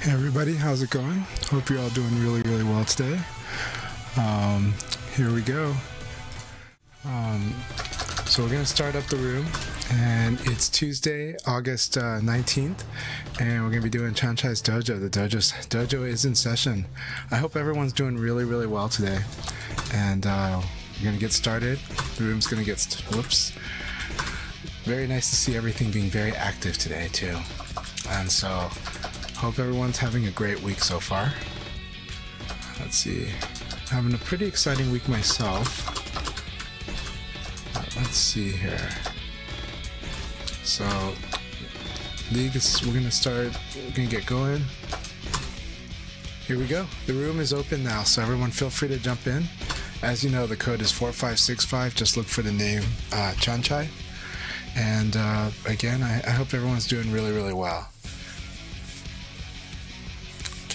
Hey everybody, how's it going? Hope you're all doing really well today. Here we go. So we're gonna start up the room, and it's Tuesday, August 19th, and we're gonna be doing CHANCHAI'S dojo. The dojo is in session. I hope everyone's doing really well today, and we're gonna get started. The room's gonna get whoops. Very nice to see everything being very active today too, and so hope everyone's having a great week so far. Let's see, having a pretty exciting week myself. Let's see here. So league is, we're gonna get going. Here we go. The room is open now, so everyone feel free to jump in. As you know, the code is 4565. Just look for the name CHANCHAI. And again, I hope everyone's doing really well.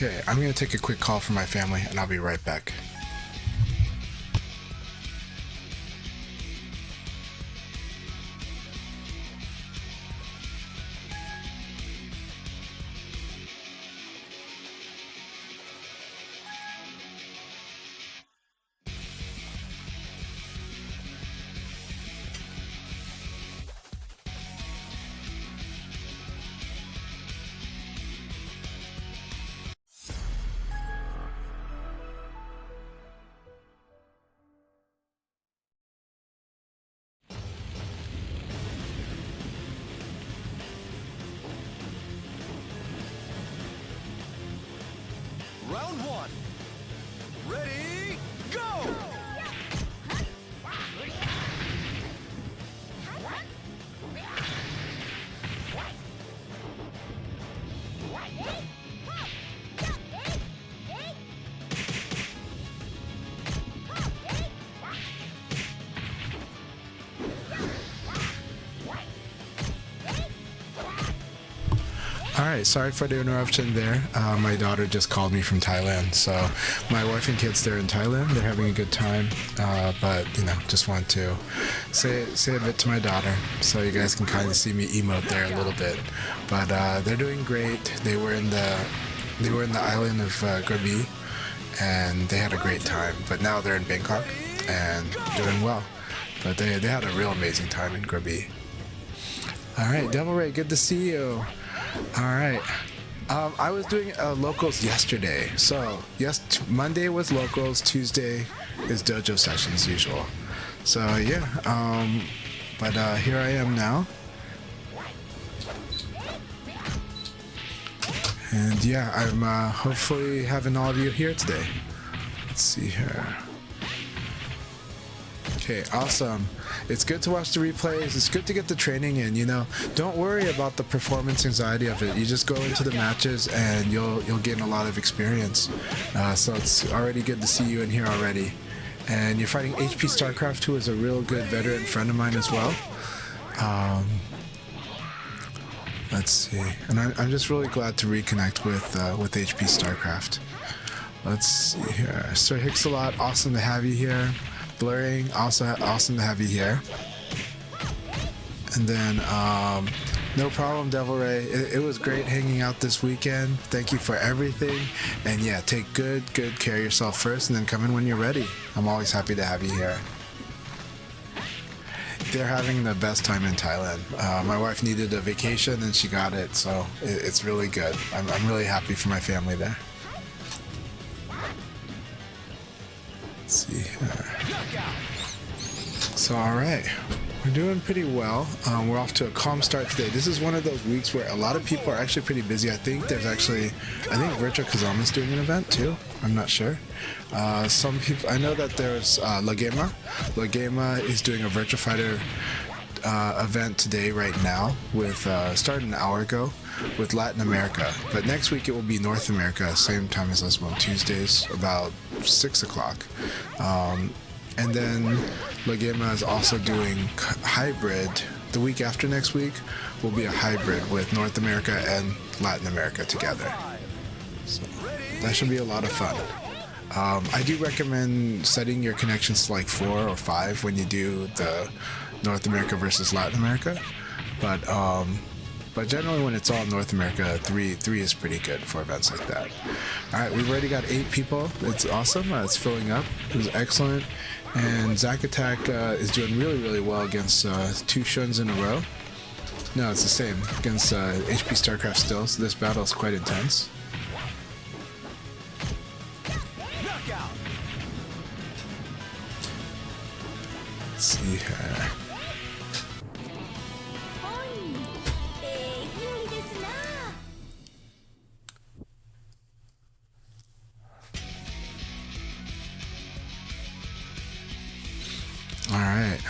Okay, I'm gonna take a quick call from my family and I'll be right back. Round one. Ready, go! Alright, sorry for the interruption there. My daughter just called me from Thailand, so my wife and kids, they're in Thailand. They're having a good time, but you know, just want to say a bit to my daughter, so you guys can kind of see me emote there a little bit. But they're doing great. They were in the island of Krabi, and they had a great time. But now they're in Bangkok and doing well. But they had a real amazing time in Krabi. Alright, Devil Ray, good to see you. Alright, I was doing locals yesterday, so yes, Monday was locals, Tuesday is dojo sessions usual. So yeah, but here I am now. And yeah, I'm hopefully having all of you here today. Let's see here. Okay, awesome. It's good to watch the replays. It's good to get the training in, you know. Don't worry about the performance anxiety of it. You just go into the matches and you'll gain a lot of experience. So it's already good to see you in here already. And you're fighting HP StarCraft, who is a real good veteran friend of mine as well. Let's see. And I'm just really glad to reconnect with HP StarCraft. Let's see here. Sir Hicks-a-Lot, awesome to have you here. Blurring, also awesome to have you here. And then no problem, Devil Ray. It was great hanging out this weekend. Thank you for everything. And yeah, take good care of yourself first, and then come in when you're ready. I'm always happy to have you here. They're having the best time in Thailand. My wife needed a vacation and she got it, so it's really good. I'm really happy for my family there. Let's see here. So alright, we're doing pretty well. We're off to a calm start today. This is one of those weeks where a lot of people are actually pretty busy. I think Virtual Kazama's doing an event too. I'm not sure. Some people, I know that there's Lagema. Lagema is doing a Virtua Fighter event today right now with started an hour ago with Latin America, but next week it will be North America, same time as us on Tuesdays, about 6 o'clock. And then Lagema is also doing hybrid. The week after next week will be a hybrid with North America and Latin America together. So that should be a lot of fun. I do recommend setting your connections to like 4 or 5 when you do the North America versus Latin America, but But generally, when it's all North America, three is pretty good for events like that. All right, we've already got 8 people. It's awesome. It's filling up. It was excellent. And Zack Attack is doing really well against 2 Shuns in a row. No, it's the same against HP StarCraft still. So this battle is quite intense. Knockout. Let's see here. Alright,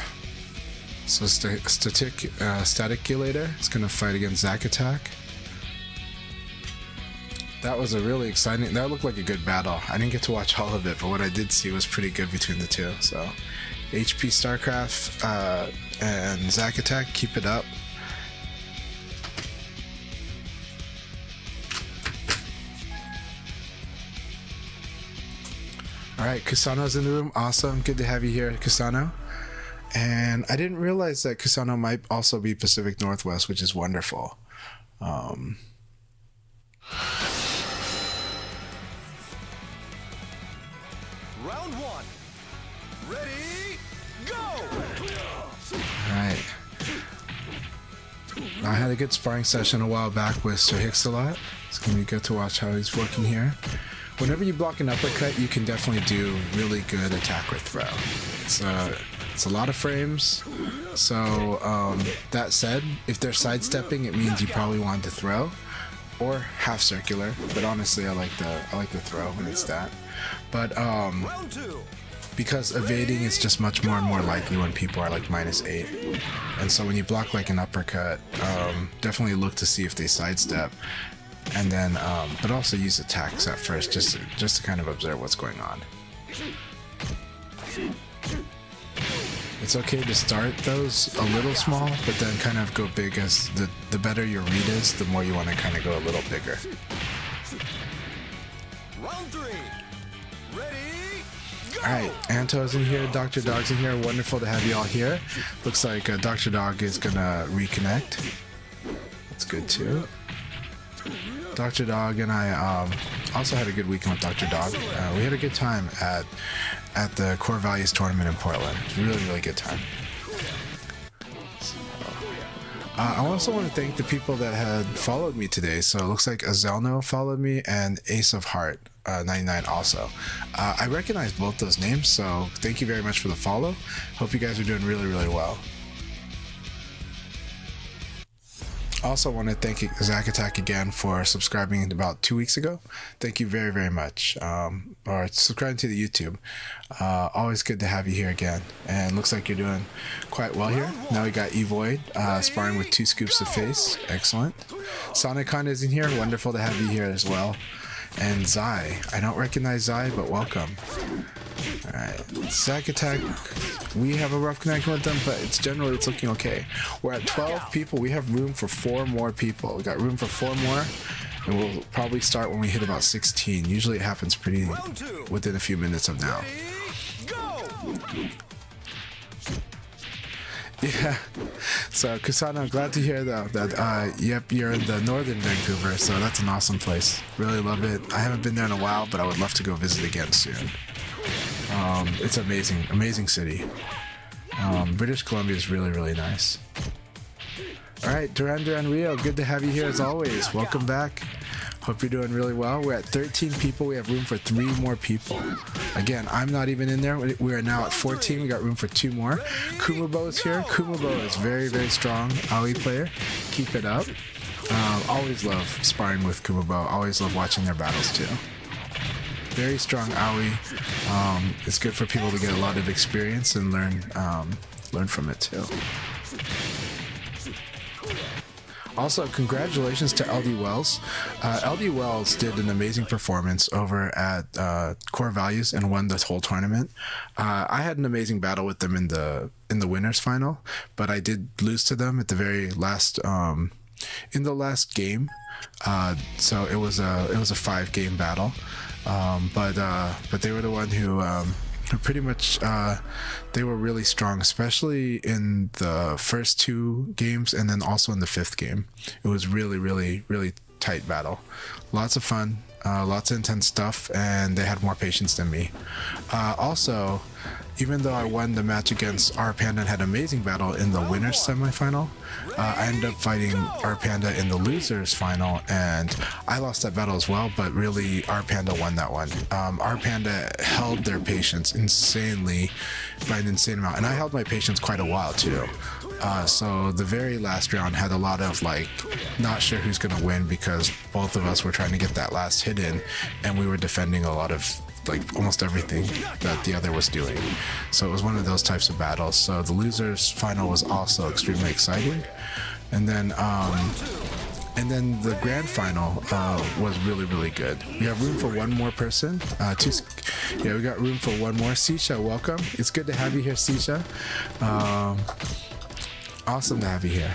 so Staticulator is going to fight against Zack Attack. That was a really exciting, that looked like a good battle. I didn't get to watch all of it, but what I did see was pretty good between the two. So HP StarCraft and Zack Attack, keep it up. Alright, Kusano's in the room. Awesome, good to have you here, Kusano. And I didn't realize that Kusano might also be Pacific Northwest, which is wonderful. Round 1. Ready, go! Alright. I had a good sparring session a while back with Sir Hicks a lot. It's going to be good to watch how he's working here. Whenever you block an uppercut, you can definitely do really good attack or throw. It's a lot of frames. So that said, if they're sidestepping, it means you probably want to throw or half circular. But honestly, I like the throw when it's that. But Round 2. because evading is just much more and more likely when people are like -8, and so when you block like an uppercut, definitely look to see if they sidestep. And then, but also use attacks at first, just to kind of observe what's going on. It's okay to start those a little small, but then kind of go big as the better your read is, the more you want to kind of go a little bigger. Round 3. Ready, go! Alright, Anto's in here, Dr. Dog's in here. Wonderful to have you all here. Looks like Dr. Dog is gonna reconnect. That's good too. Dr. Dog and I also had a good weekend with Dr. Dog. We had a good time at the Core Values tournament in Portland. Really good time. I also want to thank the people that had followed me today. So it looks like Azelno followed me and Ace of Heart 99 also. I recognize both those names, so thank you very much for the follow. Hope you guys are doing really well. Also want to thank Zack Attack again for subscribing about 2 weeks ago. Thank you very much. Or subscribing to the YouTube. Always good to have you here again. And looks like you're doing quite well here. Now we got Evoid sparring with 2 scoops of face. Excellent. Sonicon is in here. Wonderful to have you here as well. And Zai. I don't recognize Zai, but welcome. Alright, Zack Attack, we have a rough connection with them, but it's looking okay. We're at 12 people, we have room for 4 more people. We got room for 4 more, and we'll probably start when we hit about 16. Usually it happens pretty within a few minutes of now. Yeah, so Kusano, glad to hear though that yep, you're in the northern Vancouver, so that's an awesome place. Really love it. I haven't been there in a while, but I would love to go visit again soon. It's amazing city. British Columbia is really nice. Alright, Duran Rio, good to have you here as always. Welcome back. Hope you're doing really well. We're at 13 people. We have room for 3 more people. Again, I'm not even in there. We are now at 14. We got room for 2 more. Kumubo is here. Kumubo is very strong AoE player. Keep it up. Always love sparring with Kumubo. Always love watching their battles too. Very strong AoE. It's good for people to get a lot of experience and learn from it too. Also, congratulations to LD Wells. LD Wells did an amazing performance over at Core Values and won this whole tournament. I had an amazing battle with them in the winners final, but I did lose to them at the very last in the last game. So it was a 5-game battle. But they were the one who pretty much they were really strong, especially in the first 2 games and then also in the 5th game. It was really tight battle. Lots of fun, lots of intense stuff, and they had more patience than me. Also, even though I won the match against R Panda and had an amazing battle in the winners semifinal, I ended up fighting R Panda in the losers final, and I lost that battle as well, but really R Panda won that one. R Panda held their patience insanely by an insane amount, and I held my patience quite a while too. So the very last round had a lot of like not sure who's gonna win, because both of us were trying to get that last hit in, and we were defending a lot of like almost everything that the other was doing. So it was one of those types of battles. So the losers final was also extremely exciting, and then the grand final was really good. We have room for one more person. We got room for one more. Sisha, welcome. It's good to have you here, Sisha. Awesome to have you here.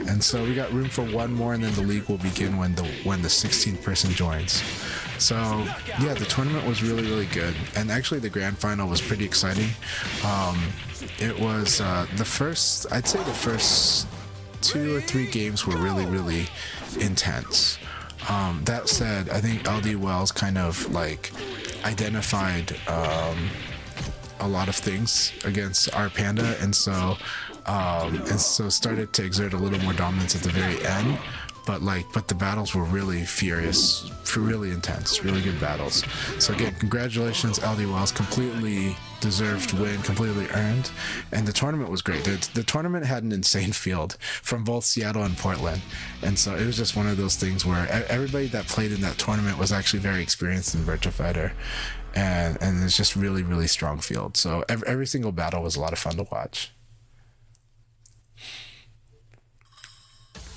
And so we got room for one more, and then the league will begin when the 16th person joins. So yeah, the tournament was really good, and actually the grand final was pretty exciting. It was I'd say the first 2 or 3 games were really intense. That said, I think LD Wells kind of like identified a lot of things against R Panda, and so started to exert a little more dominance at the very end. But the battles were really furious, really intense, really good battles. So again, congratulations, LD Wells. Completely deserved win, completely earned. And the tournament was great. The tournament had an insane field from both Seattle and Portland. And so it was just one of those things where everybody that played in that tournament was actually very experienced in Virtua Fighter. And it's just really strong field. So every single battle was a lot of fun to watch.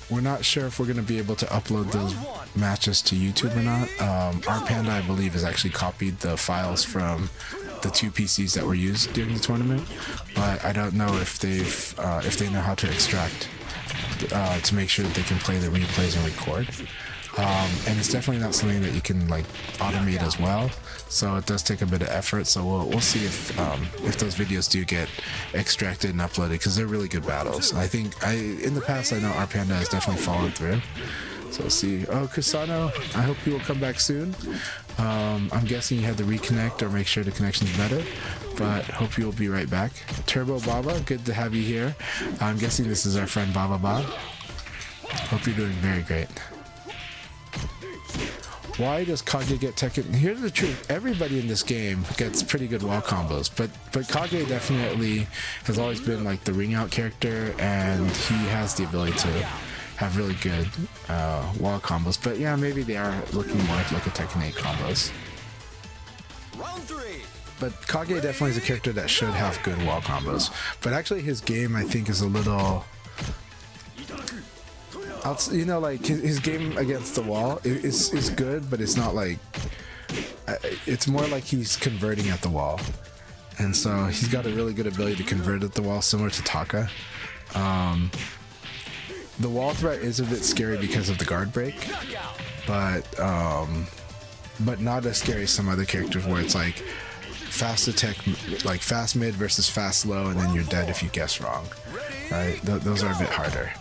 We're not sure if we're going to be able to upload those matches to YouTube or not. R Panda, I believe, has actually copied the files from the 2 PCs that were used during the tournament, but I don't know if they know how to extract to make sure that they can play the replays and record. And it's definitely not something that you can like automate as well, so it does take a bit of effort. So we'll see if those videos do get extracted and uploaded, because they're really good battles. I think in the past I know R Panda has definitely followed through. So we'll see. Oh, Kusano, I hope you will come back soon. I'm guessing you had to reconnect or make sure the connection's better, but hope you will be right back. Turbo Baba, good to have you here. I'm guessing this is our friend Baba Bob. Hope you're doing very great. Why does Kage get Tekken? Here's the truth. Everybody in this game gets pretty good wall combos, but Kage definitely has always been like the ring out character, and he has the ability to have really good wall combos. But yeah, maybe they are looking more like a Tekken 8 combos. Round 3. But Kage definitely is a character that should have good wall combos. But actually his game, I think, is a little... You know, like his game against the wall is good, but it's not like, it's more like he's converting at the wall, and so he's got a really good ability to convert at the wall, similar to Taka. The wall threat is a bit scary because of the guard break, but not as scary as some other characters where it's like fast attack, like fast mid versus fast low, and then you're dead if you guess wrong, right? Those are a bit harder,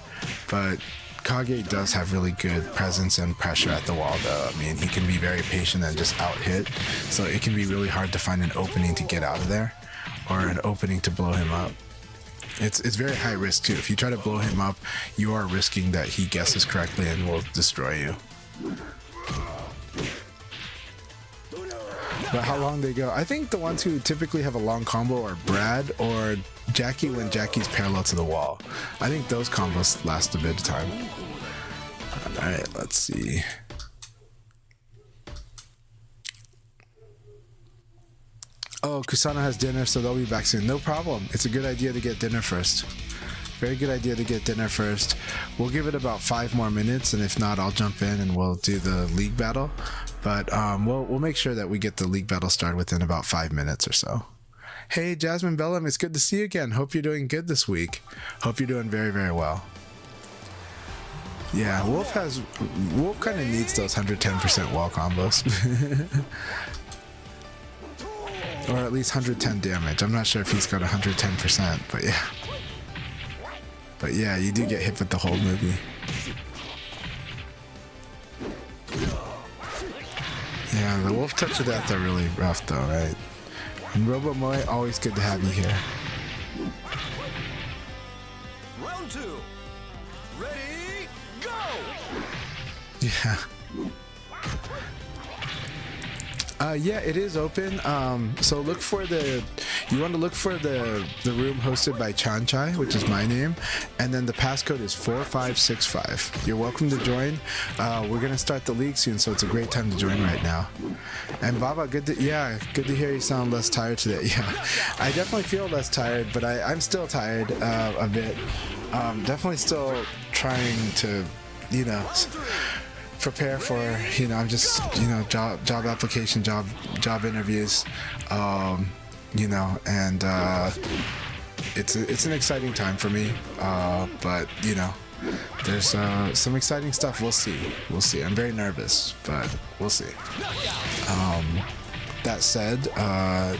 but Kage does have really good presence and pressure at the wall, though. I mean, he can be very patient and just out hit, so it can be really hard to find an opening to get out of there, or an opening to blow him up. It's very high risk too. If you try to blow him up, you are risking that he guesses correctly and will destroy you. But how long they go? I think the ones who typically have a long combo are Brad or Jackie when Jackie's parallel to the wall. I think those combos last a bit of time. Alright, let's see. Oh, Kusano has dinner, so they'll be back soon. No problem. It's a good idea to get dinner first. Very good idea to get dinner first. We'll give it about 5 more minutes, and if not, I'll jump in and we'll do the league battle. But we'll make sure that we get the league battle started within about 5 minutes or so. Hey, Jasmine Bellum, it's good to see you again. Hope you're doing good this week. Hope you're doing very, very well. Yeah, Wolf kind of needs those 110% wall combos. Or at least 110 damage. I'm not sure if he's got 110%, but yeah. But yeah, you do get hit with the whole movie. Yeah, the wolf touch of death are really rough though, right? And Robo Moe, always good to have you here. Round 2. Ready, go! Yeah. Yeah, it is open. So look for you want to look for the room hosted by CHANCHAI, which is my name, and then the passcode is 4565. You're welcome to join. We're gonna start the league soon, so it's a great time to join right now. And Baba, good to hear you sound less tired today. Yeah, I definitely feel less tired, but I'm still tired a bit. Definitely still trying to, prepare for, I'm just, job application, job interviews, and it's an exciting time for me, but there's some exciting stuff. We'll see. I'm very nervous, but we'll see. That said, I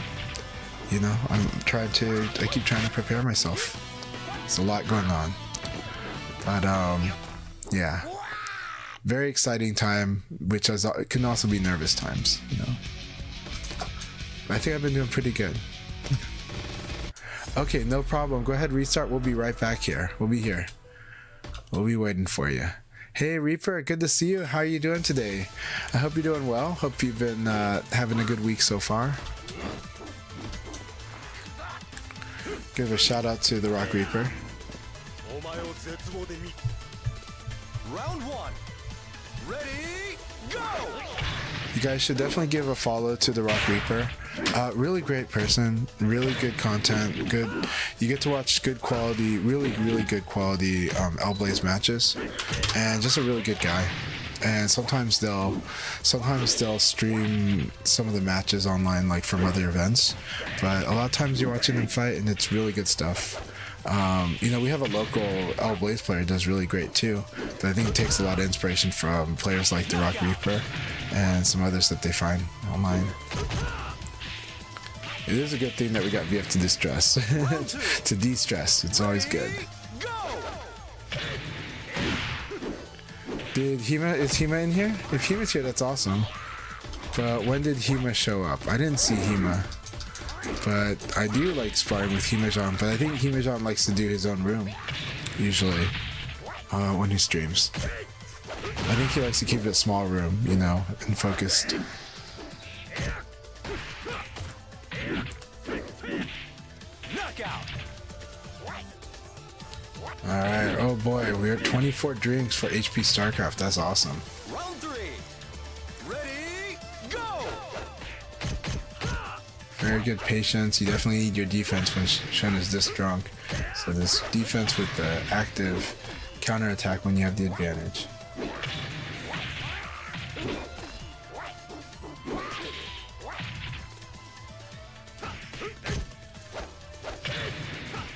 keep trying to prepare myself. There's a lot going on, but yeah. Very exciting time, which can also be nervous times, But I think I've been doing pretty good. Okay, no problem. Go ahead, restart. We'll be right back here. We'll be here. We'll be waiting for you. Hey, Reaper, good to see you. How are you doing today? I hope you're doing well. Hope you've been having a good week so far. Give a shout out to the Rock Reaper. Round 1. Ready, go! You guys should definitely give a follow to the Rock Reaper. Really great person, really good content, good. You get to watch good quality, really good quality L-Blaze matches, and just a really good guy. And sometimes they'll stream some of the matches online, like from other events. But a lot of times you're watching them fight, and it's really good stuff. We have a local L-Blaze player who does really great too, but I think it takes a lot of inspiration from players like the Rock Reaper and some others that they find online. It is a good thing that we got VF to distress, to de-stress. It's always good. Is Hema in here? If Hema's here, that's awesome. But when did Hema show up? I didn't see Hema. But I do like sparring with Himejan, but I think Himejan likes to do his own room, usually, when he streams. I think he likes to keep it a small room, and focused. Alright, oh boy, we're at 24 drinks for HP StarCraft, that's awesome. Round 3. Ready, go! Very good patience. You definitely need your defense when Shun is this drunk. So this defense with the active counter attack when you have the advantage.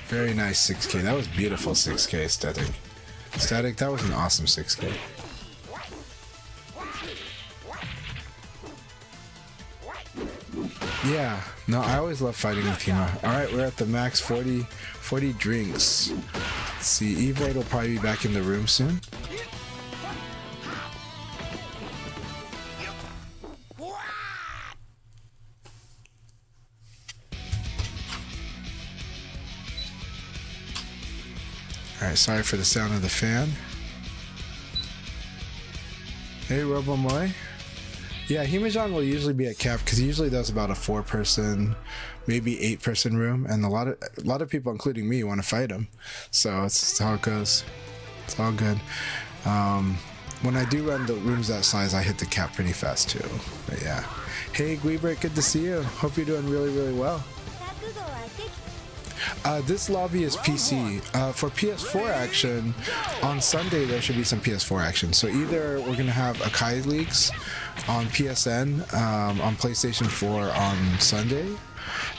Very nice 6K. That was beautiful 6K, Static. Static, that was an awesome 6K. Yeah, no, I always love fighting with Hema. Alright, we're at the max 40 drinks. Let's see, Evoid will probably be back in the room soon. Alright, sorry for the sound of the fan. Hey, Robomoy. Yeah, Himejan will usually be at cap because he usually does about a 4-person, maybe 8-person room, and a lot of people, including me, want to fight him. So it's how it goes. It's all good. When I do run the rooms that size, I hit the cap pretty fast too. But yeah. Hey, Guibert, good to see you. Hope you're doing really well. This lobby is PC. For PS4 action, on Sunday there should be some PS4 action. So either we're gonna have Akai leagues on PSN on PlayStation 4 on Sunday,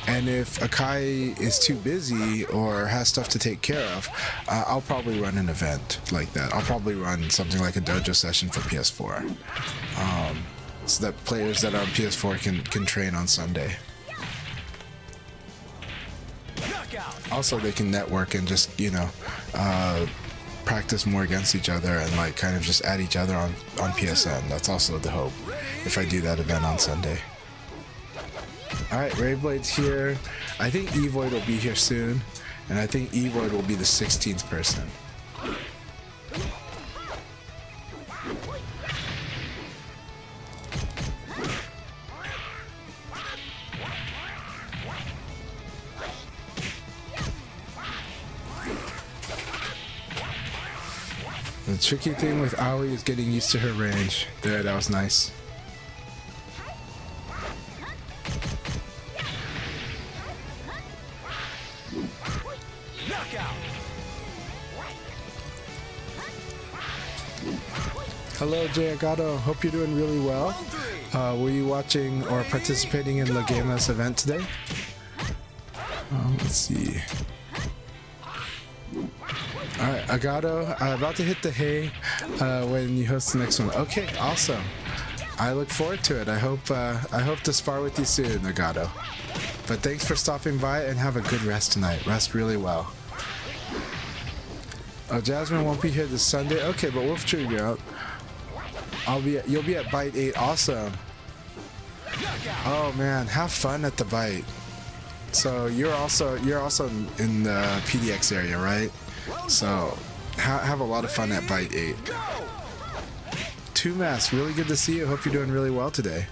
and if Akai is too busy or has stuff to take care of, I'll probably run an event like that. I'll probably run something like a dojo session for PS4, so that players that are on PS4 can train on Sunday. Also, they can network and just, you know, practice more against each other and like kind of just add each other on PSN. That's also the hope if I do that event on Sunday. Alright, Rayblade's here. I think Evoid will be here soon, and I think Evoid will be the 16th person. The tricky thing with Aoi is getting used to her range. There, that was nice. Knockout. Hello, Jay Agato. Hope you're doing really well. Were you watching or participating in Legama's event today? Let's see. Alright, Agato, about to hit the hay when you host the next one. Okay, awesome. I look forward to it. I hope to spar with you soon, Agato. But thanks for stopping by and have a good rest tonight. Rest really well. Oh, Jasmine won't be here this Sunday. Okay, but Wolf Tree, you're out. You'll be at Bite 8. Awesome. Oh man, have fun at the Bite. So you're also in the PDX area, right? So have a lot of fun at Bite 8. 2Mass, really good to see you. Hope you're doing really well today.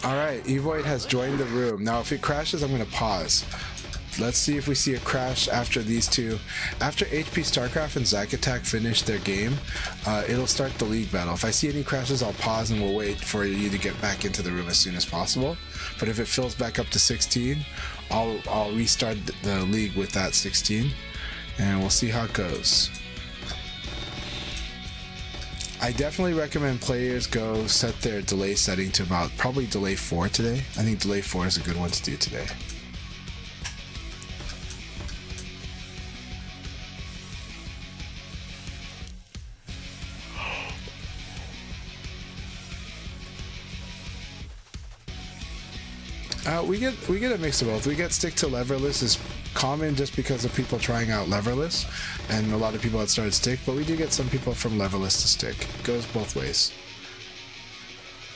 Alright, Evoid has joined the room. Now if it crashes, I'm going to pause. Let's see if we see a crash after these two. After HP StarCraft and Zack Attack finish their game, it'll start the league battle. If I see any crashes, I'll pause and we'll wait for you to get back into the room as soon as possible. But if it fills back up to 16, I'll restart the league with that 16, and we'll see how it goes. I definitely recommend players go set their delay setting to about probably delay 4 today. I think delay 4 is a good one to do today. We get a mix of both. We get stick to leverless is common just because of people trying out leverless, and a lot of people that started stick, but we do get some people from leverless to stick. It goes both ways.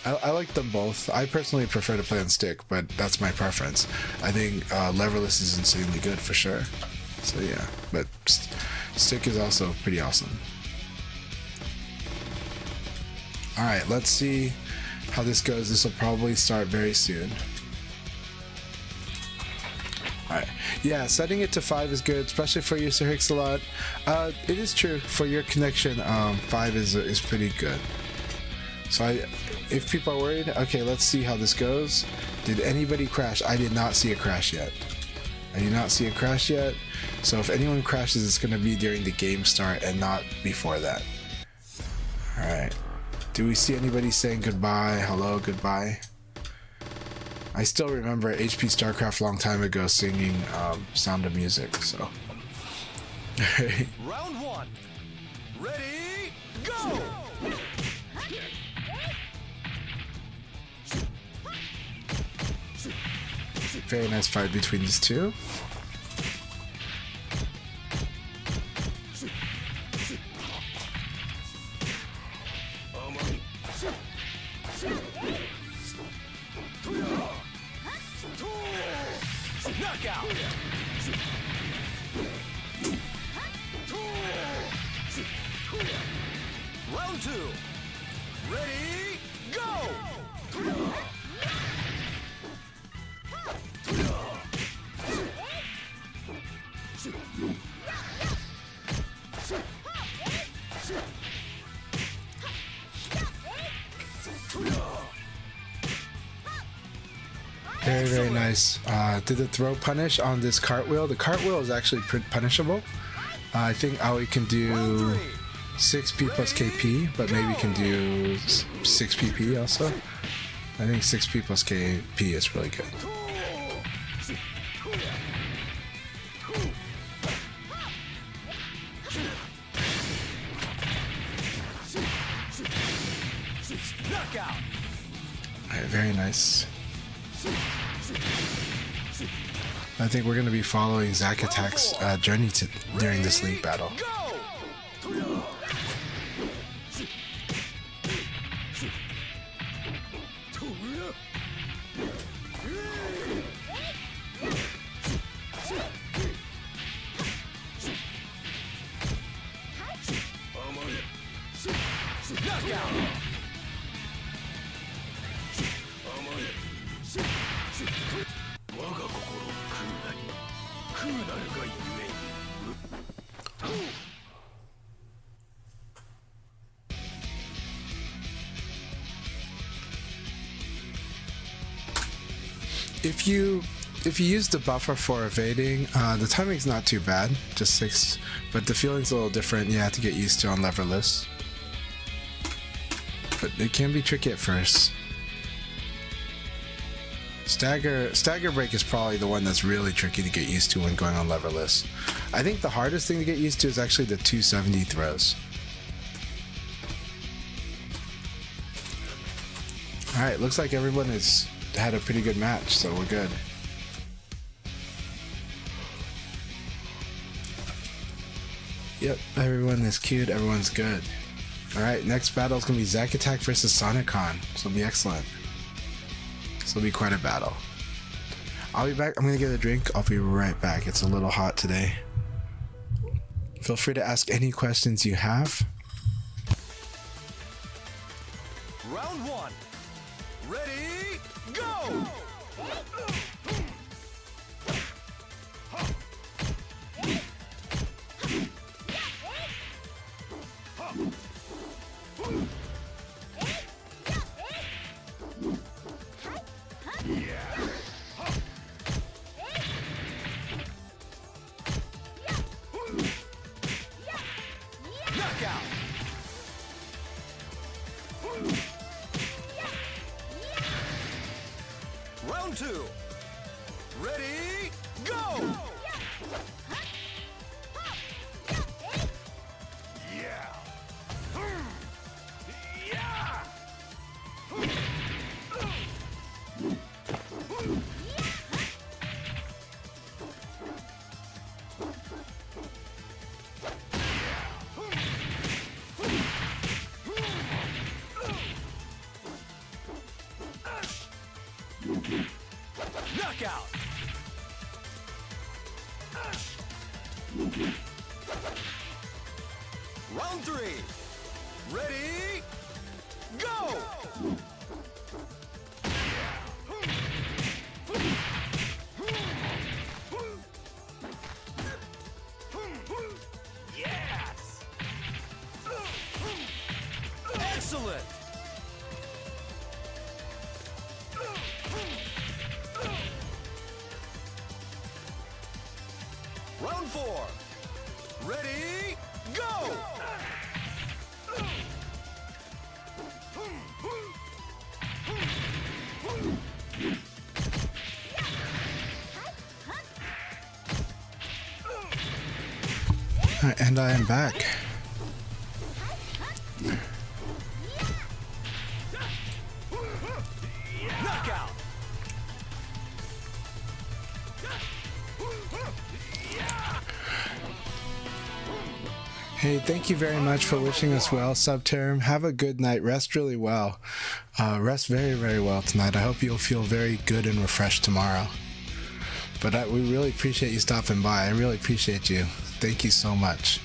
I like them both. I personally prefer to play on stick, but that's my preference. I think leverless is insanely good for sure. So yeah, but stick is also pretty awesome. Alright, let's see how this goes. This will probably start very soon. Alright, yeah, setting it to 5 is good, especially for you, Sir Hixalot. It is true, for your connection, 5 is pretty good. So if people are worried, okay, let's see how this goes. Did anybody crash? I did not see a crash yet. So if anyone crashes, it's going to be during the game start and not before that. Alright. Do we see anybody saying goodbye? Hello, goodbye? I still remember HP StarCraft a long time ago singing Sound of Music, so. Round 1. Ready, go! Very nice fight between these two. Knockout! Round 2. Ready, go! Very, very nice. Did the throw punish on this cartwheel? The cartwheel is actually punishable. I think Aoi can do 6p plus KP, but maybe can do 6pp also. I think 6p plus KP is really good. Knockout! Alright, very nice. I think we're going to be following Zack Attack's journey during this league battle. Go! Knockout! 我が心を食うなり食うなるがゆえに If you use the buffer for evading, the timing's not too bad, just 6, but the feeling's a little different. You have to get used to on leverless, but it can be tricky at first. Stagger break is probably the one that's really tricky to get used to when going on leverless. I think the hardest thing to get used to is actually the 270 throws. Alright, looks like everyone has had a pretty good match, so we're good. Yep, everyone is queued, everyone's good. Alright, next battle is going to be Zack Attack versus Sonicon. This will be excellent. This will be quite a battle. I'll be back. I'm going to get a drink. I'll be right back. It's a little hot today. Feel free to ask any questions you have. Round 1. Ready, go! Knockout! Round 2. Ready, go! Yeah! Yeah! Knockout! Round 3. Ready, go! Yes! Excellent! Round 4. Ready, go! Alright, and I am back. Knockout! Hey, thank you very much for wishing us well, Subterm. Have a good night. Rest really well. Rest very, very well tonight. I hope you'll feel very good and refreshed tomorrow. But we really appreciate you stopping by. I really appreciate you. Thank you so much.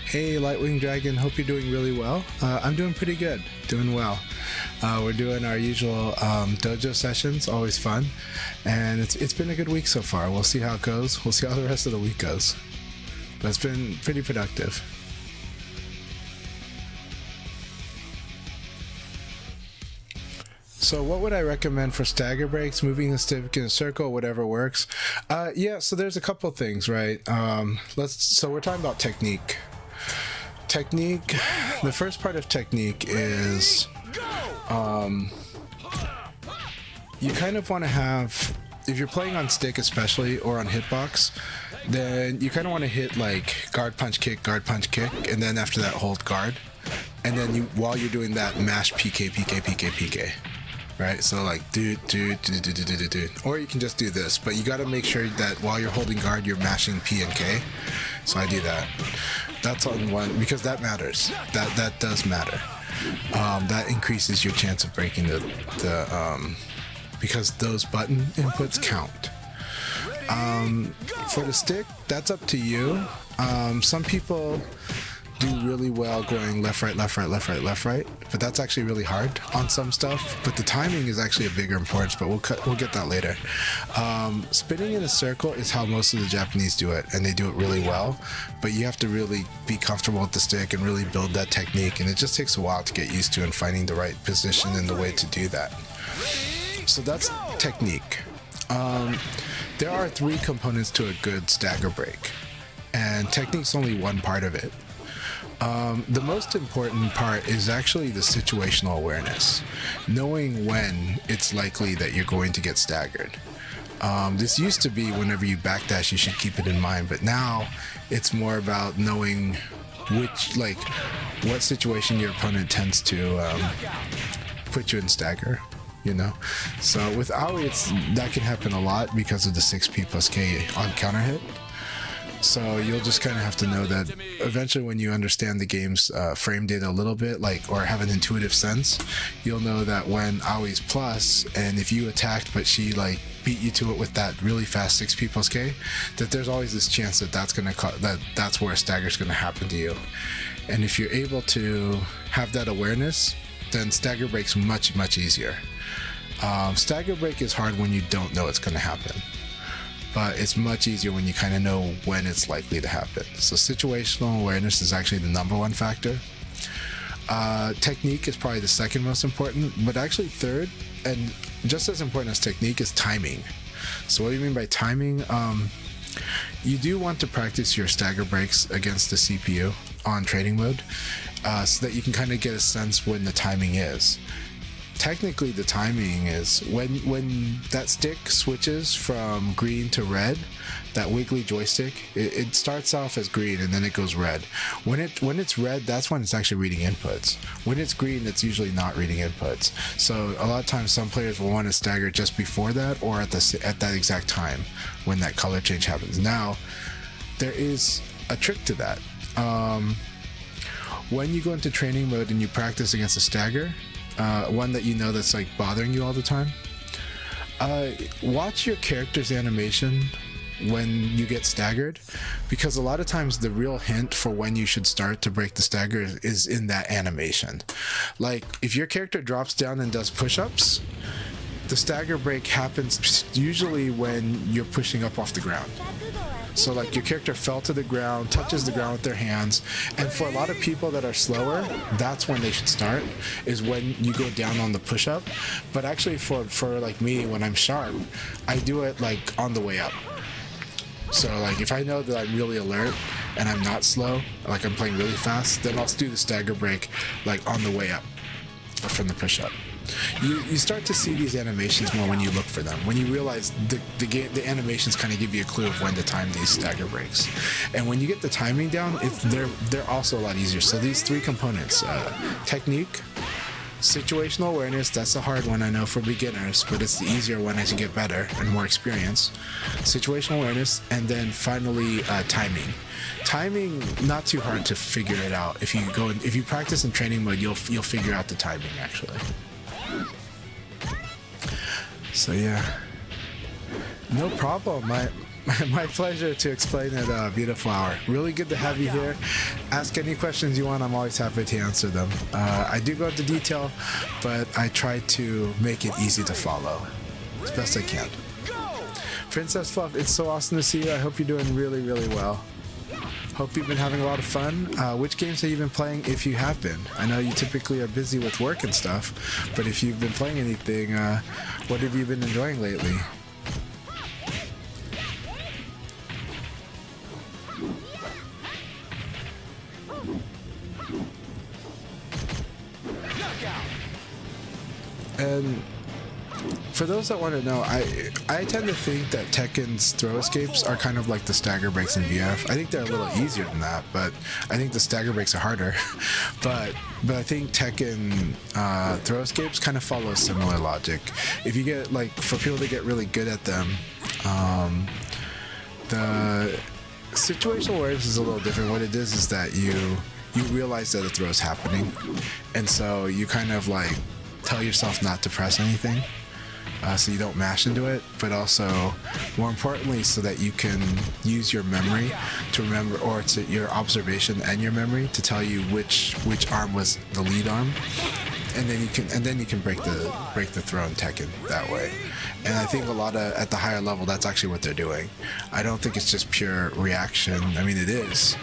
Hey, Lightwing Dragon. Hope you're doing really well. I'm doing pretty good. Doing well. We're doing our usual dojo sessions. Always fun. And it's been a good week so far. We'll see how it goes. We'll see how the rest of the week goes. But it's been pretty productive. So what would I recommend for stagger breaks? Moving the stick in a circle, whatever works. Yeah, so there's a couple things, right? So we're talking about technique. Technique, the first part of technique is you kind of want to have, if you're playing on stick especially, or on hitbox, then you kind of want to hit like guard punch kick, and then after that hold guard. and then while you're doing that, mash PK, PK, PK, PK. Right, so like do, or you can just do this, but you got to make sure that while you're holding guard, you're mashing P and K. So I do that. That's on one because that matters. That does matter. That increases your chance of breaking the because those button inputs count. For the stick, that's up to you. Some people do really well going left, right, left, right, left, right, left, right, but that's actually really hard on some stuff. But the timing is actually a bigger importance, but we'll get that later. Spinning in a circle is how most of the Japanese do it, and they do it really well, but you have to really be comfortable with the stick and really build that technique, and it just takes a while to get used to and finding the right position and the way to do that. So that's technique. There are 3 components to a good stagger break, and technique's only one part of it. The most important part is actually the situational awareness, knowing when it's likely that you're going to get staggered. This used to be whenever you backdash, you should keep it in mind, but now it's more about knowing what situation your opponent tends to put you in stagger. You know, so with Aoi, that can happen a lot because of the 6P plus K on counter hit. So you'll just kind of have to know that eventually when you understand the game's frame data a little bit, or have an intuitive sense, you'll know that when Aoi's plus, and if you attacked but she beat you to it with that really fast 6P plus K, that there's always this chance that that's where a stagger's going to happen to you. And if you're able to have that awareness, then stagger break's much, much easier. Stagger break is hard when you don't know it's going to happen, but it's much easier when you kind of know when it's likely to happen. So situational awareness is actually the number 1 factor. Technique is probably the second most important, but actually third, and just as important as technique, is timing. So what do you mean by timing? You do want to practice your stagger breaks against the CPU on training mode, so that you can kind of get a sense when the timing is. Technically, the timing is when that stick switches from green to red, that wiggly joystick, it starts off as green and then it goes red. When it's red, that's when it's actually reading inputs. When it's green, it's usually not reading inputs. So a lot of times some players will want to stagger just before that or at that exact time when that color change happens. Now, there is a trick to that. When you go into training mode and you practice against a stagger, one that you know that's bothering you all the time, watch your character's animation when you get staggered, because a lot of times the real hint for when you should start to break the stagger is in that animation. If your character drops down and does push-ups, the stagger break happens usually when you're pushing up off the ground. So your character fell to the ground, touches the ground with their hands, and for a lot of people that are slower, that's when they should start, is when you go down on the push-up. But actually for me, when I'm sharp, I do it on the way up. So if I know that I'm really alert and I'm not slow, I'm playing really fast, then I'll do the stagger break on the way up from the push-up. You start to see these animations more when you look for them. When you realize the animations kind of give you a clue of when to time these stagger breaks. And when you get the timing down, they're also a lot easier. So these 3 components, technique, situational awareness, that's a hard one I know for beginners, but it's the easier one as you get better and more experience. Situational awareness, and then finally timing. Timing, not too hard to figure it out. If you practice in training mode, you'll figure out the timing actually. So yeah, no problem. My pleasure to explain it, beautiful hour. Really good to have you here. Ask any questions you want. I'm always happy to answer them. I do go into detail, but I try to make it easy to follow as best I can. Princess Fluff, it's so awesome to see you. I hope you're doing really, really well. Hope you've been having a lot of fun. Which games have you been playing, if you have been? I know you typically are busy with work and stuff, but if you've been playing anything, what have you been enjoying lately? And For those that want to know, I tend to think that Tekken's throw escapes are kind of like the stagger breaks in VF. I think they're a little easier than that, but I think the stagger breaks are harder. but I think Tekken throw escapes kind of follow a similar logic. If you get, like, for people to get really good at them, the situational awareness is a little different. What it is that you realize that a throw is happening, and so you kind of like tell yourself not to press anything, so you don't mash into it, but also more importantly so that you can use your memory to remember, or to your observation and your memory to tell you which arm was the lead arm, and then you can break the throw in Tekken that way. And I think a lot of, at the higher level, that's actually what they're doing. I don't think it's just pure reaction. I mean, it is,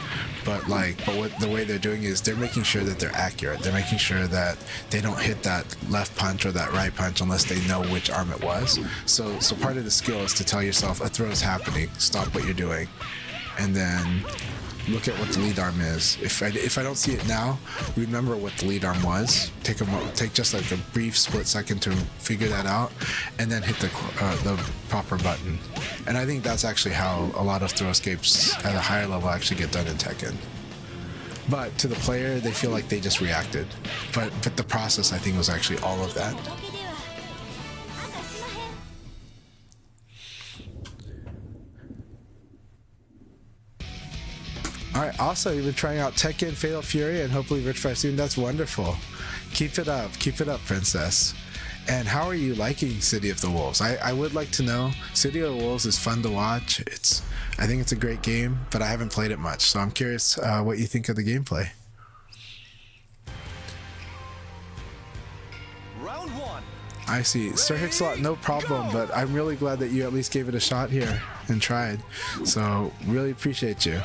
but what the way they're doing is they're making sure that they're accurate. They're making sure that they don't hit that left punch or that right punch unless they know which arm it was. So part of the skill is to tell yourself a throw is happening, stop what you're doing, and then look at what the lead arm is. If I don't see it now, remember what the lead arm was. Take just like a brief split second to figure that out, and then hit the proper button. And I think that's actually how a lot of throw escapes at a higher level actually get done in Tekken. But to the player, they feel like they just reacted. But the process, I think, was actually all of that. Alright, also, you've been trying out Tekken, Fatal Fury, and hopefully Rich Fry soon. That's wonderful. Keep it up, Princess. And how are you liking City of the Wolves? I would like to know. City of the Wolves is fun to watch. I think it's a great game, but I haven't played it much, so I'm curious what you think of the gameplay. Round one. I see. Sir Hixlot, no problem, but I'm really glad that you at least gave it a shot here and tried. So, really appreciate you.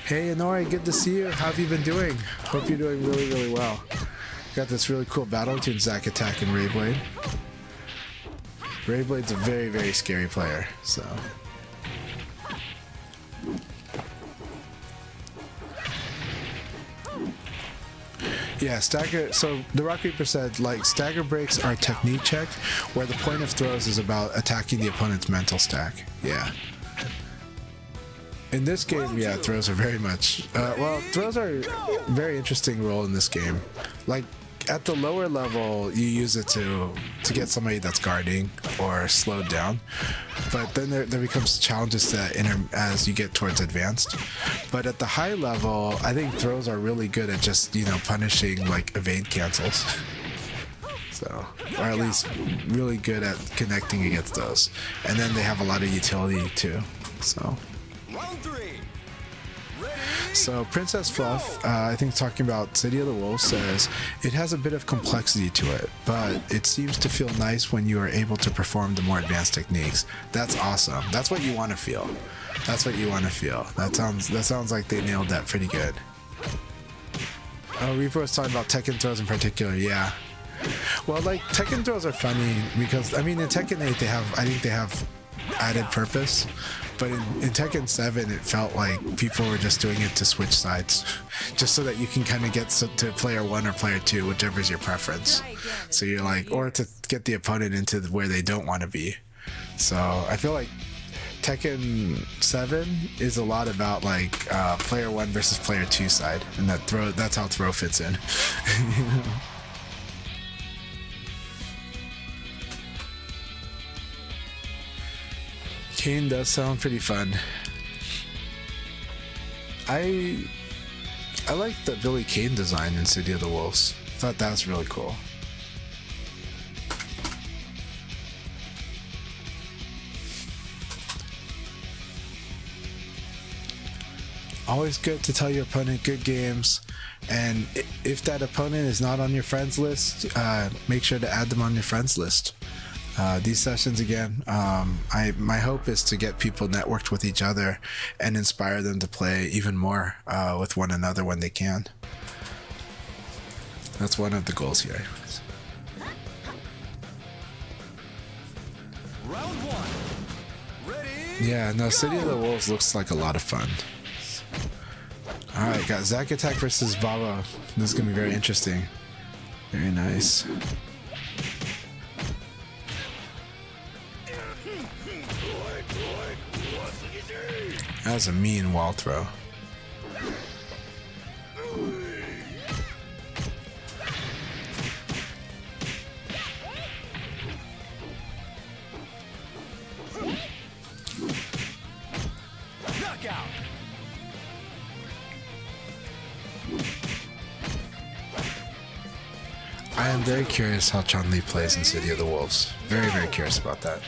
Hey Inori, good to see you. How have you been doing? Hope you're doing really, really well. Got this really cool battle between Zack Attack and Rayblade. Rayblade's a very, very scary player, so. Yeah, stagger. So the Rock Reaper said, like, stagger breaks are a technique check, where the point of throws is about attacking the opponent's mental stack. Yeah. In this game, yeah, throws are very much... well, throws are a very interesting role in this game. Like, at the lower level, you use it to get somebody that's guarding or slowed down. But then there becomes challenges that as you get towards advanced. But at the high level, I think throws are really good at just, punishing, like, evade cancels. So, or at least really good at connecting against those. And then they have a lot of utility, too. So Princess Fluff, I think talking about City of the Wolves, says it has a bit of complexity to it, but it seems to feel nice when you are able to perform the more advanced techniques. That's awesome. That's what you want to feel. That's what you want to feel. That sounds like they nailed that pretty good. Oh, Reaper was talking about Tekken throws in particular. Yeah. Well, like, Tekken throws are funny because, I mean, in Tekken 8 I think they have added purpose. But in Tekken 7, it felt like people were just doing it to switch sides, just so that you can kind of get to player 1 or player 2, whichever is your preference. So you're like, or to get the opponent into where they don't want to be. So I feel like Tekken 7 is a lot about like player 1 versus player 2 side, and that's how throw fits in. Kane does sound pretty fun. I like the Billy Kane design in City of the Wolves. I thought that was really cool. Always good to tell your opponent good games, and if that opponent is not on your friends list, make sure to add them on your friends list. These sessions, again, my hope is to get people networked with each other and inspire them to play even more with one another when they can. That's one of the goals here. Round one. Ready? Yeah, no, City of the Wolves looks like a lot of fun. Alright, got Zack Attack versus Baba. This is going to be very interesting. Very nice. That was a mean wall throw. Knockout. I am very curious how Chun-Li plays in City of the Wolves. Very, very curious about that.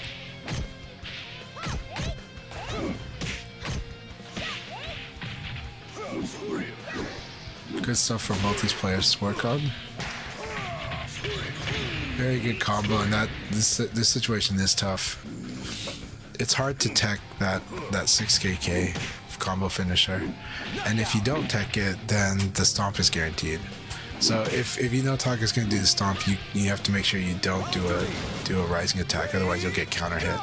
Good stuff for multiplayer to work on. Very good combo, and this situation is tough. It's hard to tech that 6KK combo finisher, and if you don't tech it, then the stomp is guaranteed. So if you know Taka's gonna do the stomp, you have to make sure you don't do a rising attack, otherwise you'll get counter hit.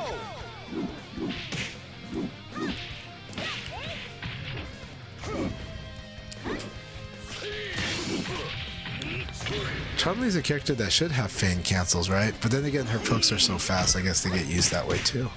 Chun-Li's a character that should have feign cancels, right? But then again, her pokes are so fast, I guess they get used that way too.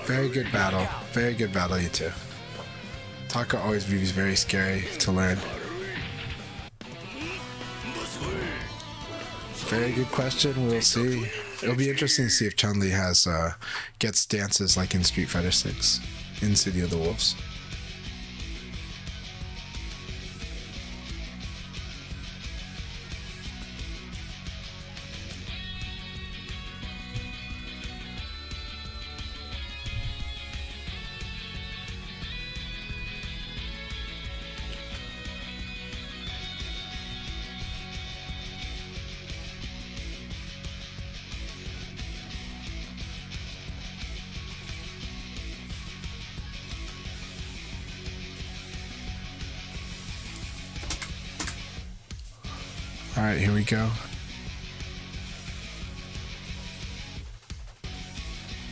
Very good battle. Very good battle, you two. Taka always is very scary to learn. Very good question. We'll see. It'll be interesting to see if Chun-Li gets stances like in Street Fighter 6 in City of the Wolves. Alright, here we go.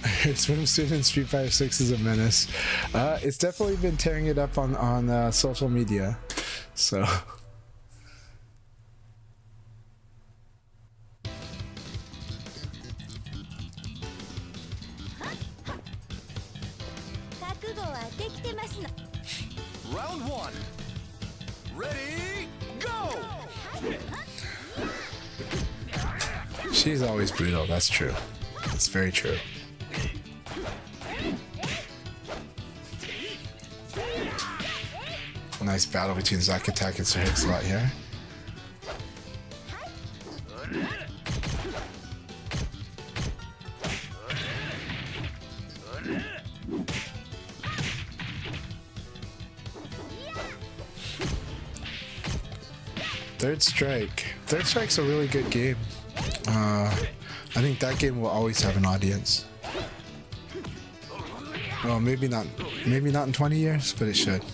Swimsuit in Street Fighter 6 is a menace. It's definitely been tearing it up on social media. So... Round one. Ready, go! She's always brutal, that's true. That's very true. Nice battle between Zack Attack and Sir Hicks-a-Lot here. Third Strike. Third Strike's a really good game. I think that game will always have an audience. Well, maybe not in 20 years, but it should.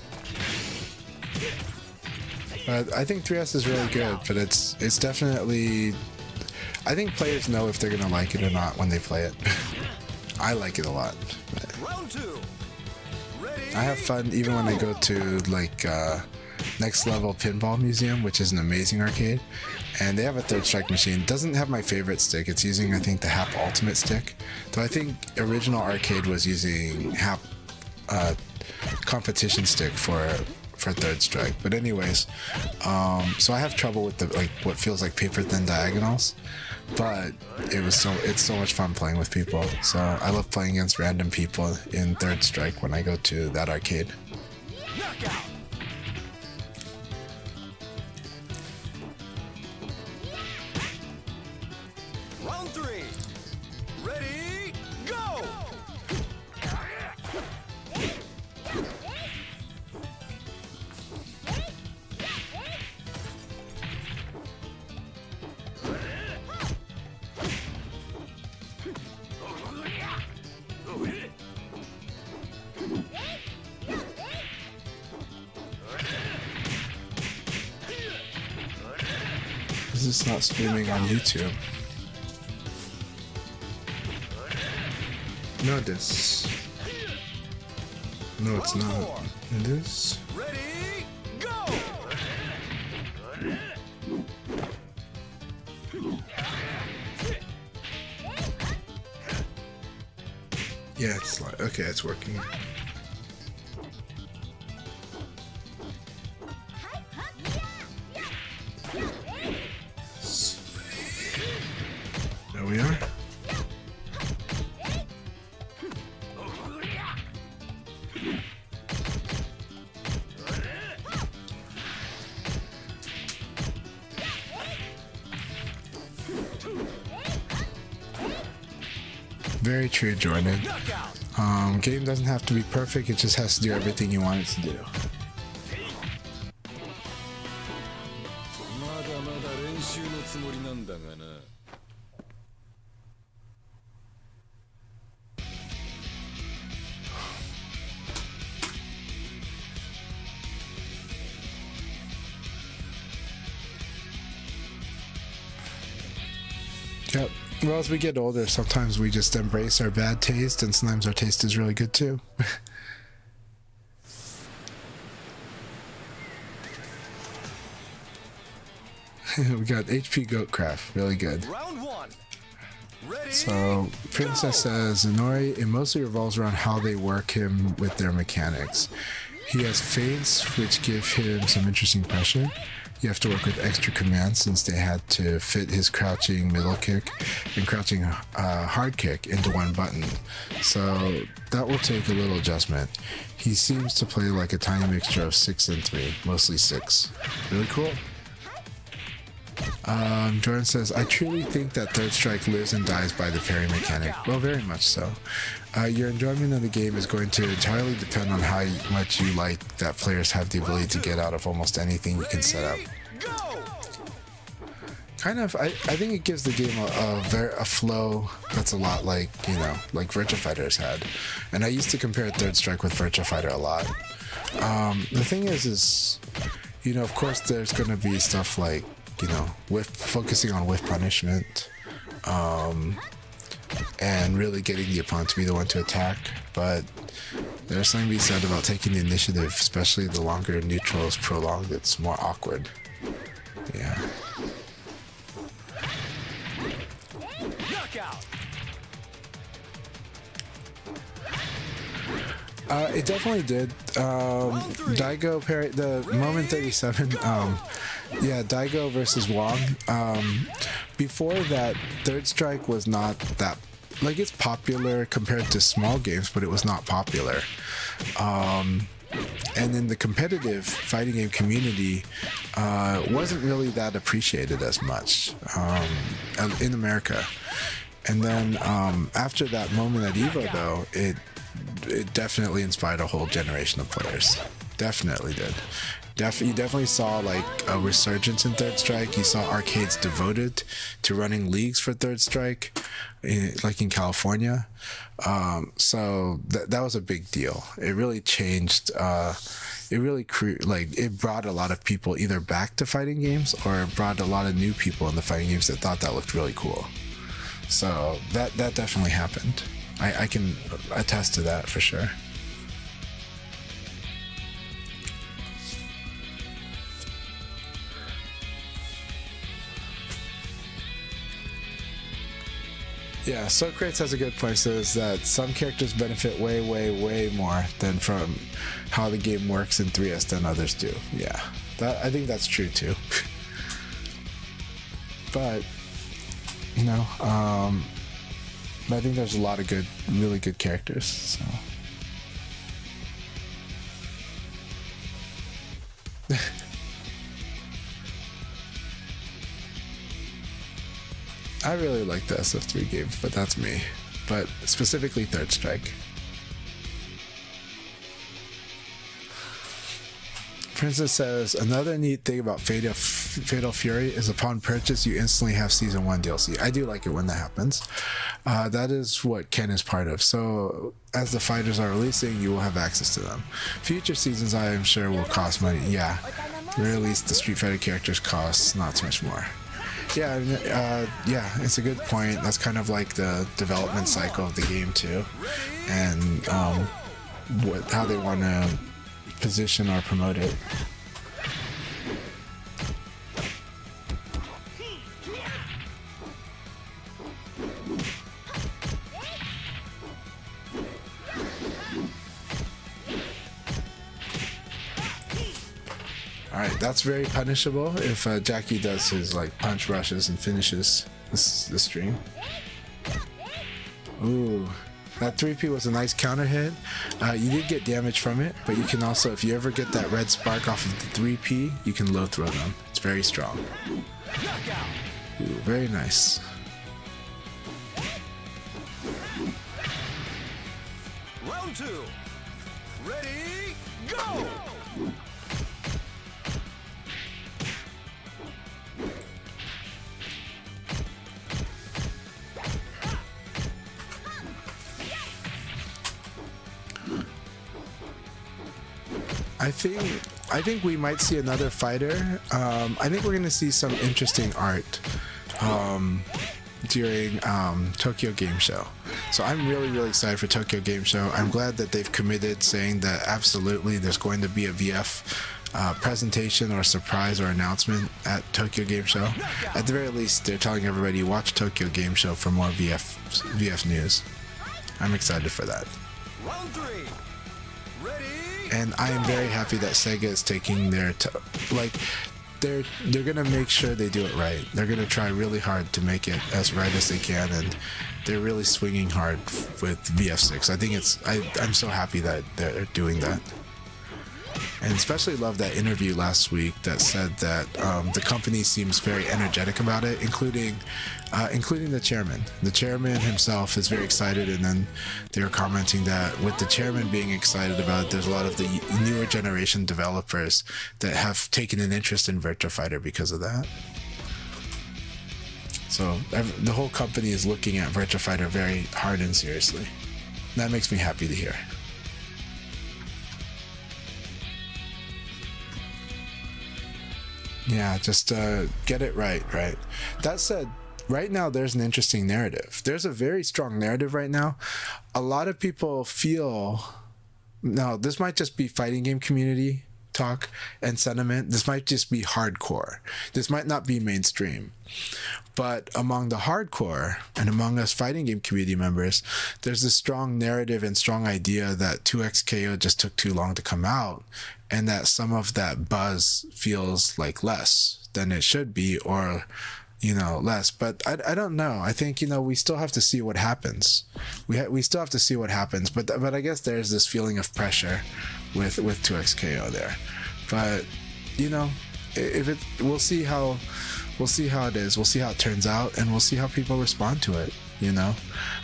But I think 3S is really good, but it's definitely... I think players know if they're gonna like it or not when they play it. I like it a lot. Round two. Ready, I have fun even when I go to like Next Level Pinball Museum, which is an amazing arcade, and they have a Third Strike machine. It doesn't have my favorite stick. It's using, I think, the Hap Ultimate stick. Though I think original arcade was using Hap competition stick for Third Strike. But anyways, so I have trouble with the what feels like paper thin diagonals, but it's so much fun playing with people. So I love playing against random people in Third Strike when I go to that arcade. knockout. Round three. Ready, go! This is not streaming on YouTube. No, this. No, it's not. this. Ready, go! Yeah, it's like, okay, it's working. There we are. Very true, Jordan. Game doesn't have to be perfect, it just has to do everything you want it to do. まだまだ練習のつもりなんだがな。Yep. Well, as we get older, sometimes we just embrace our bad taste, and sometimes our taste is really good too. We got HP Goatcraft, really good. Round one. Ready, So, Princess says, Inori, it mostly revolves around how they work him with their mechanics. He has feints, which give him some interesting pressure. You have to work with extra commands since they had to fit his crouching middle kick and crouching hard kick into one button. So that will take a little adjustment. He seems to play like a tiny mixture of 6 and 3, mostly 6. Really cool. Jordan says, I truly think that Third Strike lives and dies by the parry mechanic. Well, very much so. Your enjoyment of the game is going to entirely depend on how much you like that players have the ability to get out of almost anything you can set up. Kind of, I think it gives the game a flow that's a lot like, you know, like Virtua Fighter's had. And I used to compare Third Strike with Virtua Fighter a lot. The thing is, you know, of course there's going to be stuff like, you know, focusing on whiff punishment, and really getting the opponent to be the one to attack. But there's something to be said about taking the initiative, especially the longer neutral is prolonged. It's more awkward. Yeah. It definitely did. Daigo parry the moment 37. Yeah, Daigo versus Wong. Before that, Third Strike was not that, like, it's popular compared to small games, but it was not popular. And in the competitive fighting game community, wasn't really that appreciated as much in America. And then after that moment at EVO, though, it definitely inspired a whole generation of players. Definitely did. You definitely saw like a resurgence in Third Strike. You saw arcades devoted to running leagues for Third Strike, like in California. So that was a big deal. It really changed. It really it brought a lot of people either back to fighting games or it brought a lot of new people in the fighting games that thought that looked really cool. So that definitely happened. I can attest to that for sure. Yeah, Socrates has a good point, says that some characters benefit way more than from how the game works in 3S than others do. Yeah, I think that's true too. But, you know, I think there's a lot of really good characters, so. I really like the SF3 games, but that's me. But specifically Third Strike. Princess says, another neat thing about Fatal Fury is upon purchase, you instantly have Season 1 DLC. I do like it when that happens. That is what Ken is part of. So as the fighters are releasing, you will have access to them. Future seasons, I am sure, will cost money. Yeah, release the Street Fighter characters costs not too much more. Yeah, yeah, it's a good point. That's kind of like the development cycle of the game too, and how they want to position or promote it. Alright, that's very punishable if Jackie does his like punch rushes and finishes the stream. Ooh, that 3P was a nice counter hit. You did get damage from it, but you can also, if you ever get that red spark off of the 3P, you can low throw them. It's very strong. Ooh, very nice. Round 2. Ready, go! I think we might see another fighter. I think we're gonna see some interesting art during Tokyo Game Show. So I'm really excited for Tokyo Game Show. I'm glad that they've committed, saying that absolutely there's going to be a VF presentation or surprise or announcement at Tokyo Game Show. At the very least, they're telling everybody watch Tokyo Game Show for more VF news. I'm excited for that. Round 3. Ready? And I am very happy that Sega is taking their they're gonna make sure they do it right. They're gonna try really hard to make it as right as they can, and they're really swinging hard with VF6. I think I'm so happy that they're doing that. And especially love that interview last week that said that the company seems very energetic about it, including the chairman. The chairman himself is very excited, and then they were commenting that with the chairman being excited about it, there's a lot of the newer generation developers that have taken an interest in Virtua Fighter because of that. So the whole company is looking at Virtua Fighter very hard and seriously. That makes me happy to hear. Yeah, just get it right. That said, right now there's an interesting narrative. There's a very strong narrative right now. A lot of people feel, no, this might just be fighting game community talk and sentiment. This might just be hardcore. This might not be mainstream. But among the hardcore and among us fighting game community members, there's this strong narrative and strong idea that 2XKO just took too long to come out, and that some of that buzz feels like less than it should be, or less. But I don't know. I think we still have to see what happens. We still have to see what happens. But I guess there's this feeling of pressure with 2XKO there. But we'll see how it is. We'll see how it turns out, and we'll see how people respond to it.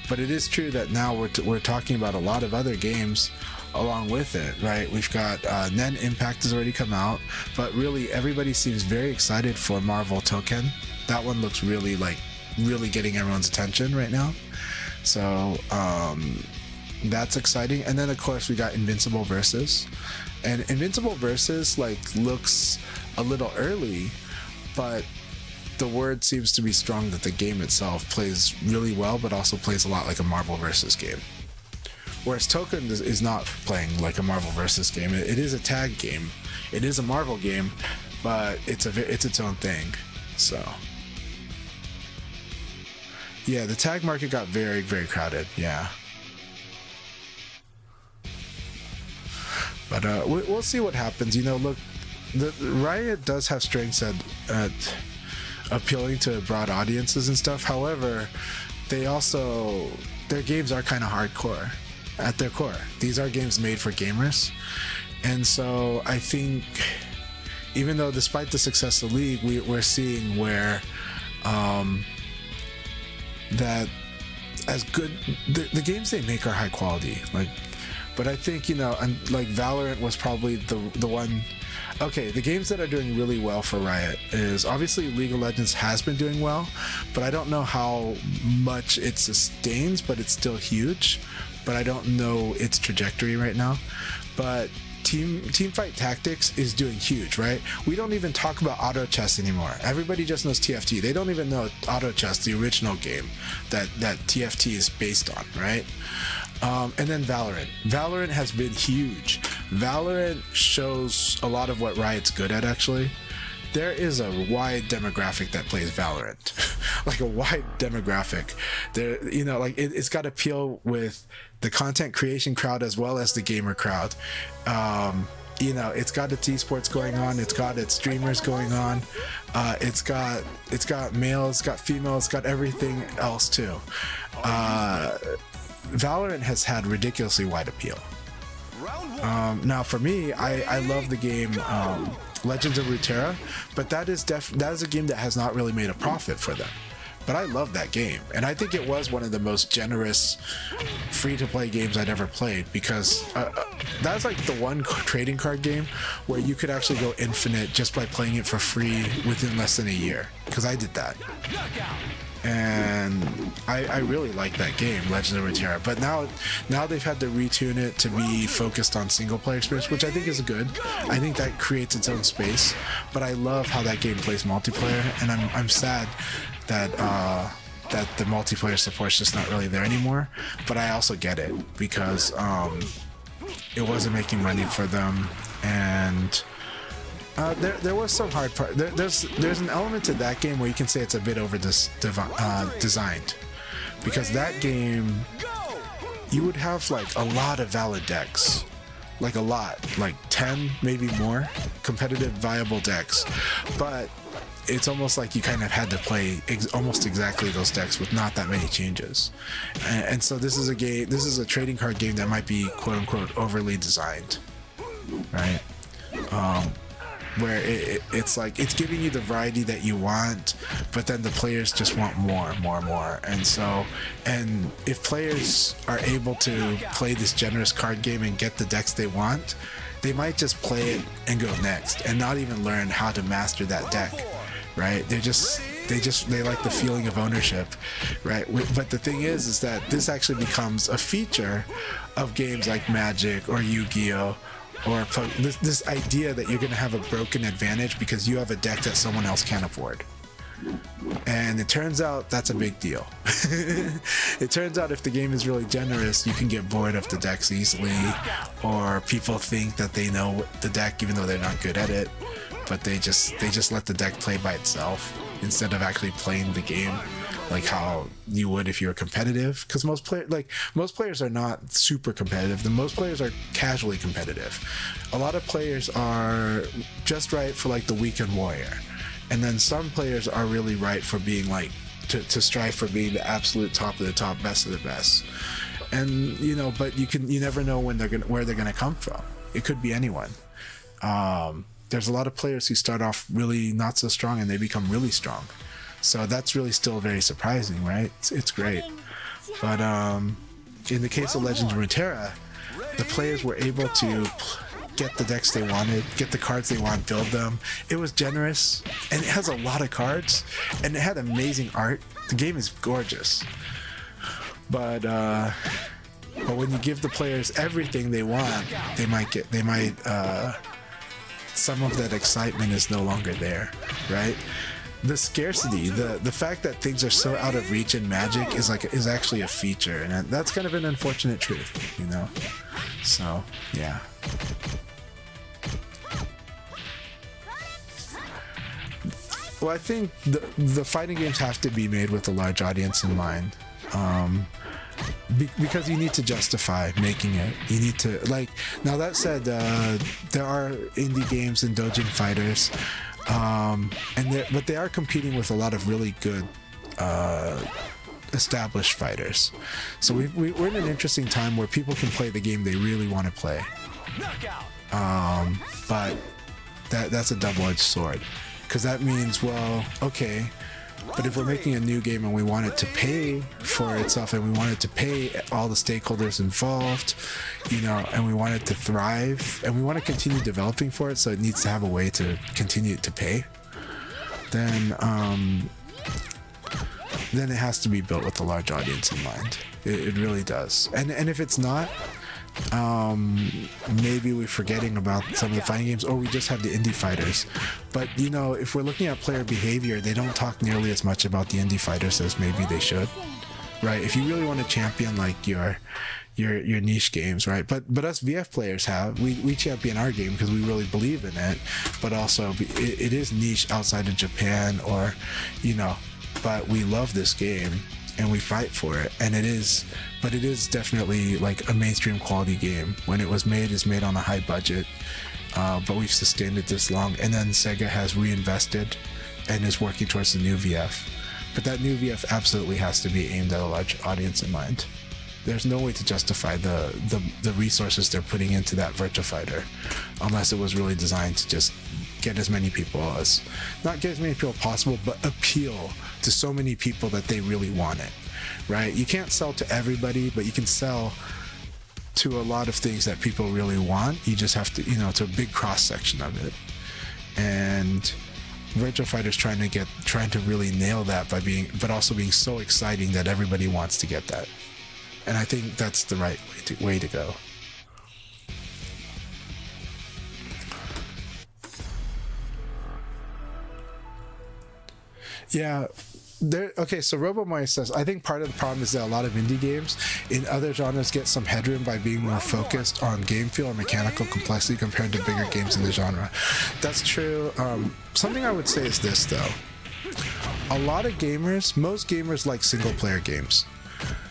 But it is true that now we're talking about a lot of other games along with it, right? We've got Nen Impact has already come out, but really everybody seems very excited for Marvel Token. That one looks really getting everyone's attention right now. So that's exciting. And then of course we got Invincible Versus, and Invincible Versus looks a little early, but the word seems to be strong that the game itself plays really well, but also plays a lot like a Marvel Versus game. Whereas Token is not playing like a Marvel Versus game. It is a tag game. It is a Marvel game, but it's its own thing. So yeah, the tag market got very crowded. Yeah. But we'll see what happens. Look, the Riot does have strengths at appealing to broad audiences and stuff. However, their games are kind of hardcore at their core. These are games made for gamers, and so I think even though despite the success of League, we're seeing where that as good the games they make are high quality. But I think and Valorant was probably the one. Okay, the games that are doing really well for Riot is obviously League of Legends has been doing well, but I don't know how much it sustains, but it's still huge. But I don't know its trajectory right now. But Teamfight Tactics is doing huge, right? We don't even talk about Auto Chess anymore. Everybody just knows TFT. They don't even know Auto Chess, the original game that TFT is based on, right? And then Valorant. Valorant has been huge. Valorant shows a lot of what Riot's good at, actually. There is a wide demographic that plays Valorant. Like a wide demographic. There, you know, like it's got appeal with the content creation crowd as well as the gamer crowd. You know, it's got its esports going on, it's got its streamers going on, it's got males, it's got females, it's got everything else too. Valorant has had ridiculously wide appeal. Now for me, I love the game Legends of Runeterra, but that is a game that has not really made a profit for them. But I love that game, and I think it was one of the most generous free-to-play games I'd ever played, because that's like the one trading card game where you could actually go infinite just by playing it for free within less than a year, because I did that. And I really like that game, Legend of Runeterra. But now they've had to retune it to be focused on single player experience, which I think is good. I think that creates its own space. But I love how that game plays multiplayer, and I'm sad that that the multiplayer support's just not really there anymore. But I also get it, because it wasn't making money for them, and there was some hard part. There's an element to that game where you can say it's a bit over designed, because that game, you would have like a lot of valid decks, like a lot, like 10 maybe more competitive viable decks, but it's almost like you kind of had to play almost exactly those decks with not that many changes. And so this is a trading card game that might be quote unquote overly designed, right? Where it's like it's giving you the variety that you want, but then the players just want more. And if players are able to play this generous card game and get the decks they want, they might just play it and go next and not even learn how to master that deck, right? They like the feeling of ownership, right? But the thing is that this actually becomes a feature of games like Magic or Yu-Gi-Oh! Or this idea that you're going to have a broken advantage because you have a deck that someone else can't afford. And it turns out that's a big deal. It turns out if the game is really generous, you can get bored of the decks easily, or people think that they know the deck even though they're not good at it, but they just let the deck play by itself instead of actually playing the game like how you would if you were competitive. Because most players are not super competitive. Most players are casually competitive. A lot of players are just right for like the weekend warrior, and then some players are really right for being like to strive for being the absolute top of the top, best of the best. And you know, but you never know where they're gonna come from. It could be anyone. There's a lot of players who start off really not so strong and they become really strong. So that's really still very surprising, right? It's great. But in the case of Legends of Runeterra, the players were able to get the decks they wanted, get the cards they want, build them. It was generous, and it has a lot of cards, and it had amazing art. The game is gorgeous. But when you give the players everything they want, some of that excitement is no longer there, right? The scarcity, the fact that things are so out of reach in Magic is actually a feature, and that's kind of an unfortunate truth, you know. So yeah. Well, I think the fighting games have to be made with a large audience in mind, because you need to justify making it. You need to, like, now that said, there are indie games and doujin fighters. But they are competing with a lot of really good established fighters. So we're in an interesting time where people can play the game they really want to play. But that's a double-edged sword, because that means, well, okay, but if we're making a new game and we want it to pay for itself, and we want it to pay all the stakeholders involved, you know, and we want it to thrive, and we want to continue developing for it, so it needs to have a way to continue to pay, then it has to be built with a large audience in mind. It really does. And if it's not, maybe we're forgetting about some of the fighting games, or we just have the indie fighters. But you know, if we're looking at player behavior, they don't talk nearly as much about the indie fighters as maybe they should, right? If you really want to champion like your your niche games, right? But us VF players we champion our game because we really believe in it, but also it is niche outside of Japan, or but we love this game and we fight for it, and it is definitely like a mainstream quality game. When it was made, it's made on a high budget, but we've sustained it this long, and then Sega has reinvested and is working towards the new VF. But that new VF absolutely has to be aimed at a large audience in mind. There's no way to justify the resources they're putting into that Virtua Fighter unless it was really designed to just get as many people as, not get as many people possible, but appeal to so many people that they really want it, right? You can't sell to everybody, but you can sell to a lot of things that people really want. You just have to, to a big cross section of it. And Virtua Fighter's trying to really nail that but also being so exciting that everybody wants to get that. And I think that's the right way to go. Yeah. Okay, so RoboMoy says, I think part of the problem is that a lot of indie games in other genres get some headroom by being more focused on game feel or mechanical complexity compared to bigger games in the genre. That's true. Something I would say is this, though. A lot of gamers, most gamers like single-player games.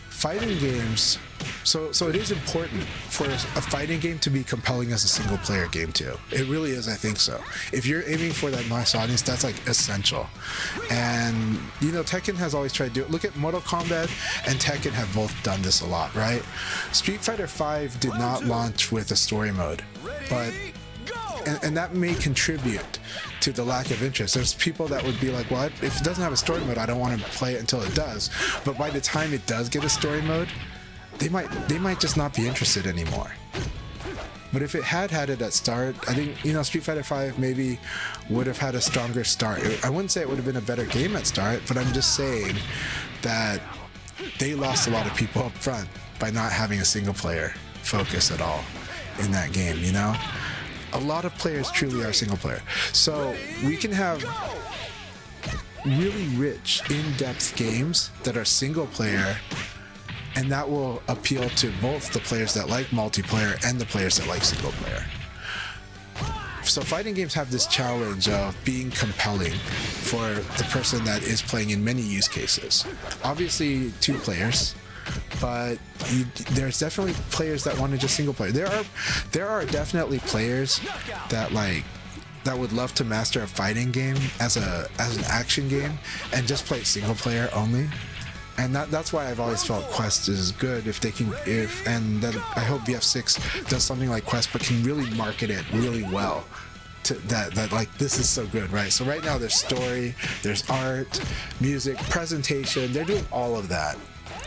Fighting games, so it is important for a fighting game to be compelling as a single player game too. It really is, I think so. If you're aiming for that mass audience, that's like essential. And Tekken has always tried to do it. Look at Mortal Kombat and Tekken have both done this a lot, right? Street Fighter V did not launch with a story mode, but and that may contribute to the lack of interest. There's people that would be like, well, if it doesn't have a story mode, I don't want to play it until it does. But by the time it does get a story mode, they might just not be interested anymore. But if it had it at start, I think Street Fighter V maybe would have had a stronger start. I wouldn't say it would have been a better game at start, but I'm just saying that they lost a lot of people up front by not having a single player focus at all in that game. A lot of players truly are single player. So we can have really rich, in-depth games that are single player, and that will appeal to both the players that like multiplayer and the players that like single player. So fighting games have this challenge of being compelling for the person that is playing in many use cases. Obviously, 2 players, but there's definitely players that want to just single player. There are definitely players that would love to master a fighting game as an action game and just play single player only. And that's why I've always felt Quest is good if they can, and that I hope VF6 does something like Quest, but can really market it really well. To that like, this is so good, right? So right now there's story, there's art, music, presentation. They're doing all of that.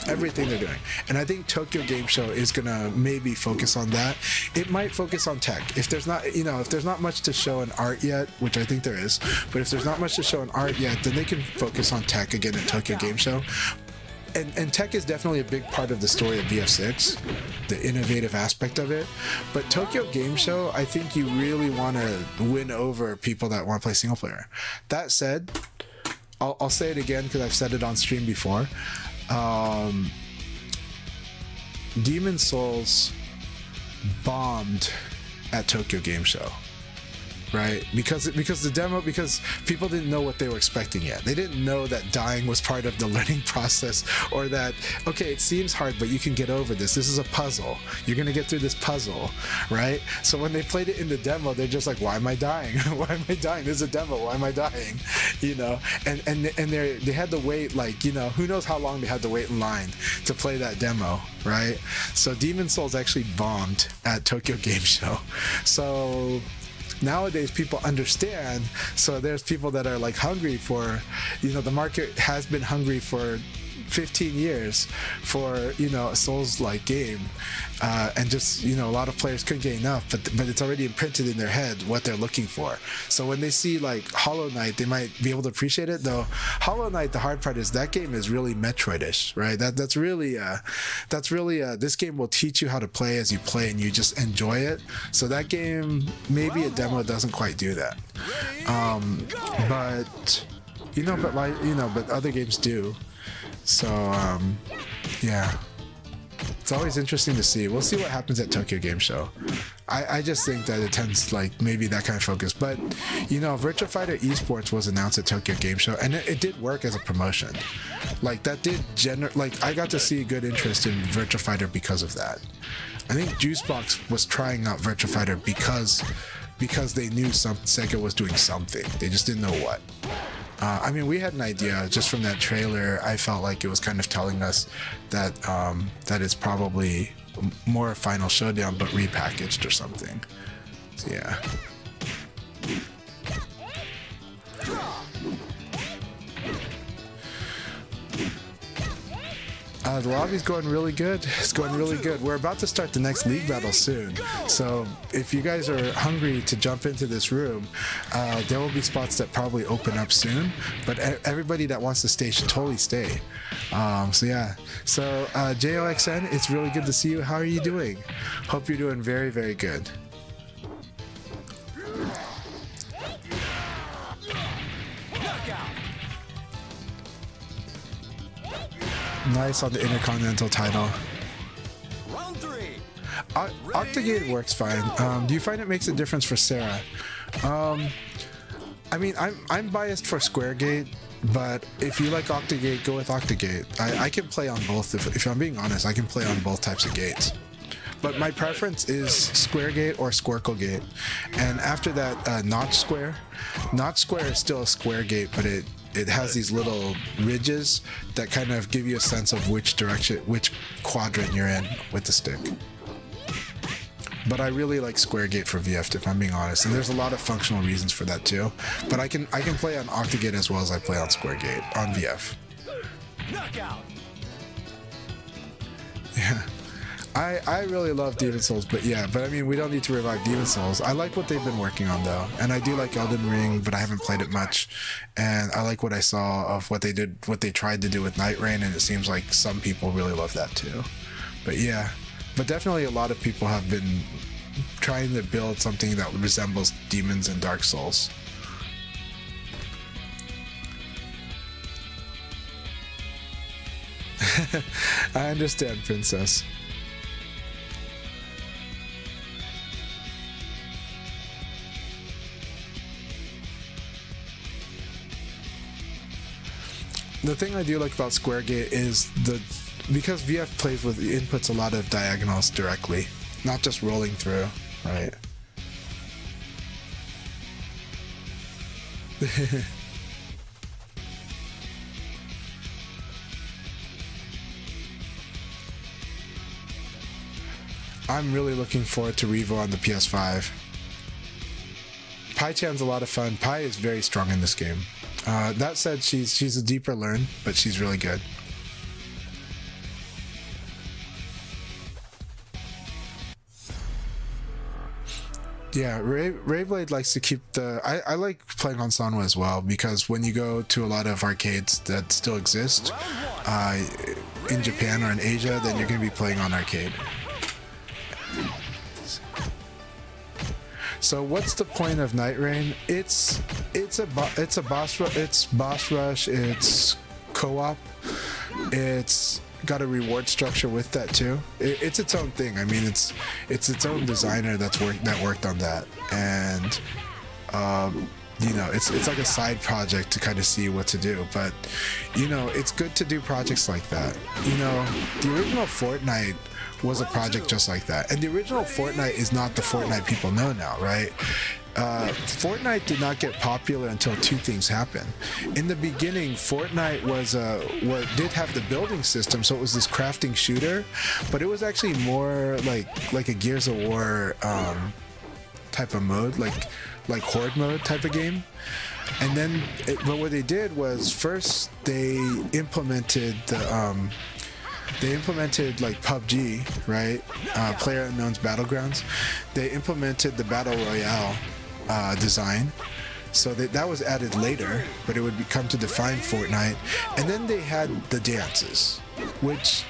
Everything they're doing. And I think Tokyo Game Show is gonna maybe focus on that. It might focus on tech. If there's not much to show in art yet, which I think there is, but if there's not much to show in art yet, then they can focus on tech again at Tokyo Game Show. And tech is definitely a big part of the story of VF6, the innovative aspect of it. But Tokyo Game Show, I think you really want to win over people that want to play single player. That said, I'll say it again because I've said it on stream before. Demon Souls bombed at Tokyo Game Show, right? Because people didn't know what they were expecting yet. They didn't know that dying was part of the learning process, or that, okay, it seems hard, but you can get over this. This is a puzzle. You're gonna get through this puzzle, right? So when they played it in the demo, they're just like, why am I dying? Why am I dying? This is a demo. Why am I dying? And they had to wait, who knows how long they had to wait in line to play that demo, right? So Demon Souls actually bombed at Tokyo Game Show. So nowadays people understand, so there's people that are hungry for, the market has been hungry for 15 years for a Souls-like game, and just a lot of players couldn't get enough, but it's already imprinted in their head what they're looking for. So when they see Hollow Knight, they might be able to appreciate it. Though Hollow Knight, the hard part is that game is really Metroid-ish, right? That's really this game will teach you how to play as you play, and you just enjoy it. So that game, maybe a demo doesn't quite do that, but other games do. So yeah. It's always interesting to see. We'll see what happens at Tokyo Game Show. I just think that it tends like maybe that kind of focus. But you know, Virtua Fighter Esports was announced at Tokyo Game Show, and it did work as a promotion. Like that did like I got to see good interest in Virtua Fighter because of that. I think Juicebox was trying out Virtua Fighter because they knew Sega was doing something. They just didn't know what. I mean, we had an idea just from that trailer. I felt like it was kind of telling us that that it's probably more a Final Showdown but repackaged or something. So yeah. The lobby's going really good. It's going really good. We're about to start the next league battle soon. So if you guys are hungry to jump into this room, there will be spots that probably open up soon. But everybody that wants to stay should totally stay. So yeah. So JOXN, it's really good to see you. How are you doing? Hope you're doing very, very good. Nice on the Intercontinental title. Round 3. Octagate works fine. Do you find it makes a difference for Sarah? I mean, I'm biased for Squaregate, but if you like Octagate, go with Octagate. I can play on both. If I'm being honest, I can play on both types of gates. But my preference is Squaregate or Squirclegate. And after that, Notch Square. Notch Square is still a square gate, but it has these little ridges that kind of give you a sense of which direction, which quadrant you're in with the stick. But I really like Squaregate for VF, if I'm being honest, and there's a lot of functional reasons for that too. But I can play on Octagate as well as I play on Squaregate on VF. Knockout. Yeah. I really love Demon Souls, but I mean, we don't need to revive Demon Souls. I like what they've been working on though, and I do like Elden Ring, but I haven't played it much. And I like what I saw of what they tried to do with Night Rain, and it seems like some people really love that too. But yeah, but definitely a lot of people have been trying to build something that resembles Demons and Dark Souls. I understand, Princess. The thing I do like about Squaregate is because VF plays with inputs a lot of diagonals directly, not just rolling through, right? I'm really looking forward to Revo on the PS5. Pai-chan's a lot of fun. Pai is very strong in this game. That said, she's a deeper learn, but she's really good. Yeah, Rayblade likes to keep the... I like playing on Sanwa as well, because when you go to a lot of arcades that still exist in Japan or in Asia, then you're going to be playing on arcade. So what's the point of Night Rain? It's boss rush. It's co-op. It's got a reward structure with that too. It's its own thing. I mean, it's its own designer that worked on that, and you know, it's like a side project to kind of see what to do. But you know, it's good to do projects like that. You know, the original Fortnite was a project just like that, and the original Fortnite is not the Fortnite people know now, right? Fortnite did not get popular until two things happened. In the beginning, Fortnite did have the building system, so it was this crafting shooter, but it was actually more like a Gears of War type of mode, like horde mode type of game. And then, but what they did was first they implemented like PUBG, right? PlayerUnknown's Battlegrounds. They implemented the Battle Royale design, so that was added later, but it would come to define Fortnite. And then they had the dances, which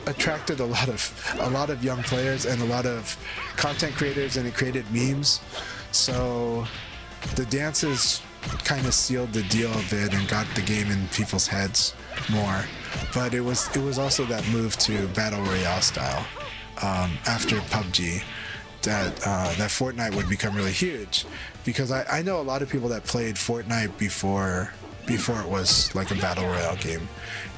attracted a lot of young players and a lot of content creators, and it created memes. So the dances kind of sealed the deal a bit and got the game in people's heads more. But it was also that move to battle royale style after PUBG that Fortnite would become really huge, because I know a lot of people that played Fortnite before it was like a battle royale game,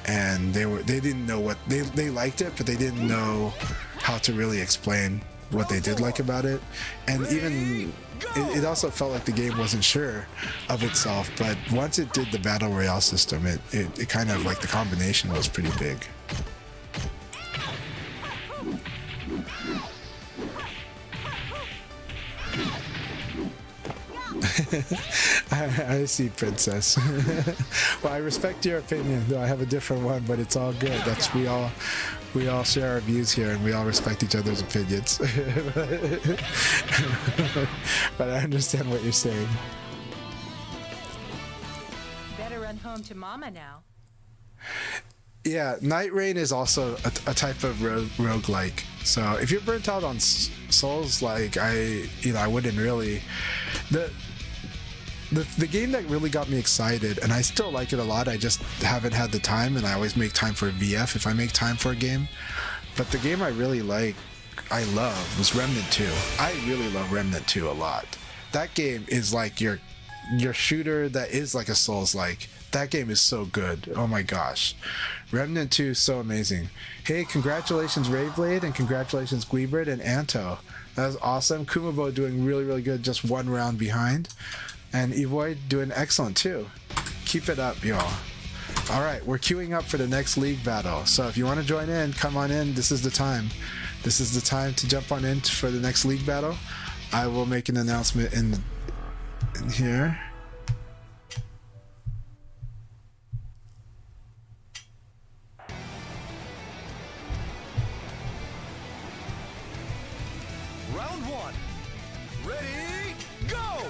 and they didn't know what they liked it, but they didn't know how to really explain what they did like about it. And even it also felt like the game wasn't sure of itself, but once it did the battle royale system, it kind of like the combination was pretty big. I see, Princess. Well, I respect your opinion, though I have a different one, but it's all good. That's we all share our views here, and we all respect each other's opinions. But I understand what you're saying. Better run home to Mama now. Yeah, Night Rain is also a type of roguelike. So if you're burnt out on Souls, like I wouldn't really. The game that really got me excited, and I still like it a lot, I just haven't had the time, and I always make time for a VF if I make time for a game. But the game I really love was Remnant 2. I really love Remnant 2 a lot. That game is like your shooter that is like a Souls-like. That game is so good. Oh my gosh. Remnant 2 is so amazing. Hey, congratulations Raveblade, and congratulations Guibert and Anto. That was awesome. Kumabo doing really, really good, just one round behind. And Evoid doing excellent too. Keep it up, y'all. Alright, we're queuing up for the next league battle. So if you want to join in, come on in. This is the time. This is the time to jump on in for the next league battle. I will make an announcement in here. Round one. Ready, go!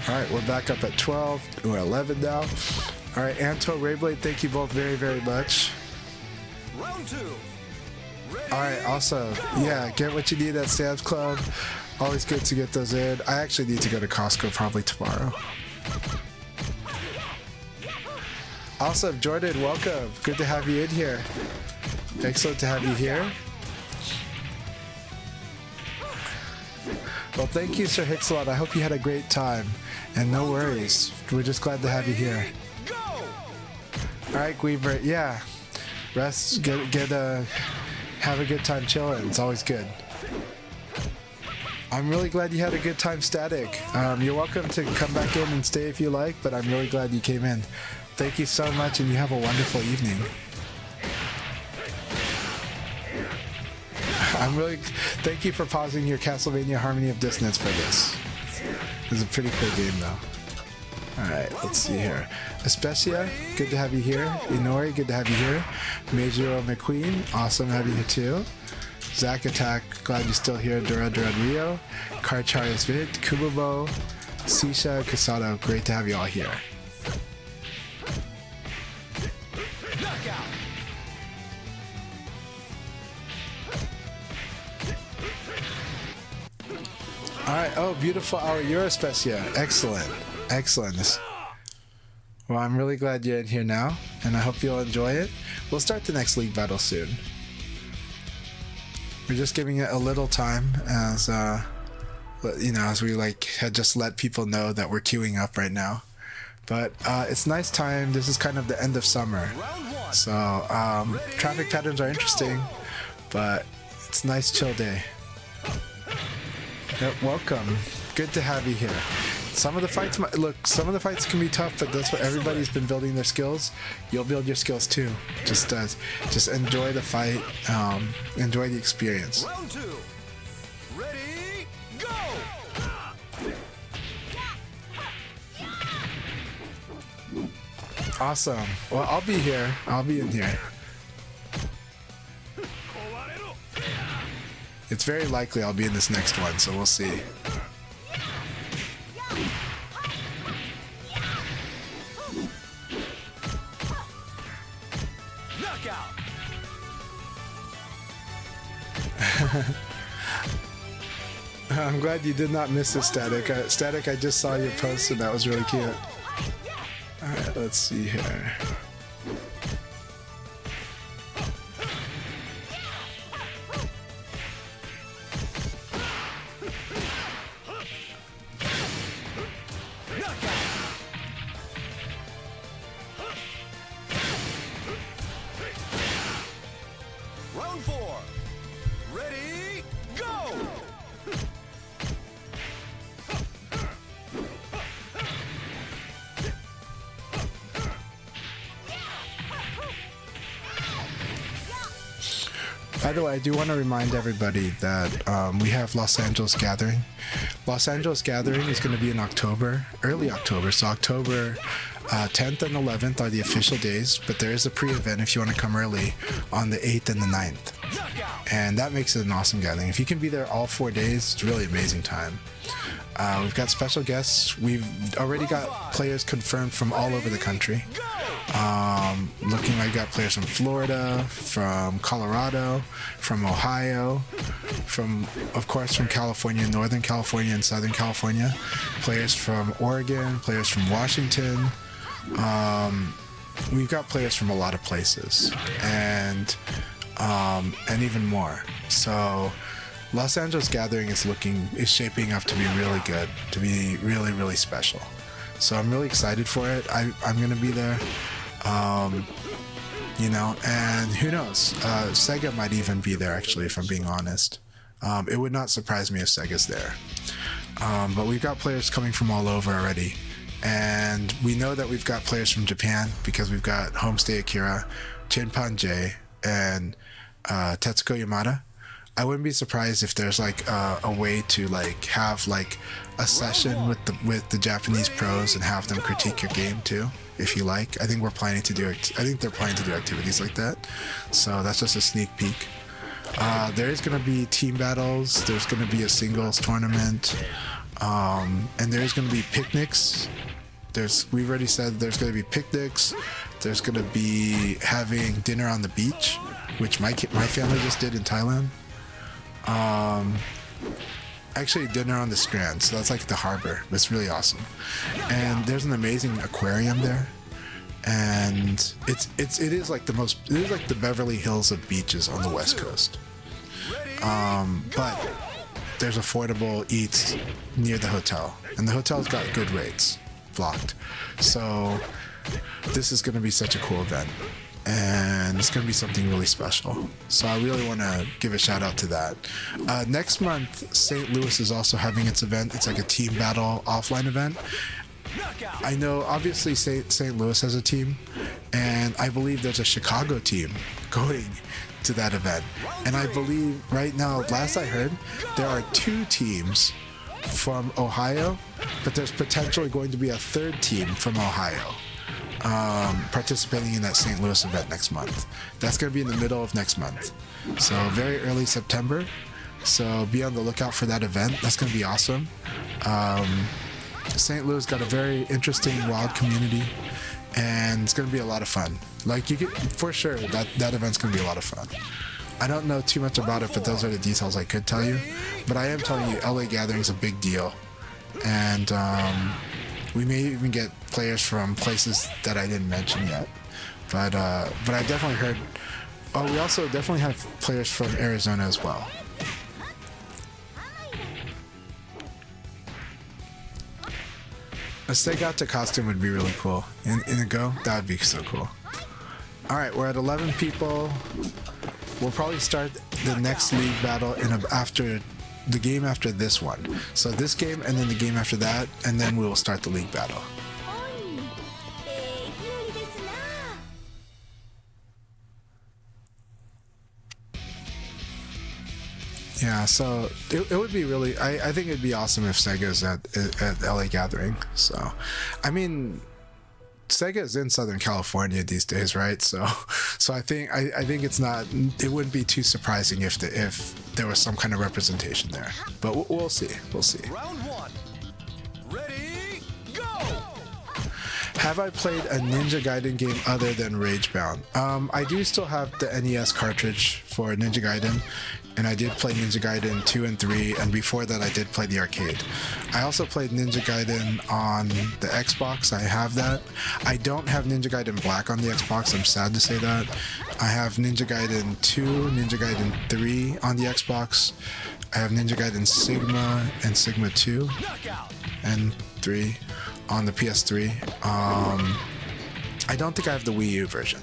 Alright, we're back up at 12. We're 11 now. Alright, Anto, Rayblade, thank you both very, very much. Round two. Alright, also, yeah, get what you need at Sam's Club. Always good to get those in. I actually need to go to Costco probably tomorrow. Also, Jordan, welcome. Good to have you in here. Excellent to have you here. Well, thank you, Sir Hixalot. I hope you had a great time. And no worries. We're just glad to have you here. Alright, Guibert, yeah. Rest, have a good time chilling. It's always good. I'm really glad you had a good time, Static. You're welcome to come back in and stay if you like, but I'm really glad you came in. Thank you so much, and you have a wonderful evening. Thank you for pausing your Castlevania Harmony of Dissonance for this. It's a pretty cool game, though. Alright, let's see here. Especia, good to have you here. Inori, good to have you here. Meijiro McQueen, awesome to have you here too. Zack Attack, glad you're still here. Dura Rio, Karcharius Vid, Kububo, Sisha, Kasado, great to have you all here. Alright, oh, beautiful hour, you're Especia. Excellent, excellent. Well, I'm really glad you're in here now, and I hope you'll enjoy it. We'll start the next league battle soon. We're just giving it a little time as, as we had just let people know that we're queuing up right now. But it's nice time. This is kind of the end of summer, so traffic patterns are interesting, but it's a nice chill day. Yep, welcome. Good to have you here. Some of the fights can be tough, but that's what everybody's been building their skills. You'll build your skills too. Just enjoy the fight, enjoy the experience. Round two. Ready, go! Awesome. Well, I'll be here. I'll be in here. It's very likely I'll be in this next one, so we'll see. I'm glad you did not miss it, Static. Static, I just saw your post and that was really cute. Alright, let's see here. Round 4. Ready, go! By the way, I do want to remind everybody that we have Los Angeles Gathering. Los Angeles Gathering is going to be in October, early October. So October 10th and 11th are the official days, but there is a pre-event if you want to come early on the 8th and the 9th. And that makes it an awesome gathering. If you can be there all 4 days, it's a really amazing time. We've got special guests. We've already got players confirmed from all over the country. Looking like got players from Florida, from Colorado, from Ohio, from, of course, from California, Northern California and Southern California, players from Oregon, players from Washington. We've got players from a lot of places, and even more. So Los Angeles Gathering is shaping up to be really good, to be really, really special. So I'm really excited for it. I'm gonna be there. You know, and who knows? Sega might even be there, actually, if I'm being honest. It would not surprise me if Sega's there. But we've got players coming from all over already. And we know that we've got players from Japan because we've got Homestay Akira, Chinpan J, and Tetsuko Yamada. I wouldn't be surprised if there's like a way to like have like a session with the Japanese pros and have them critique your game too, if you like. I think they're planning to do activities like that. So that's just a sneak peek. There is going to be team battles. There's going to be a singles tournament, and there's going to be picnics. We've already said there's going to be picnics. There's going to be having dinner on the beach, which my family just did in Thailand. Actually dinner on the Strand, so that's like the harbor. It's really awesome. And there's an amazing aquarium there, and it is like the Beverly Hills of beaches on the West Coast. But there's affordable eats near the hotel, and the hotel's got good rates blocked. So this is going to be such a cool event, and it's going to be something really special. So I really want to give a shout out to that. Next month, St. Louis is also having its event. It's like a team battle offline event. I know obviously St. Louis has a team, and I believe there's a Chicago team going to that event. And I believe right now, last I heard, there are 2 teams from Ohio, but there's potentially going to be a 3rd team from Ohio participating in that St. Louis event next month. That's going to be in the middle of next month, so very early September. So be on the lookout for that event. That's going to be awesome. St. Louis got a very interesting wild community, and it's going to be a lot of fun. Like, you get for sure that event's going to be a lot of fun. I don't know too much about it, but those are the details I could tell you. But I am telling you, LA Gathering's a big deal, and we may even get players from places that I didn't mention yet. But I definitely heard. Oh, we also definitely have players from Arizona as well. A Segata costume would be really cool. In a go, that would be so cool. Alright, we're at 11 people. We'll probably start the next league battle after the game after this one. So this game and then the game after that, and then we will start the league battle. Yeah, so it would be really, I think it'd be awesome if Sega's at LA Gathering. So, I mean, Sega's in Southern California these days, right? So I think it wouldn't be too surprising if there was some kind of representation there. But we'll see. Round 1. Ready, go! Have I played a Ninja Gaiden game other than Ragebound? I do still have the NES cartridge for Ninja Gaiden, and I did play Ninja Gaiden 2 and 3, and before that I did play the arcade. I also played Ninja Gaiden on the Xbox. I have that. I don't have Ninja Gaiden Black on the Xbox, I'm sad to say that. I have Ninja Gaiden 2, Ninja Gaiden 3 on the Xbox. I have Ninja Gaiden Sigma and Sigma 2 and 3 on the PS3. I don't think I have the Wii U version.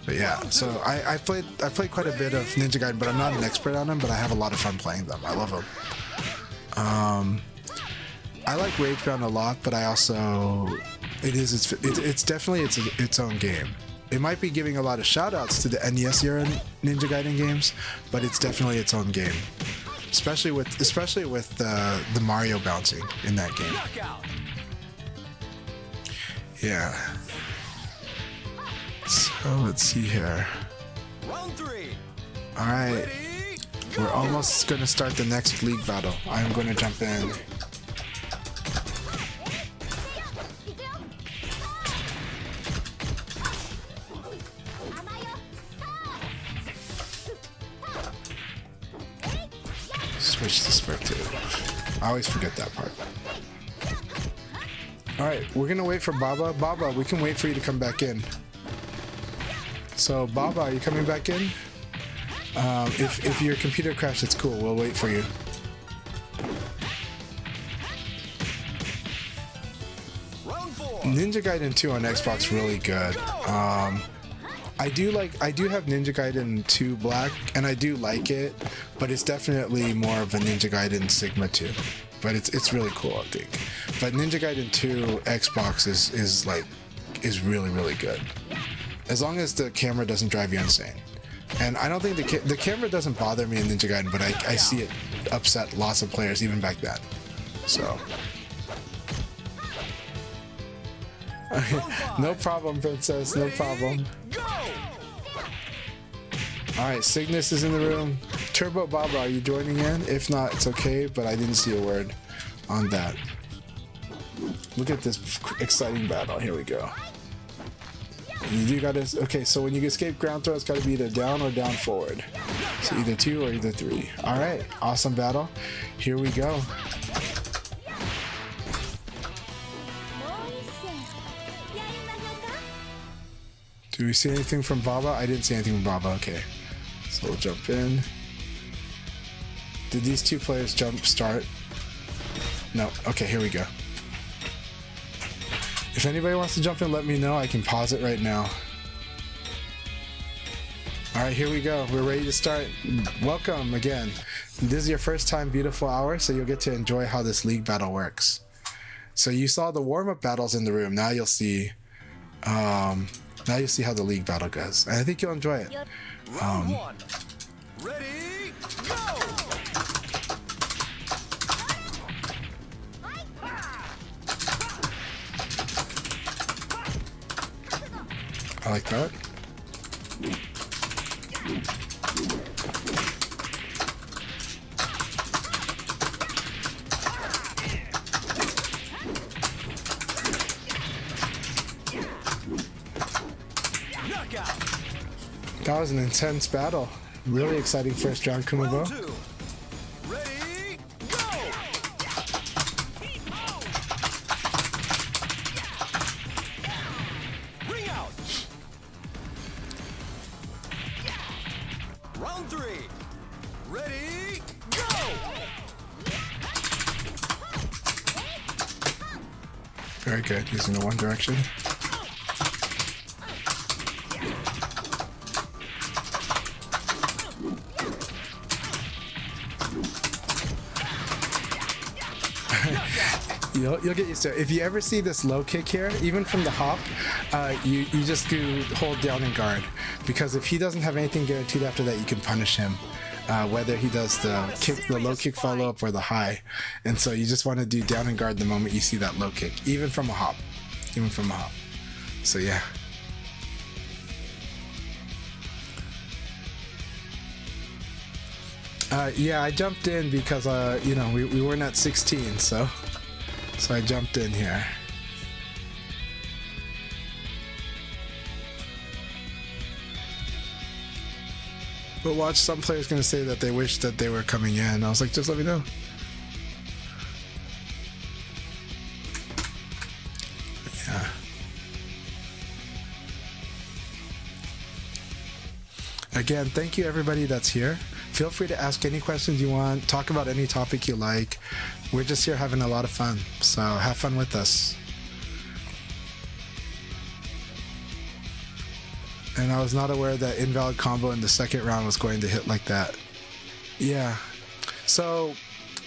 But yeah, so I played quite a bit of Ninja Gaiden, but I'm not an expert on them, but I have a lot of fun playing them. I love them. I like Ragebound a lot, but I also it's definitely its own game. It might be giving a lot of shout outs to the NES era Ninja Gaiden games, but it's definitely its own game. Especially with the Mario bouncing in that game. Yeah. So let's see here. Alright. We're almost gonna start the next league battle. I'm gonna jump in. Switch to spectator. I always forget that part. Alright, we're gonna wait for Baba. Baba, we can wait for you to come back in. So Baba, are you coming back in? If your computer crashed, it's cool. We'll wait for you. Ninja Gaiden 2 on Xbox really good. I do have Ninja Gaiden 2 Black, and I do like it, but it's definitely more of a Ninja Gaiden Sigma 2. But it's really cool, I think. But Ninja Gaiden 2 Xbox is really, really good. As long as the camera doesn't drive you insane. And I don't think the camera doesn't bother me in Ninja Gaiden, but I see it upset lots of players even back then. So. No problem, Princess, no problem. Alright, Cygnus is in the room. Turbo Baba, are you joining in? If not, it's okay, but I didn't see a word on that. Look at this exciting battle. Here we go. You do gotta... Okay, so when you escape ground throw, it's gotta be either down or down forward. So either 2 or either 3. Alright, awesome battle. Here we go. Do we see anything from Baba? I didn't see anything from Baba. Okay. So we'll jump in. Did these two players jump start? No. Okay, here we go. If anybody wants to jump in, let me know. I can pause it right now. Alright, here we go. We're ready to start. Welcome again. This is your first time Beautiful Hour, so you'll get to enjoy how this league battle works. So you saw the warm-up battles in the room. Now you'll see how the league battle goes. And I think you'll enjoy it. Round one. Ready, go! I like that. That was an intense battle. Really exciting first round, Kumago. Ready, go! Ring out. Round 3. Ready, go! Very good, using the one direction. You'll get used to it. If you ever see this low kick here, even from the hop, you just do hold down and guard. Because if he doesn't have anything guaranteed after that, you can punish him. Whether he does the low kick follow up or the high. And so you just want to do down and guard the moment you see that low kick, even from a hop. So yeah. Yeah, I jumped in because we weren't at 16, so I jumped in here. But watch, some players gonna say that they wish that they were coming in. I was like, just let me know. Yeah. Again, thank you everybody that's here. Feel free to ask any questions you want, talk about any topic you like. We're just here having a lot of fun, so have fun with us. And I was not aware that invalid combo in the second round was going to hit like that. Yeah. So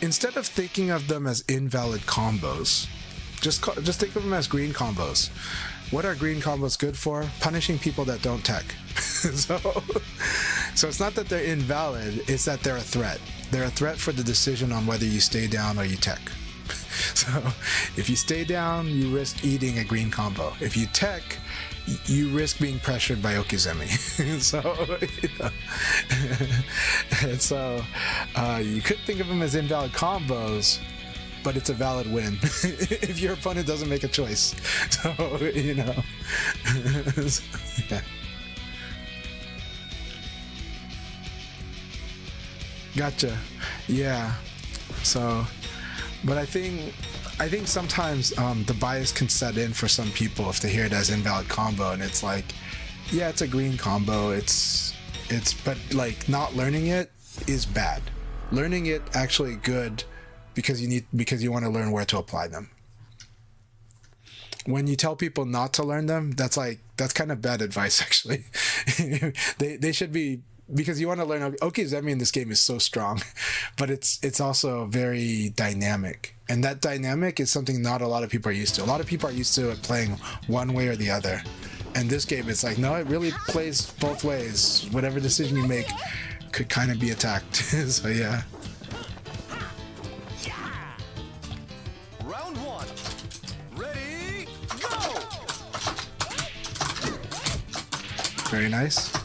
instead of thinking of them as invalid combos, just think of them as green combos. What are green combos good for? Punishing people that don't tech. So it's not that they're invalid, it's that they're a threat. They're a threat for the decision on whether you stay down or you tech. So if you stay down, you risk eating a green combo. If you tech, you risk being pressured by Okizemi. So, and so you could think of them as invalid combos, but it's a valid win if your opponent doesn't make a choice. So, so, yeah. Gotcha. Yeah. So, but I think sometimes the bias can set in for some people if they hear it as invalid combo, and it's like, yeah, it's a green combo. But like not learning it is bad. Learning it actually good because you want to learn where to apply them. When you tell people not to learn them, that's kind of bad advice actually. They should be. Because you want to learn, Okizemi in this game is so strong, but it's also very dynamic. And that dynamic is something not a lot of people are used to. A lot of people are used to it playing one way or the other. And this game, it's like, no, it really plays both ways. Whatever decision you make could kind of be attacked. So yeah. Round one. Ready, go! Very nice.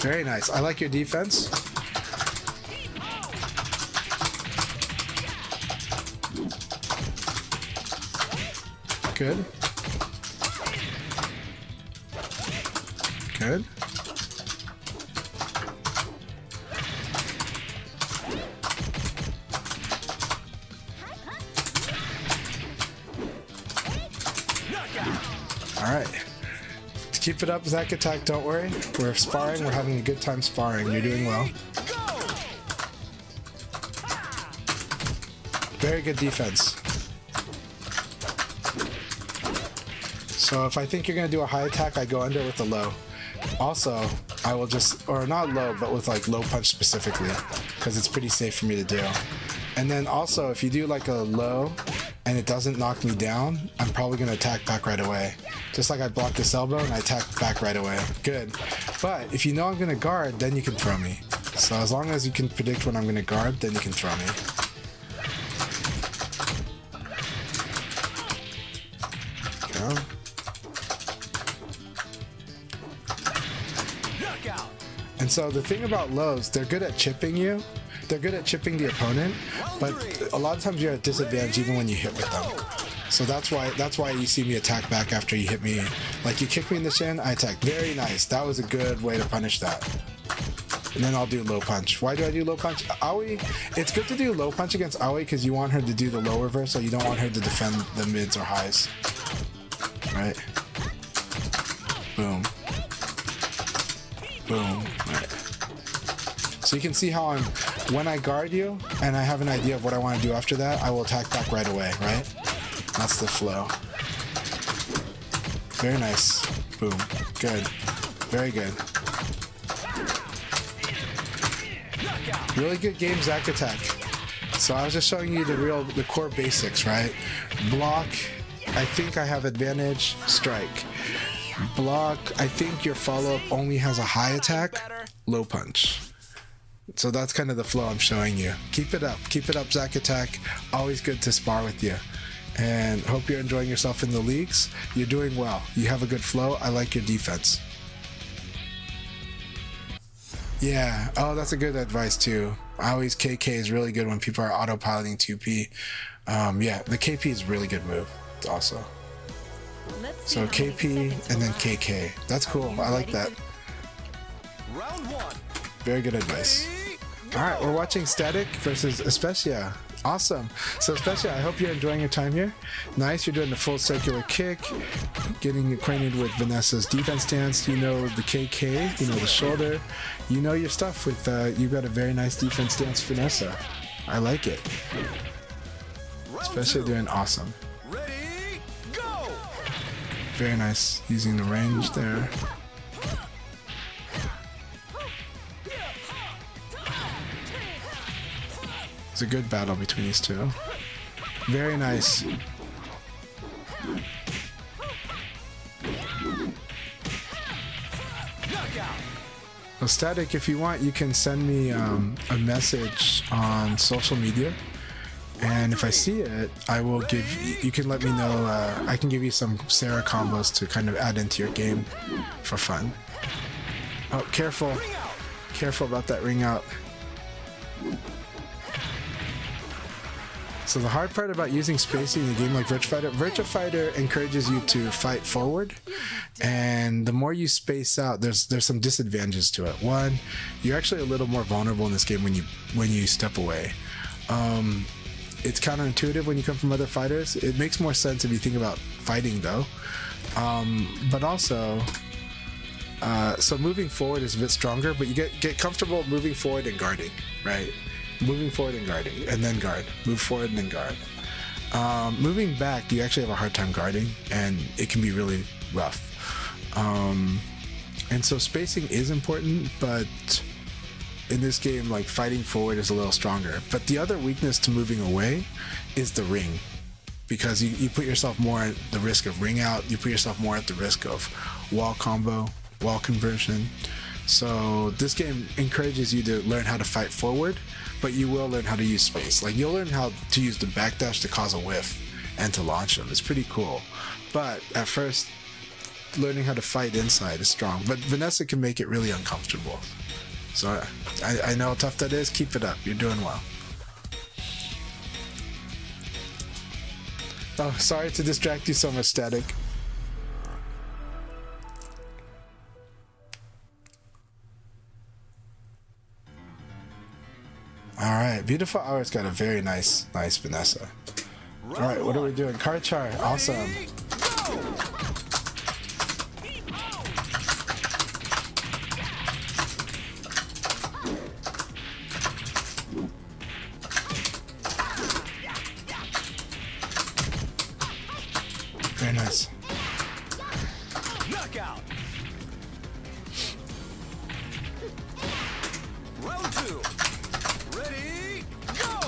Very nice. I like your defense. Good. Good. All right. Keep it up, Zack Attack, don't worry. We're sparring, we're having a good time sparring. You're doing well. Very good defense. So if I think you're gonna do a high attack, I go under with a low. Also, I will just, or not low, but with like low punch specifically, because it's pretty safe for me to do. And then also, if you do like a low and it doesn't knock me down, I'm probably gonna attack back right away. Just like I blocked this elbow and I attack back right away. Good. But if you know I'm gonna guard, then you can throw me. So as long as you can predict when I'm gonna guard, then you can throw me. Go. And so the thing about lows, they're good at chipping you. They're good at chipping the opponent, but a lot of times you're at disadvantage even when you hit with them. So that's why you see me attack back after you hit me. Like you kick me in the shin, I attack. Very nice. That was a good way to punish that. And then I'll do low punch. Why do I do low punch? Aoi, it's good to do low punch against Aoi because you want her to do the low reverse, so you don't want her to defend the mids or highs. Right? Boom. Boom. Right. So you can see how when I guard you and I have an idea of what I want to do after that, I will attack back right away, right? That's the flow. Very nice. Boom. Good. Very good. Really good game, Zack Attack. So I was just showing you the core basics, right? Block, I think I have advantage. Strike. Block, I think your follow-up only has a high attack. Low punch. So that's kind of the flow I'm showing you. Keep it up. Keep it up, Zack Attack. Always good to spar with you. And hope you're enjoying yourself in the leagues. You're doing well. You have a good flow. I like your defense. Yeah. Oh, that's a good advice too. Always KK is really good when people are autopiloting 2P. Yeah, the KP is a really good move also. So KP and then KK. That's cool. I like that. Round one. Very good advice. All right, we're watching Static versus Especia. Awesome. So Especia, I hope you're enjoying your time here. Nice, you're doing the full circular kick, getting acquainted with Vanessa's defense stance. You know the KK, you know the shoulder. You know your stuff with, you've got a very nice defense stance, Vanessa. I like it. Especia doing awesome. Ready, go! Very nice, using the range there. It's a good battle between these two. Very nice. Well, Static, if you want, you can send me a message on social media, and if I see it, I will give. You can let me know. I can give you some Sarah combos to kind of add into your game for fun. Oh, careful! Careful about that ring out. So the hard part about using spacing in a game like Virtua Fighter encourages you to fight forward, and the more you space out, there's some disadvantages to it. One, you're actually a little more vulnerable in this game when you step away. It's counterintuitive when you come from other fighters. It makes more sense if you think about fighting though, but also. So moving forward is a bit stronger, but you get comfortable moving forward and guarding, right? Moving forward and guarding, and then guard. Move forward and then guard. Moving back, you actually have a hard time guarding, and it can be really rough. And so spacing is important, but in this game, like fighting forward is a little stronger. But the other weakness to moving away is the ring, because you put yourself more at the risk of ring out. You put yourself more at the risk of wall combo, wall conversion. So this game encourages you to learn how to fight forward, but you will learn how to use space. Like you'll learn how to use the backdash to cause a whiff and to launch them. It's pretty cool. But at first, learning how to fight inside is strong. But Vanessa can make it really uncomfortable. So I know how tough that is. Keep it up. You're doing well. Oh, sorry to distract you so much, Static. Alright, Beautiful Hour's got a very nice Vanessa. Alright, what are we doing? Card chart, awesome. Very nice. Knockout. Round two. Ready, go!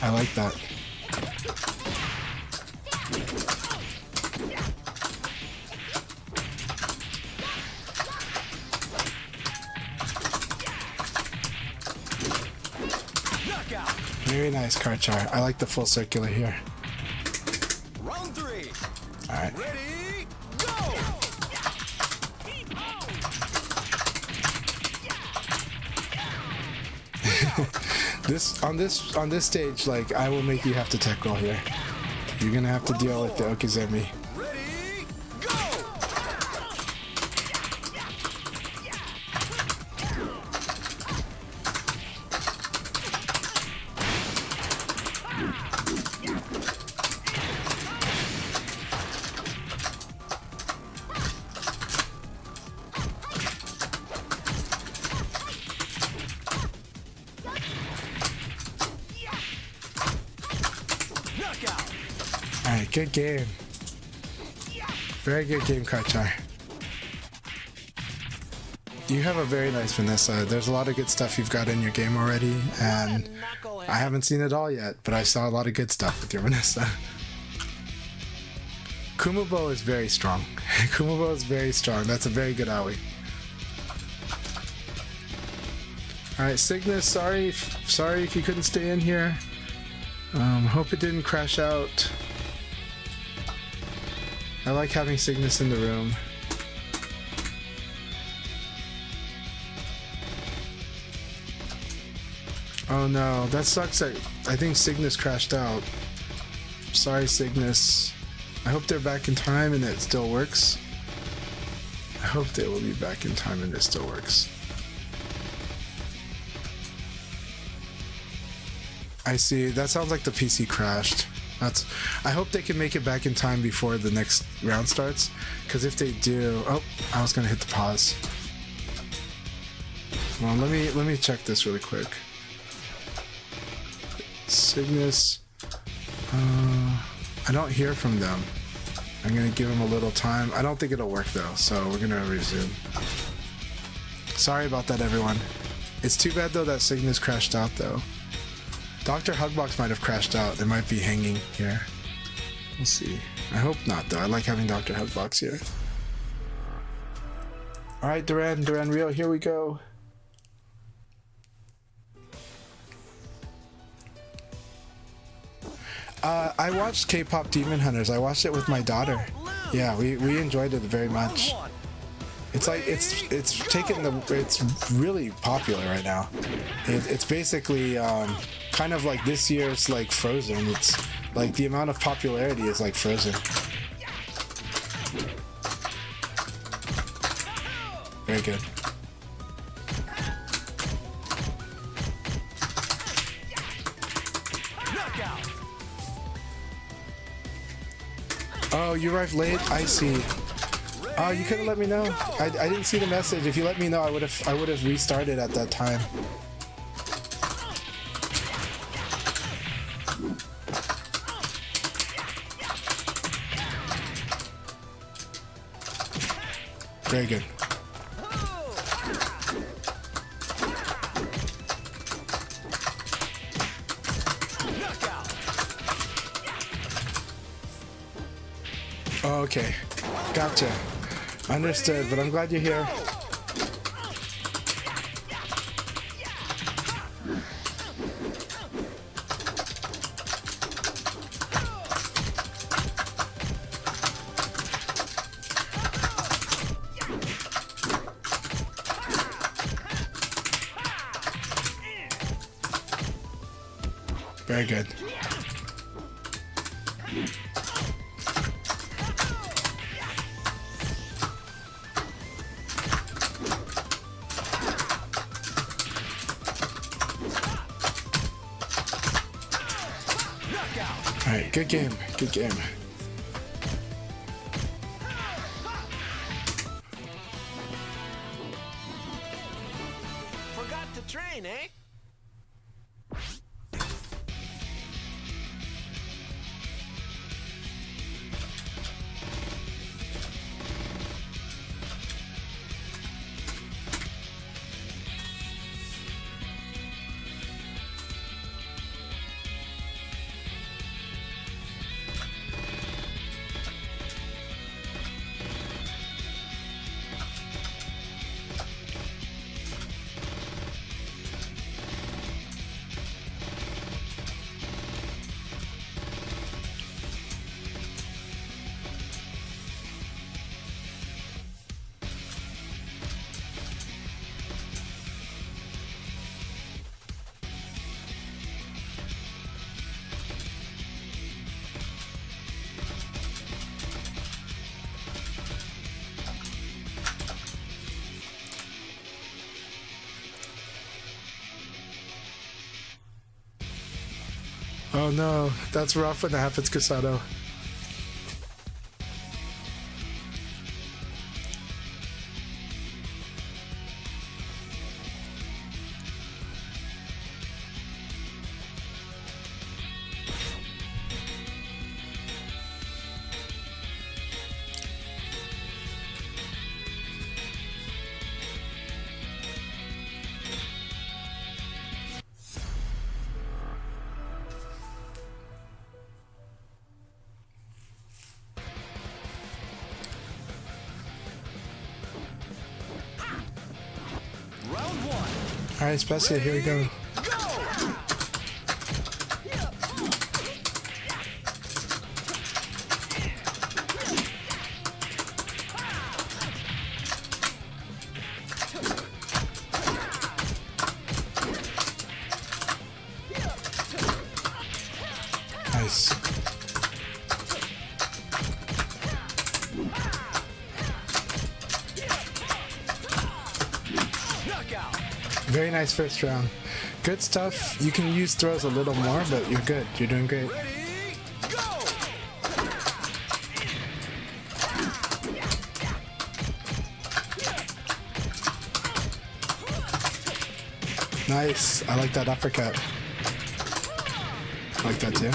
I like that. Knockout. Very nice card chart. I like the full circular here. Round three. Alright. Ready, go! On this stage, like I will make you have to tech roll here. You're gonna have to deal with the Okizemi. Ready, go! Knockout. Alright, good game. Very good game, Kachar. You have a very nice Vanessa. There's a lot of good stuff you've got in your game already, and I haven't seen it all yet, but I saw a lot of good stuff with your Vanessa. Kumubo is very strong. Kumubo is very strong. That's a very good Aoi. Alright, Cygnus, sorry if you couldn't stay in here. Hope it didn't crash out. I like having Cygnus in the room. Oh no, that sucks. I think Cygnus crashed out. Sorry, Cygnus. I hope they're back in time and it still works. I hope they will be back in time and it still works. I see. That sounds like the PC crashed. I hope they can make it back in time before the next round starts. Because if they do... Oh, I was going to hit the pause. Well, let me check this really quick. Cygnus. I don't hear from them. I'm gonna give them a little time. I don't think it'll work though, so we're gonna resume. Sorry about that, everyone. It's too bad though that Cygnus crashed out though. Dr. Hugbox might have crashed out. It might be hanging here. We'll see. I hope not though. I like having Dr. Hugbox here. Alright, Duran Rio, here we go. I watched K-pop Demon Hunters. I watched it with my daughter. Yeah, we enjoyed it very much. It's like it's really popular right now. It's basically kind of like this year's like Frozen. It's like the amount of popularity is like Frozen. Very good. Oh, you arrived late? I see. Oh, you could have let me know. I didn't see the message. If you let me know, I would have restarted at that time. Very good. Okay, gotcha. Understood, but I'm glad you're here. Very good. Alright, good game, good game. Forgot to train, eh? Oh no, that's rough when that happens, Casado. Alright, Specia, here we go. Nice. Very nice first round. Good stuff. You can use throws a little more, but you're good. You're doing great. Nice. I like that uppercut. I like that too.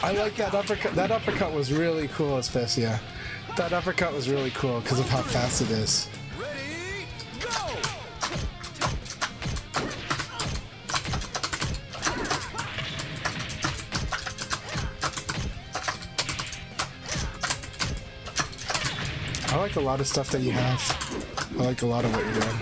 I like that uppercut. That uppercut was really cool, Especia. That uppercut was really cool because of how fast it is. I like a lot of stuff that you have. I like a lot of what you're doing.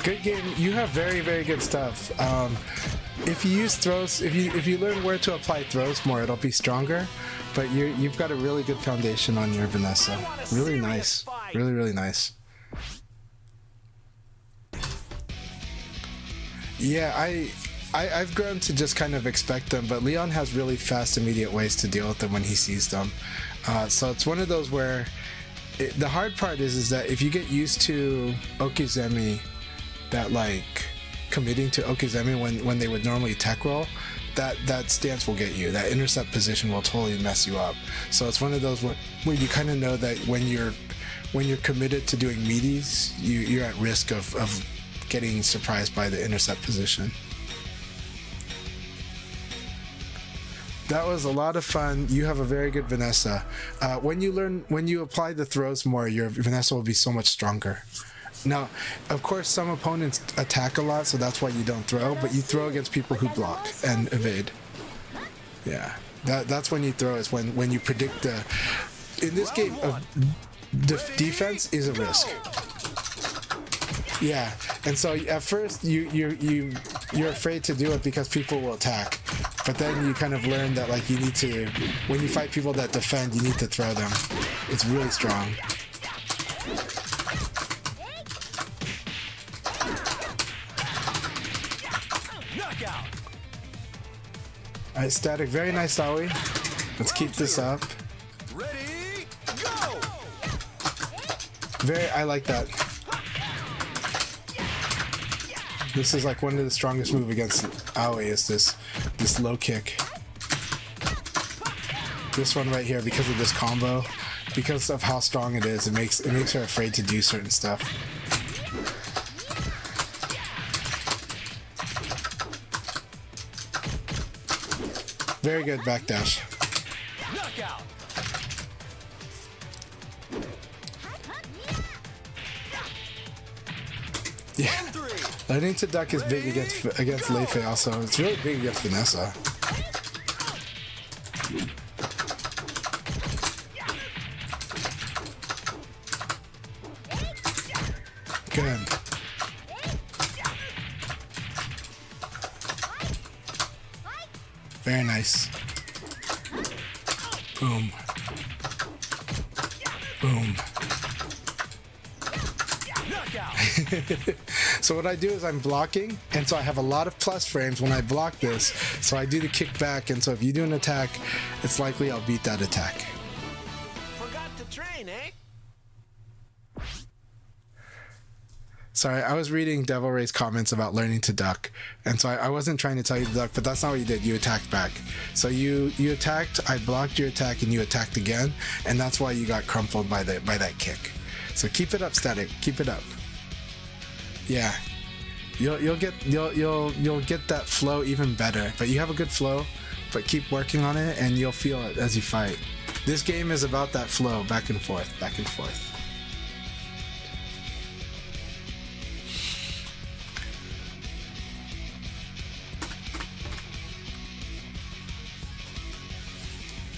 Good game. You have very, very good stuff. If you use throws, if you learn where to apply throws more, it'll be stronger. But you've got a really good foundation on your Vanessa. Really nice. Really, really nice. Yeah, I've grown to just kind of expect them, but Leon has really fast, immediate ways to deal with them when he sees them. So it's one of those where the hard part is that if you get used to Okizeme, that like committing to Okizeme when they would normally tech roll, that stance will get you. That intercept position will totally mess you up. So it's one of those where you kind of know that when you're committed to doing meaties, you're at risk of getting surprised by the intercept position. That was a lot of fun. You have a very good Vanessa. When you apply the throws more, your Vanessa will be so much stronger. Now, of course, some opponents attack a lot, so that's why you don't throw, but you throw against people who block and evade. Yeah, that's when you throw, is when you predict the... In this game, defense is a risk. Yeah, and so at first you're afraid to do it because people will attack, but then you kind of learn that like you need to, when you fight people that defend, you need to throw them. It's really strong. Alright, Static, very nice, Aoi. Let's keep this up. I like that. This is like one of the strongest moves against Aoi, is this low kick. This one right here, because of this combo, because of how strong it is, it makes her afraid to do certain stuff. Very good backdash. Yeah, learning to duck is big against Leifei also. It's really big against Vanessa. Good. Very nice. Boom. Boom. So what I do is I'm blocking, and so I have a lot of plus frames when I block this, so I do the kick back, and so if you do an attack, it's likely I'll beat that attack. Forgot to train, eh? Sorry, I was reading Devil Ray's comments about learning to duck, and so I wasn't trying to tell you to duck, but that's not what you did. You attacked back. So you attacked, I blocked your attack, and you attacked again, and that's why you got crumpled by that kick. So keep it up, Static. Keep it up. Yeah, you'll get that flow even better. But you have a good flow, but keep working on it, and you'll feel it as you fight. This game is about that flow, back and forth, back and forth.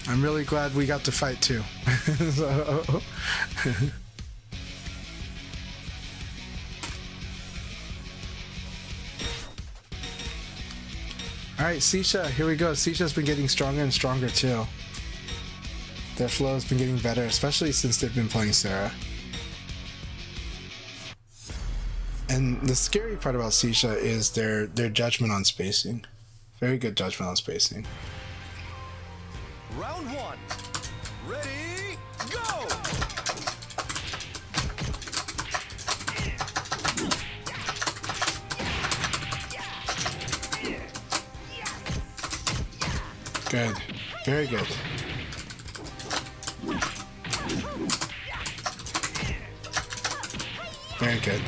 I'm really glad we got to fight too. So, All right, Sisha, here we go. Sisha's been getting stronger and stronger too. Their flow has been getting better, especially since they've been playing Sarah. And the scary part about Sisha is their judgment on spacing. Very good judgment on spacing. Round one. Ready, go! Good. Very good. Very good.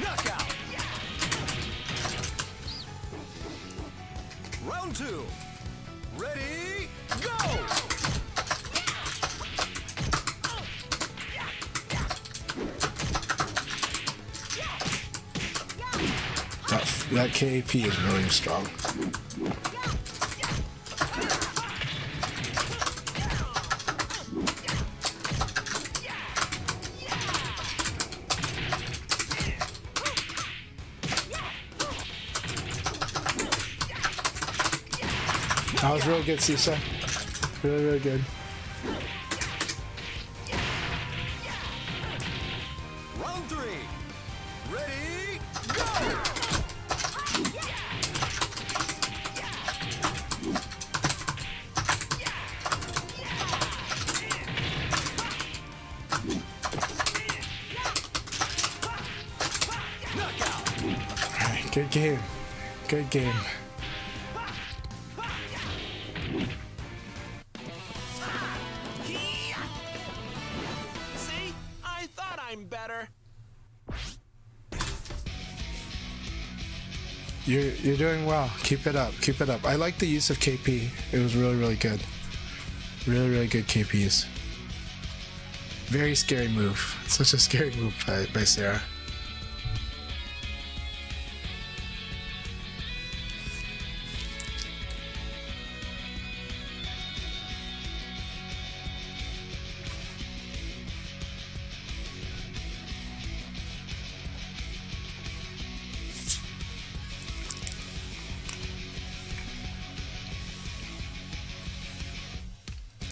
Knockout. Round two. Ready, go! That KAP is really strong. That was real good, Sisha. Really, really good. Round three. Ready, go! Alright, good game. Good game. See? I thought I'm better. You're doing well. Keep it up. Keep it up. I like the use of KP. It was really, really good. Really, really good KPs. Very scary move. Such a scary move by Sarah.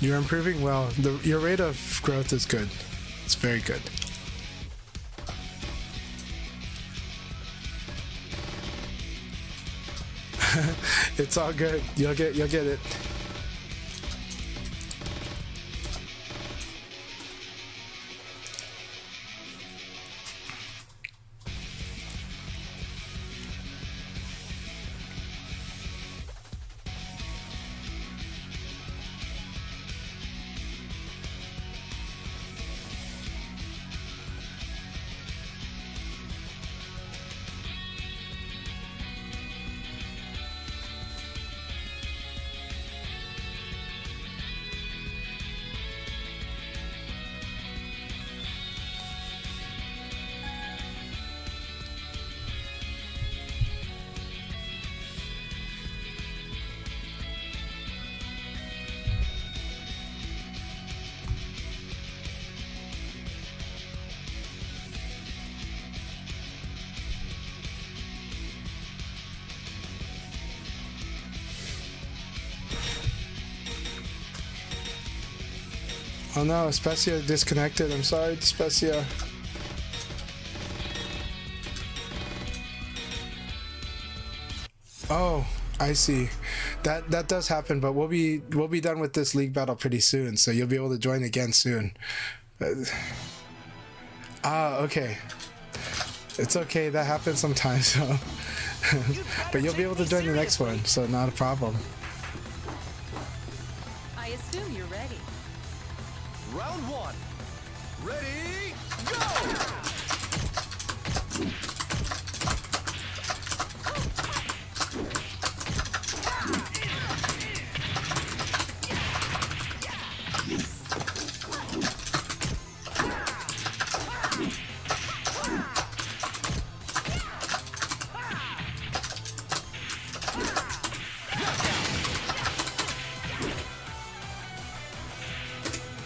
You're improving well. Your rate of growth is good. It's very good. It's all good. You'll get it. Oh no, Specia disconnected. I'm sorry, Specia. Oh, I see. That does happen, but we'll be done with this league battle pretty soon, so you'll be able to join again soon. Okay. It's okay, that happens sometimes, so but you'll be able to join the next one, so not a problem. I assume you're ready. Round one. Ready, go!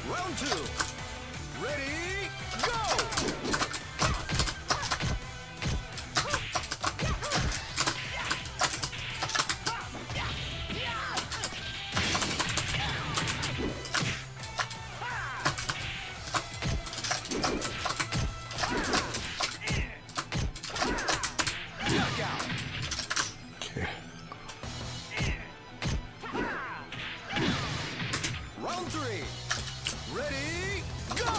Round 2. Ready, go! Okay. Round 3. Ready, go!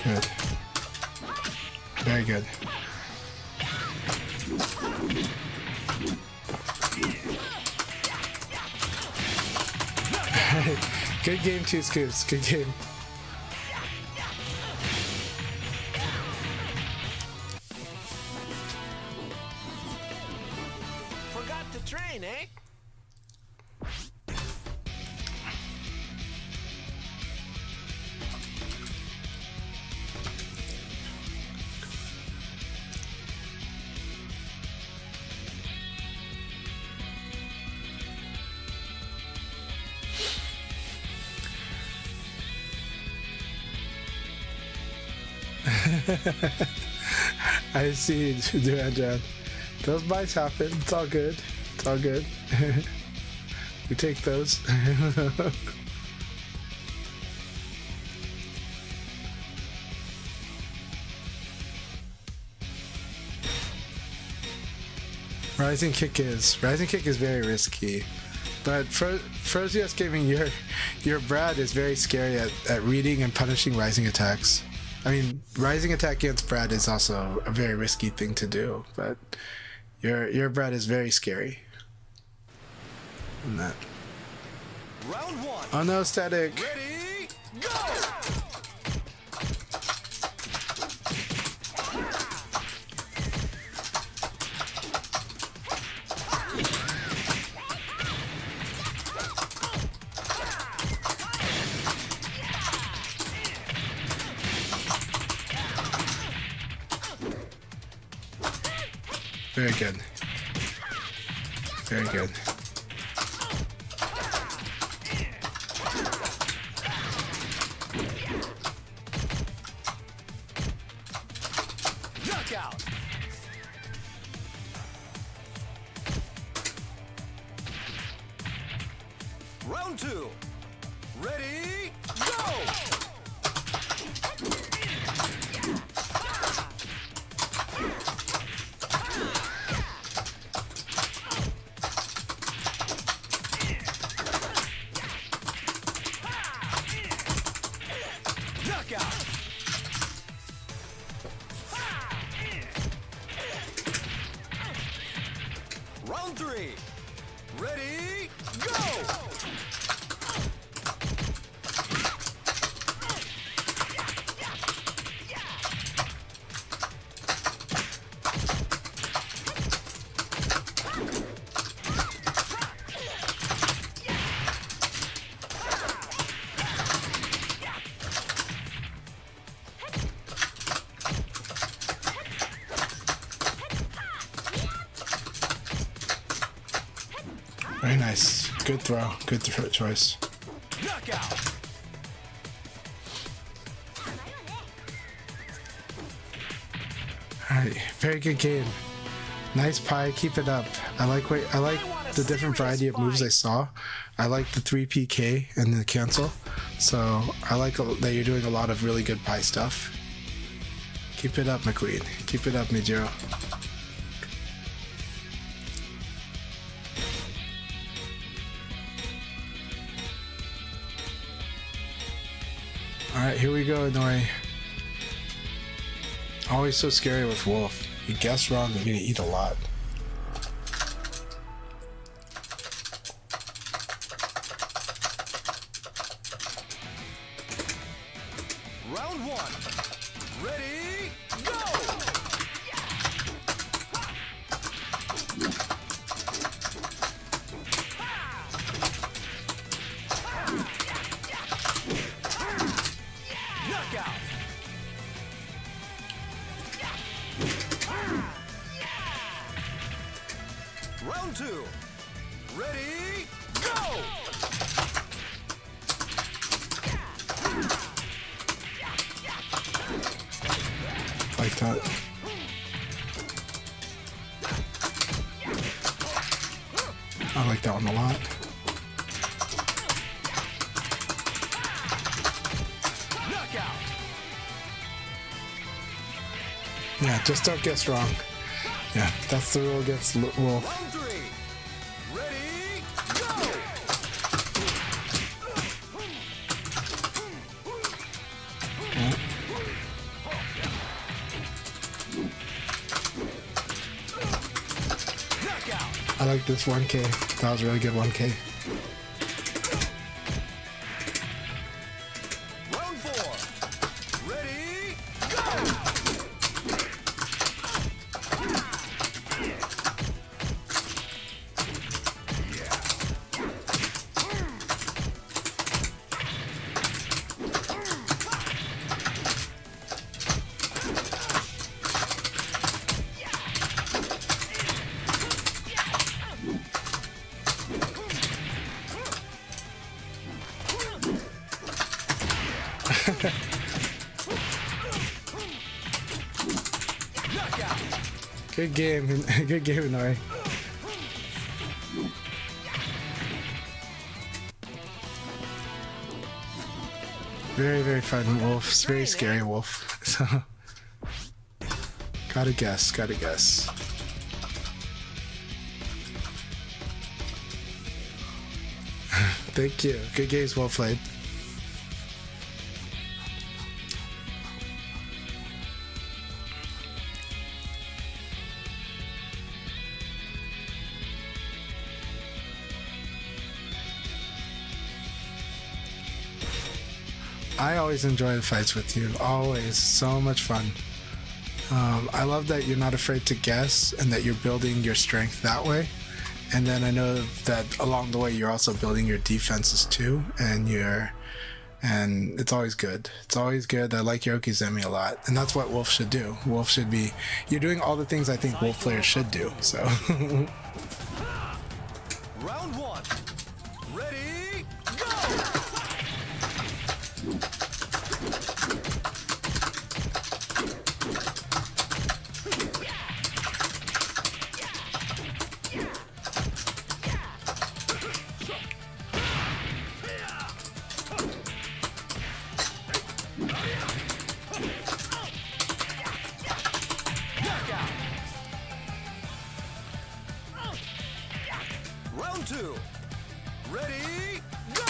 Good. Very good. Good game, Two Scoops. Good game. Forgot to train, eh? I see you, Duran. Those bites happen. It's all good. It's all good. We take those. Rising kick is very risky, but Frozius Gaming, your Brad is very scary at reading and punishing rising attacks. I mean, rising attack against Brad is also a very risky thing to do, but your Brad is very scary. And that. Round 1. Oh no, static. Ready, go! Very good. Very good. Knockout! Round 2. Ready, go! Knockout! Round 3. Ready, go! Very nice. Good throw. Good choice. Knockout! Alright, very good game. Nice pie, keep it up. I like the different variety of moves I saw. I like the 3 PK and the cancel. So I like that you're doing a lot of really good pie stuff. Keep it up, McQueen. Keep it up, Mijiro. Alright, here we go, Inori. Always so scary with Wolf. You guess wrong, you're gonna eat a lot. Round 1. Ready, go! Round 2. Ready, go! Like that. I like that one a lot. Knockout. Yeah, just don't guess wrong. Yeah, that's the rule against Wolf. Round 3. Ready, go! Okay. Knockout. I like this 1K. That was a really good 1K. Round 4. Ready, go! Knockout. Good game. Good game, Inari. Very, very fun wolf. It's very scary wolf. So, gotta guess. Gotta guess. Thank you. Good games, well played. I always enjoy the fights with you. Always. So much fun. I love that you're not afraid to guess and that you're building your strength that way. And then I know that along the way you're also building your defenses too, and it's always good. It's always good. I like your Okizemi a lot, and that's what Wolf should do. Wolf should be. You're doing all the things I think Wolf players should do. So. Round 1. Ready, go! Knockout. Round 2. Ready, go!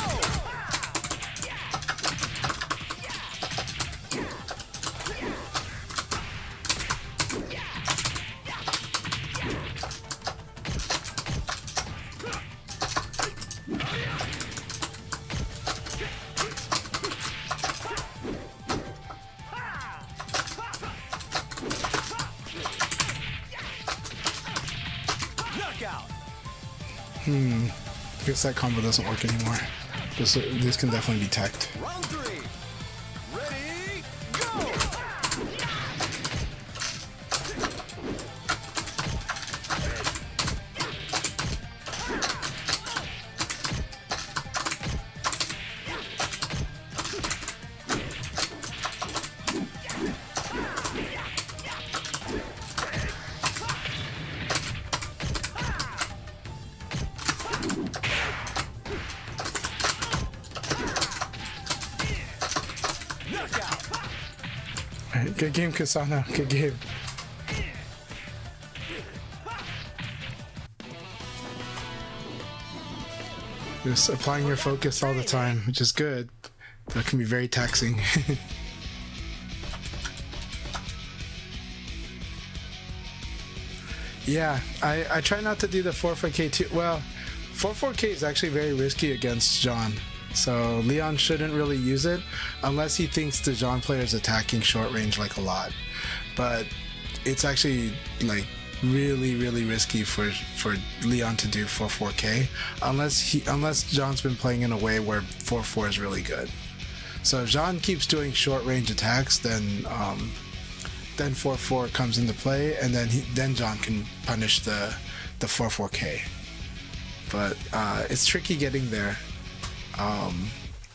Knockout. Guess that combo doesn't work anymore. This can definitely be teched. Round 3. Ready, go! Knockout. Alright, good game, Kasana. Good game. Just applying your focus all the time, which is good. That can be very taxing. Yeah, I try not to do the 4-4K too. Well, 4-4K is actually very risky against John. So Leon shouldn't really use it unless he thinks the John player is attacking short range like a lot. But it's actually like really risky for Leon to do 4-4K unless John's been playing in a way where 4-4 is really good. So if John keeps doing short range attacks, then 4-4 comes into play, and then John can punish the the 4K. But it's tricky getting there.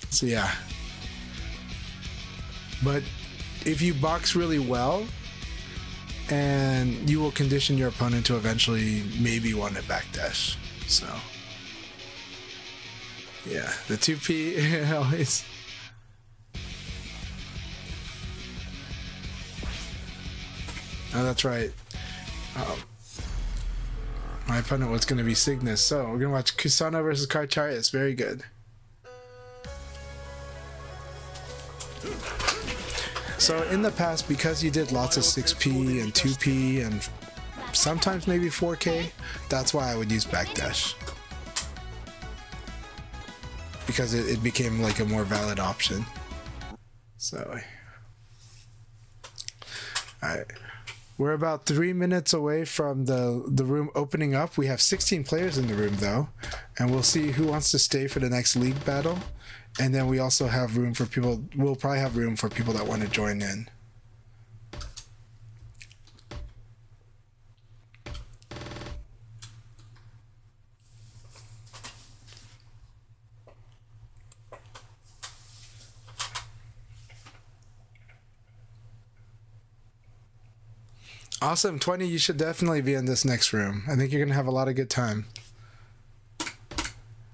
So yeah. But if you box really well, and you will condition your opponent to eventually maybe want to backdash. So yeah, the 2P always. Oh, that's right. My opponent was going to be Cygnus, so we're going to watch Kusano versus CHANCHAI'S. Very good. So in the past, because you did lots of 6P and 2P and sometimes maybe 4K, that's why I would use backdash. Because it became like a more valid option. So, alright. We're about 3 minutes away from the room opening up. We have 16 players in the room though, and we'll see who wants to stay for the next league battle. And then we also have room for people, we'll probably have room for people that want to join in. Awesome, 20, you should definitely be in this next room. I think you're going to have a lot of good time.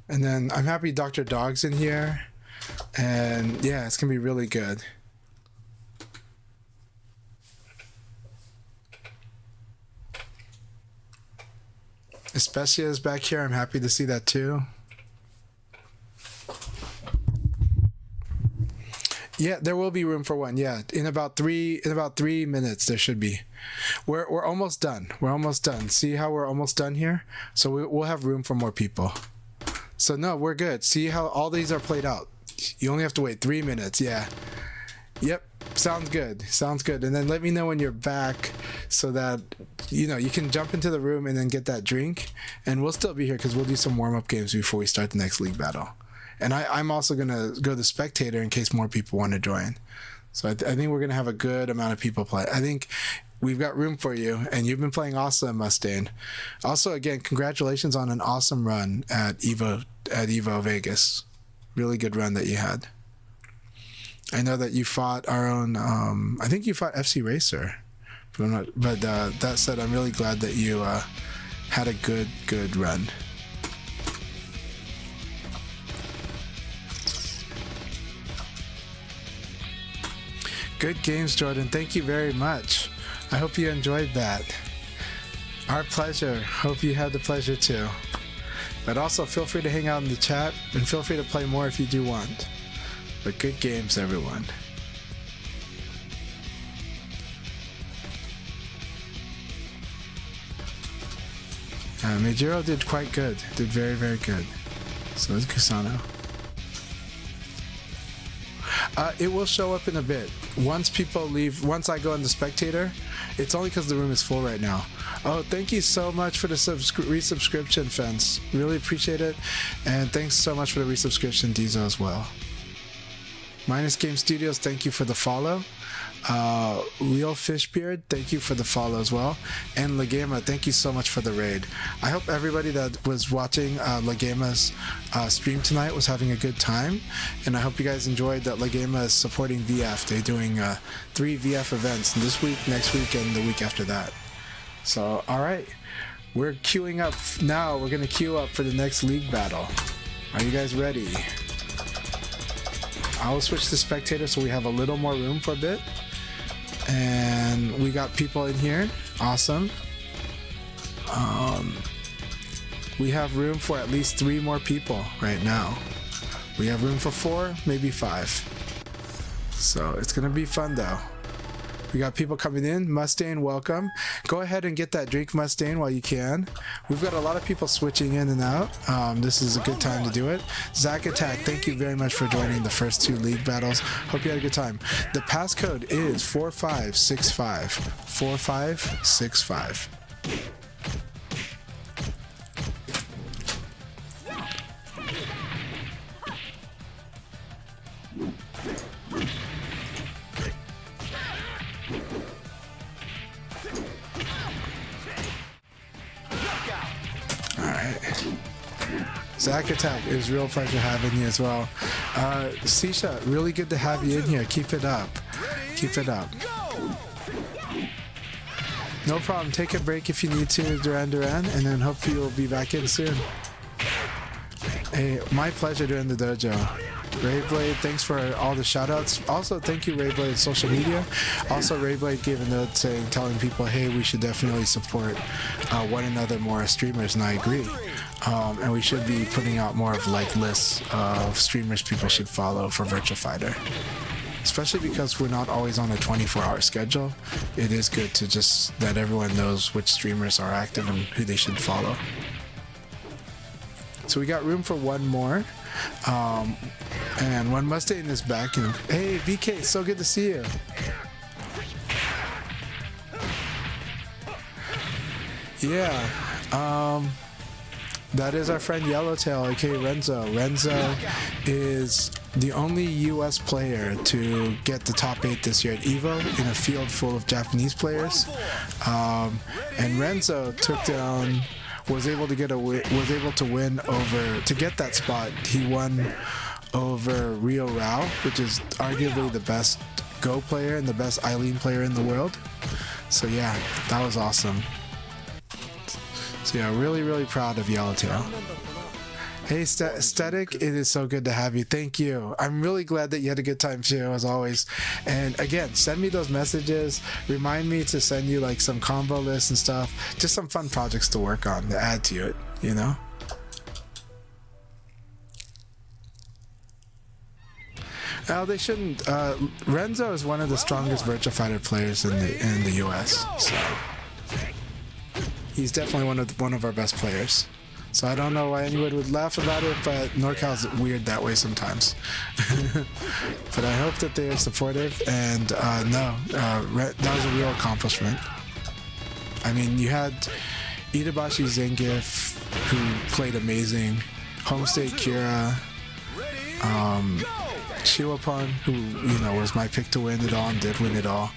And then I'm happy Dr. Dog's in here. And yeah, it's going to be really good. Especia is back here. I'm happy to see that too. Yeah, there will be room for one. Yeah, in about 3 minutes there should be. We're almost done. We're almost done. See how we're almost done here? So we'll have room for more people. So no, we're good. See how all these are played out. You only have to wait 3 minutes. Yeah. Yep. Sounds good. Sounds good. And then let me know when you're back so that you know you can jump into the room and then get that drink. And we'll still be here because we'll do some warm-up games before we start the next league battle. And I'm also going to go to spectator in case more people want to join. So I think we're going to have a good amount of people play. I think we've got room for you, and you've been playing awesome, Mustaine. Also, again, congratulations on an awesome run at Evo Vegas. Really good run that you had. I know that you fought our own, I think you fought FC Racer. But that said, I'm really glad that you had a good run. Good games, Jordan. Thank you very much. I hope you enjoyed that. Our pleasure. Hope you had the pleasure too. But also feel free to hang out in the chat and feel free to play more if you do want. But good games, everyone. Meijiro did quite good. Did very, very good. So is Kusano. It will show up in a bit. Once people leave, once I go in the spectator, it's only because the room is full right now. Oh, thank you so much for the resubscription, Fence. Really appreciate it. And thanks so much for the resubscription, Dizo, as well. Minus Game Studios, thank you for the follow. Real Fishbeard, thank you for the follow as well. And Legama, thank you so much for the raid. I hope everybody that was watching Legama's stream tonight was having a good time. And I hope you guys enjoyed that Legama is supporting VF. They're doing 3 VF events this week, next week, and the week after that. So, alright. We're queuing up now. We're going to queue up for the next league battle. Are you guys ready? I will switch to spectator so we have a little more room for a bit. And we got people in here. Awesome. We have room for at least 3 more people right now. We have room for 4, maybe 5. So it's gonna be fun though. We got people coming in. Mustaine, welcome. Go ahead and get that drink, Mustaine, while you can. We've got a lot of people switching in and out. This is a good time to do it. Zach Attack, thank you very much for joining the first 2 league battles. Hope you had a good time. The passcode is 4565. 4565. Alright. Zach Attack, it was a real pleasure having you as well. Sisha, really good to have you in here. Keep it up. Keep it up. No problem. Take a break if you need to, Duran, and then hopefully you'll be back in soon. Hey, my pleasure doing the dojo. Rayblade, thanks for all the shoutouts. Also, thank you, Rayblade, social media. Also, Rayblade gave a note saying, telling people, hey, we should definitely support one another more as streamers, and I agree. And we should be putting out more of like lists of streamers people should follow for Virtua Fighter. Especially because we're not always on a 24-hour schedule. It is good to just let everyone knows which streamers are active and who they should follow. So we got room for one more. And one Mustang is back. And hey, VK, so good to see you. Yeah. That is our friend Yellowtail, aka Renzo. Renzo is the only US player to get the top 8 this year at EVO in a field full of Japanese players. And Renzo was able to win over, to get that spot. He won over Rio Rao, which is arguably the best Go player and the best Eileen player in the world. So yeah, that was awesome. So yeah, really, really proud of Yellowtail. Hey, Static, it is so good to have you. Thank you. I'm really glad that you had a good time too, as always. And again, send me those messages. Remind me to send you like some combo lists and stuff. Just some fun projects to work on to add to it, you know? Well, they shouldn't. Renzo is one of the strongest Virtua Fighter players in the US. So he's definitely one of our best players. So I don't know why anyone would laugh about it, but NorCal's weird that way sometimes. But I hope that they are supportive, and that was a real accomplishment. I mean, you had Itabashi Zangief, who played amazing, Homestate Kira, Shiwapon, who was my pick to win it all and did win it all.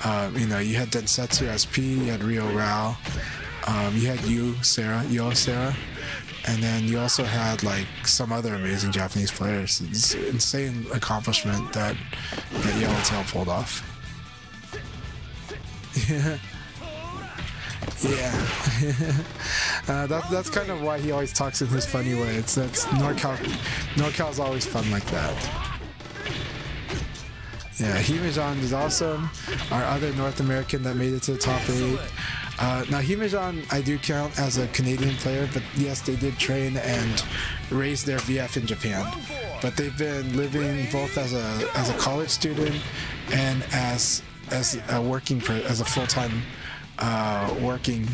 You had Densetsu SP, you had Rio Rao. You had Yo Sarah, and then you also had like some other amazing Japanese players. It's an insane accomplishment that Yellowtail pulled off. Yeah. That's kind of why he always talks in his funny way. That's NorCal's always fun like that. Yeah, Himejan is awesome. Our other North American that made it to the top 8. Now Himejan I do count as a Canadian player, but yes, they did train and raise their VF in Japan. But they've been living both as a college student and as a full-time working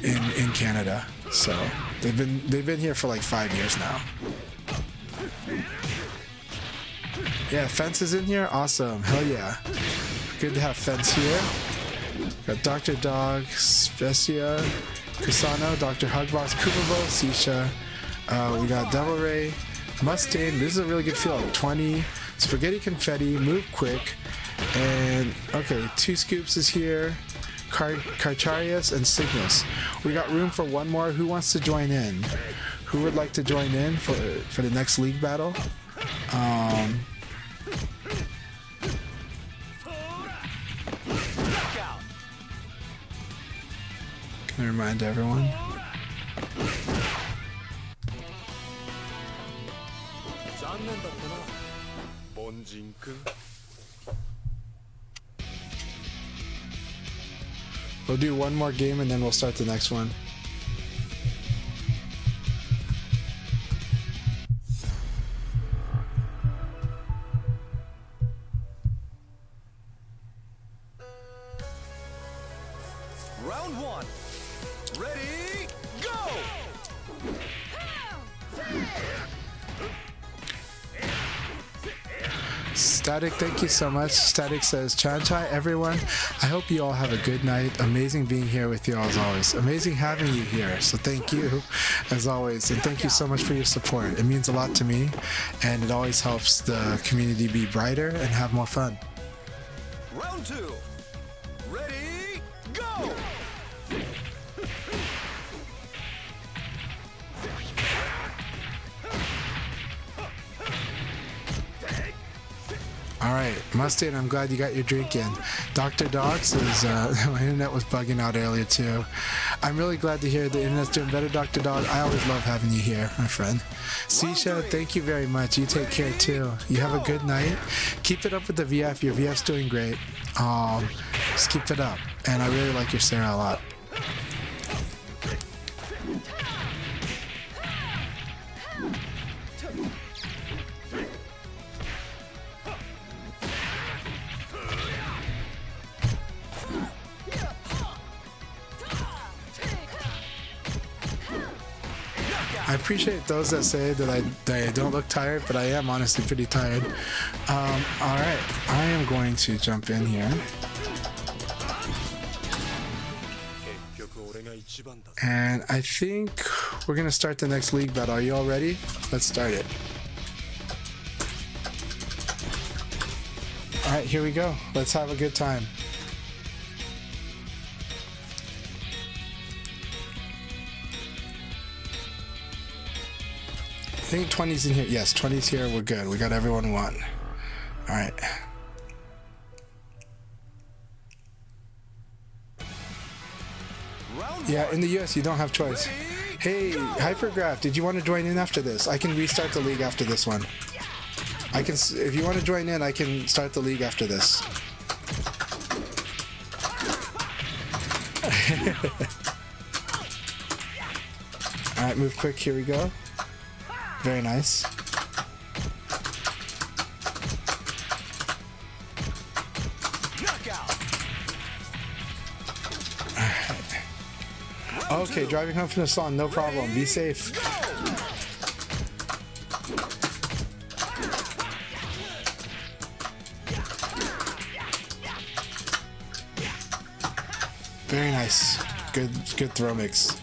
in Canada. So they've been here for like 5 years now. Yeah, Fence is in here? Awesome. Hell yeah. Good to have Fence here. Got Dr. Dog, Specia, Kusano, Dr. Hugbox, Kubobo, Sisha. We got Devil Ray, Mustang. This is a really good field. 20, Spaghetti Confetti, Move Quick, and okay, 2 Scoops is here. Carcharius and Cygnus. We got room for one more. Who wants to join in? Who would like to join in for the next league battle? Can I remind everyone? We'll do one more game and then we'll start the next one. Round 1. Ready, go! Static, thank you so much. Static says, Chanchai, everyone, I hope you all have a good night. Amazing being here with you all as always. Amazing having you here. So thank you as always. And thank you so much for your support. It means a lot to me and it always helps the community be brighter and have more fun. Round 2. Ready, go! All right, Mustang, I'm glad you got your drink in. Dr. Dogs is, my internet was bugging out earlier too. I'm really glad to hear the internet's doing better, Dr. Dog. I always love having you here, my friend. Sisha, thank you very much. You take care too. You have a good night. Keep it up with the VF. Your VF's doing great. Just keep it up. And I really like your Sarah a lot. I appreciate those that say that I don't look tired, but I am honestly pretty tired. Alright, I am going to jump in here. And I think we're going to start the next league battle. Are you all ready? Let's start it. Alright, here we go. Let's have a good time. I think 20's in here. Yes, 20's here. We're good. We got everyone one. All right. Yeah, in the US, you don't have choice. Hey, Hypergraph, did you want to join in after this? I can restart the league after this one. I can, if you want to join in, I can start the league after this. All right, move quick. Here we go. Very nice. Okay, driving home from the salon, no problem. Be safe. Very nice. Good throw mix.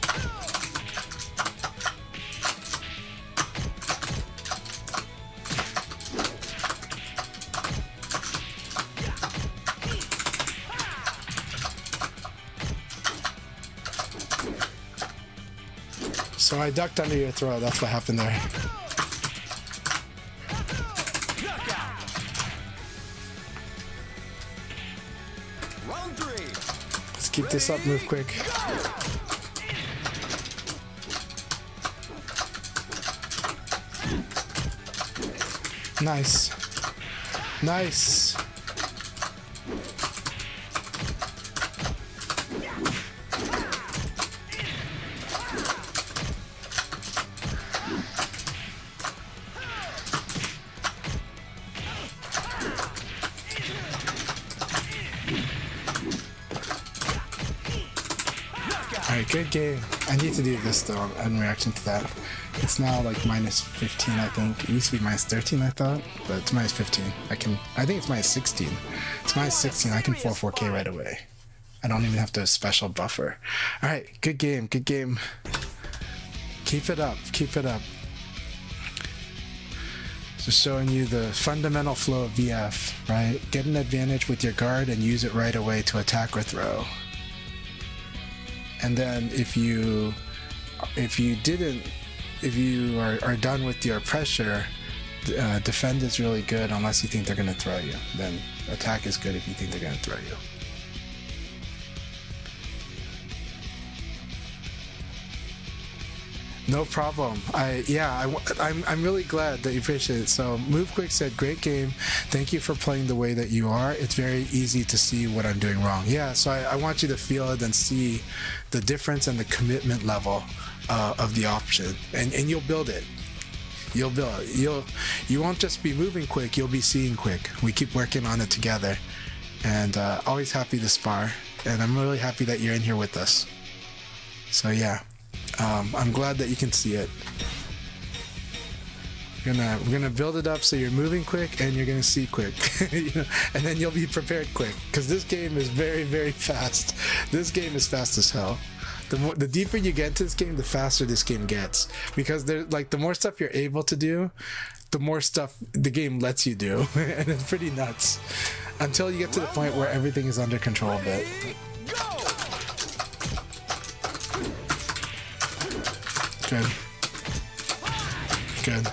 So I ducked under your throw, that's what happened there. Let's keep this up, move quick. Nice. Nice. Good game. I need to do this though in reaction to that. It's now like minus 15, I think. It used to be minus 13, I thought, but it's minus 15. I think it's minus 16. It's minus 16. I can 4K right away. I don't even have to special buffer. All right, good game, good game. Keep it up, keep it up. Just showing you the fundamental flow of VF, right? Get an advantage with your guard and use it right away to attack or throw. And then if you are done with your pressure, defend is really good unless you think they're going to throw you. Then attack is good if you think they're going to throw you. No problem. I'm really glad that you appreciate it. So Move Quick said, great game. Thank you for playing the way that you are. It's very easy to see what I'm doing wrong. Yeah, so I want you to feel it and see the difference and the commitment level of the option. And you'll build it. You'll build it. You won't just be moving quick, you'll be seeing quick. We keep working on it together. And always happy to spar. And I'm really happy that you're in here with us. So yeah. I'm glad that you can see it. We're gonna build it up so you're moving quick and you're gonna see quick, you know, and then you'll be prepared quick. Because this game is very, very fast. This game is fast as hell. The deeper you get into this game, the faster this game gets. Because the more stuff you're able to do, the more stuff the game lets you do, and it's pretty nuts. Until you get to the point where everything is under control a bit. Good. Good.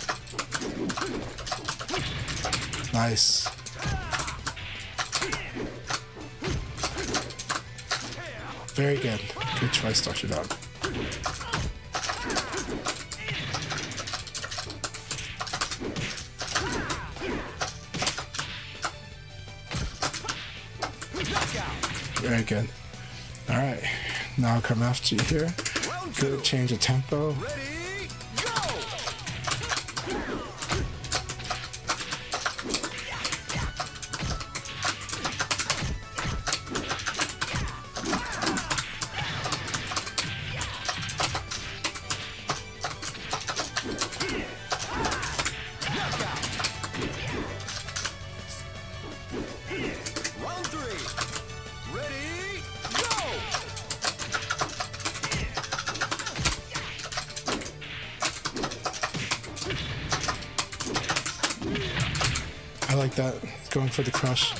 Nice. Very good. Good choice, Dr. Dog. Very good. All right. Now I'll come after you here. Good change of tempo. Ready, go! Round 3. Ready, go! I like that. Going for the crush.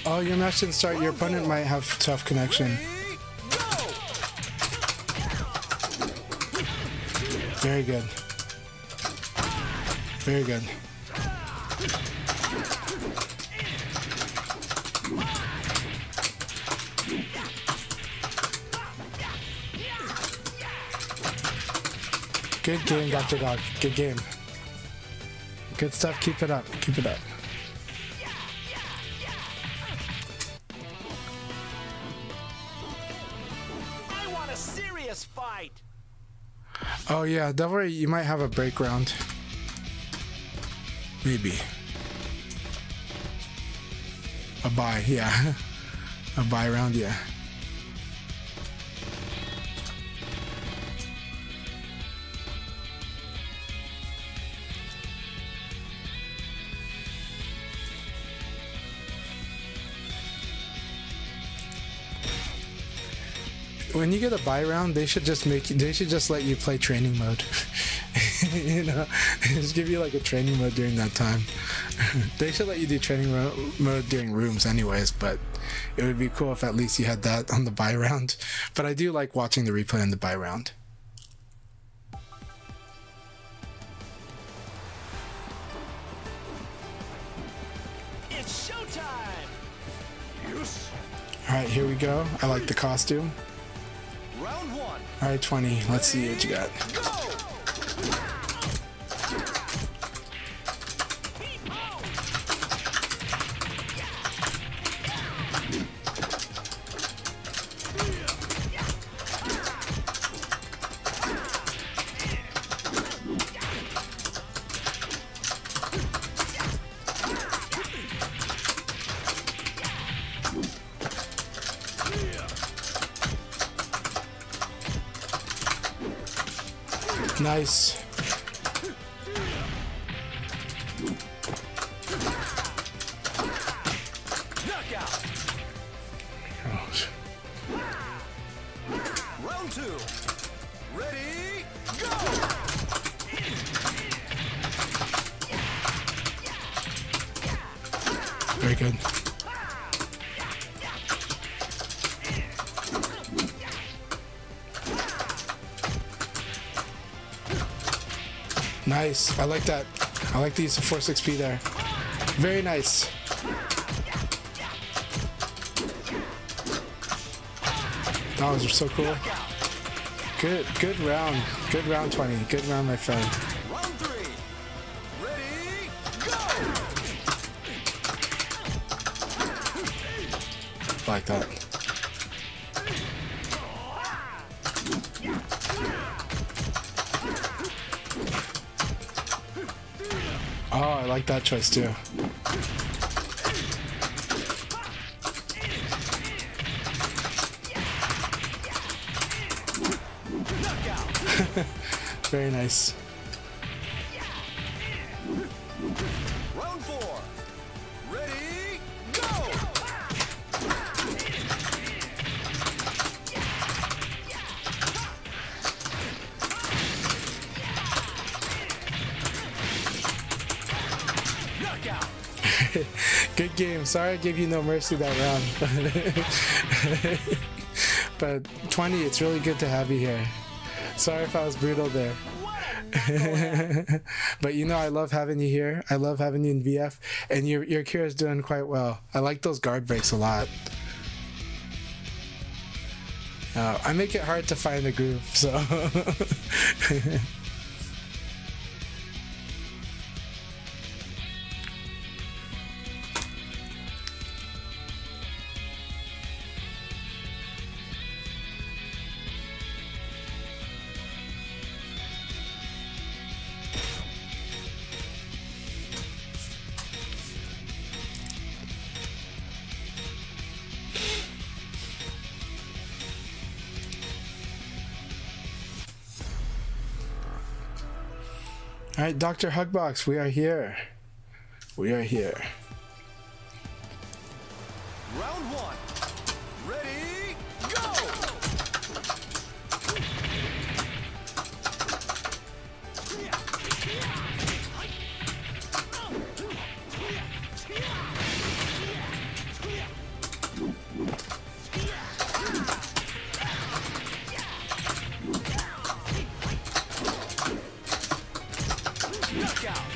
Oh, your match didn't start. Your opponent might have tough connection. Very good. Very good. Good game, Dr. Dog. Good game. Good stuff. Keep it up. Keep it up. I want a serious fight. Oh yeah, don't worry. You might have a break round. Maybe. A bye, yeah. A bye round, yeah. When you get a buy round, they should just let you play training mode. You know, just give you like a training mode during that time. They should let you do training mode during rooms anyways, but it would be cool if at least you had that on the buy round. But I do like watching the replay on the buy round. It's showtime. Yes. All right, here we go. I like the costume. Round 1. All right, 20. Let's see what you got. Go! Nice. Knockout. Oh. Round 2. Ready, go! Very good. Nice. I like that. I like the use of Force XP there. Very nice. That was so cool. Good round. Good round 20. Good round, my friend. Round 3. Ready, go! I like that. Oh, I like that choice too. Very nice. Round 4. Ready, go! Knockout. Good game. Sorry I gave you no mercy that round. But 20, it's really good to have you here. Sorry if I was brutal there. What a But you know, I love having you here. I love having you in VF, and your Kira's doing quite well. I like those guard breaks a lot. I make it hard to find the groove, so. All right, Dr. Hugbox, we are here. We are here. Round one. Ready, go!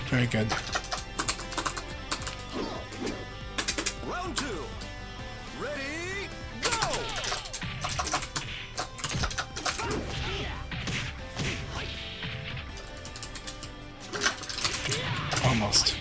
Very good. Round two. Ready, go! Almost.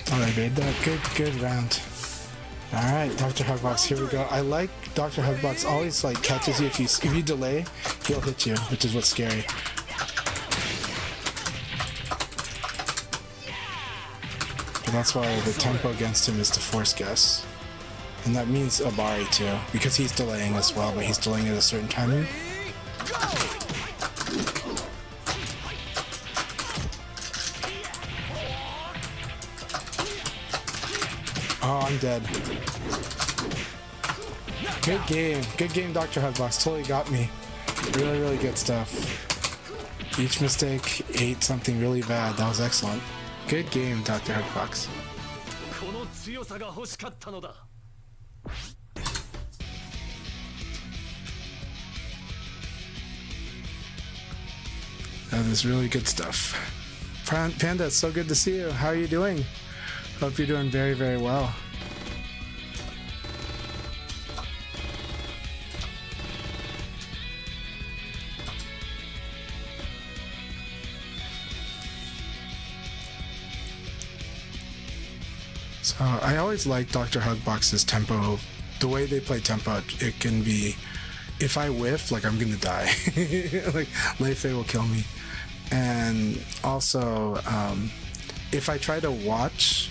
Oh, I made that. Good round. All right, Dr. Hugbox, here we go. I like Dr. Hugbox always like catches you if you delay, he'll hit you, which is what's scary. But that's why the tempo against him is to force guess. And that means Abari too, because he's delaying as well, but he's delaying at a certain timing. Oh, I'm dead. Good game, Dr. Hugbox. Totally got me. Really good stuff. Each mistake ate something really bad. That was excellent. Good game, Dr. Hugbox. That is really good stuff. Panda, it's so good to see you. How are you doing? Hope you're doing very well. So I always like Dr. Hugbox's tempo. The way they play tempo, it can be, if I whiff, like I'm gonna die. Like Lei Fei will kill me. And also, if I try to watch,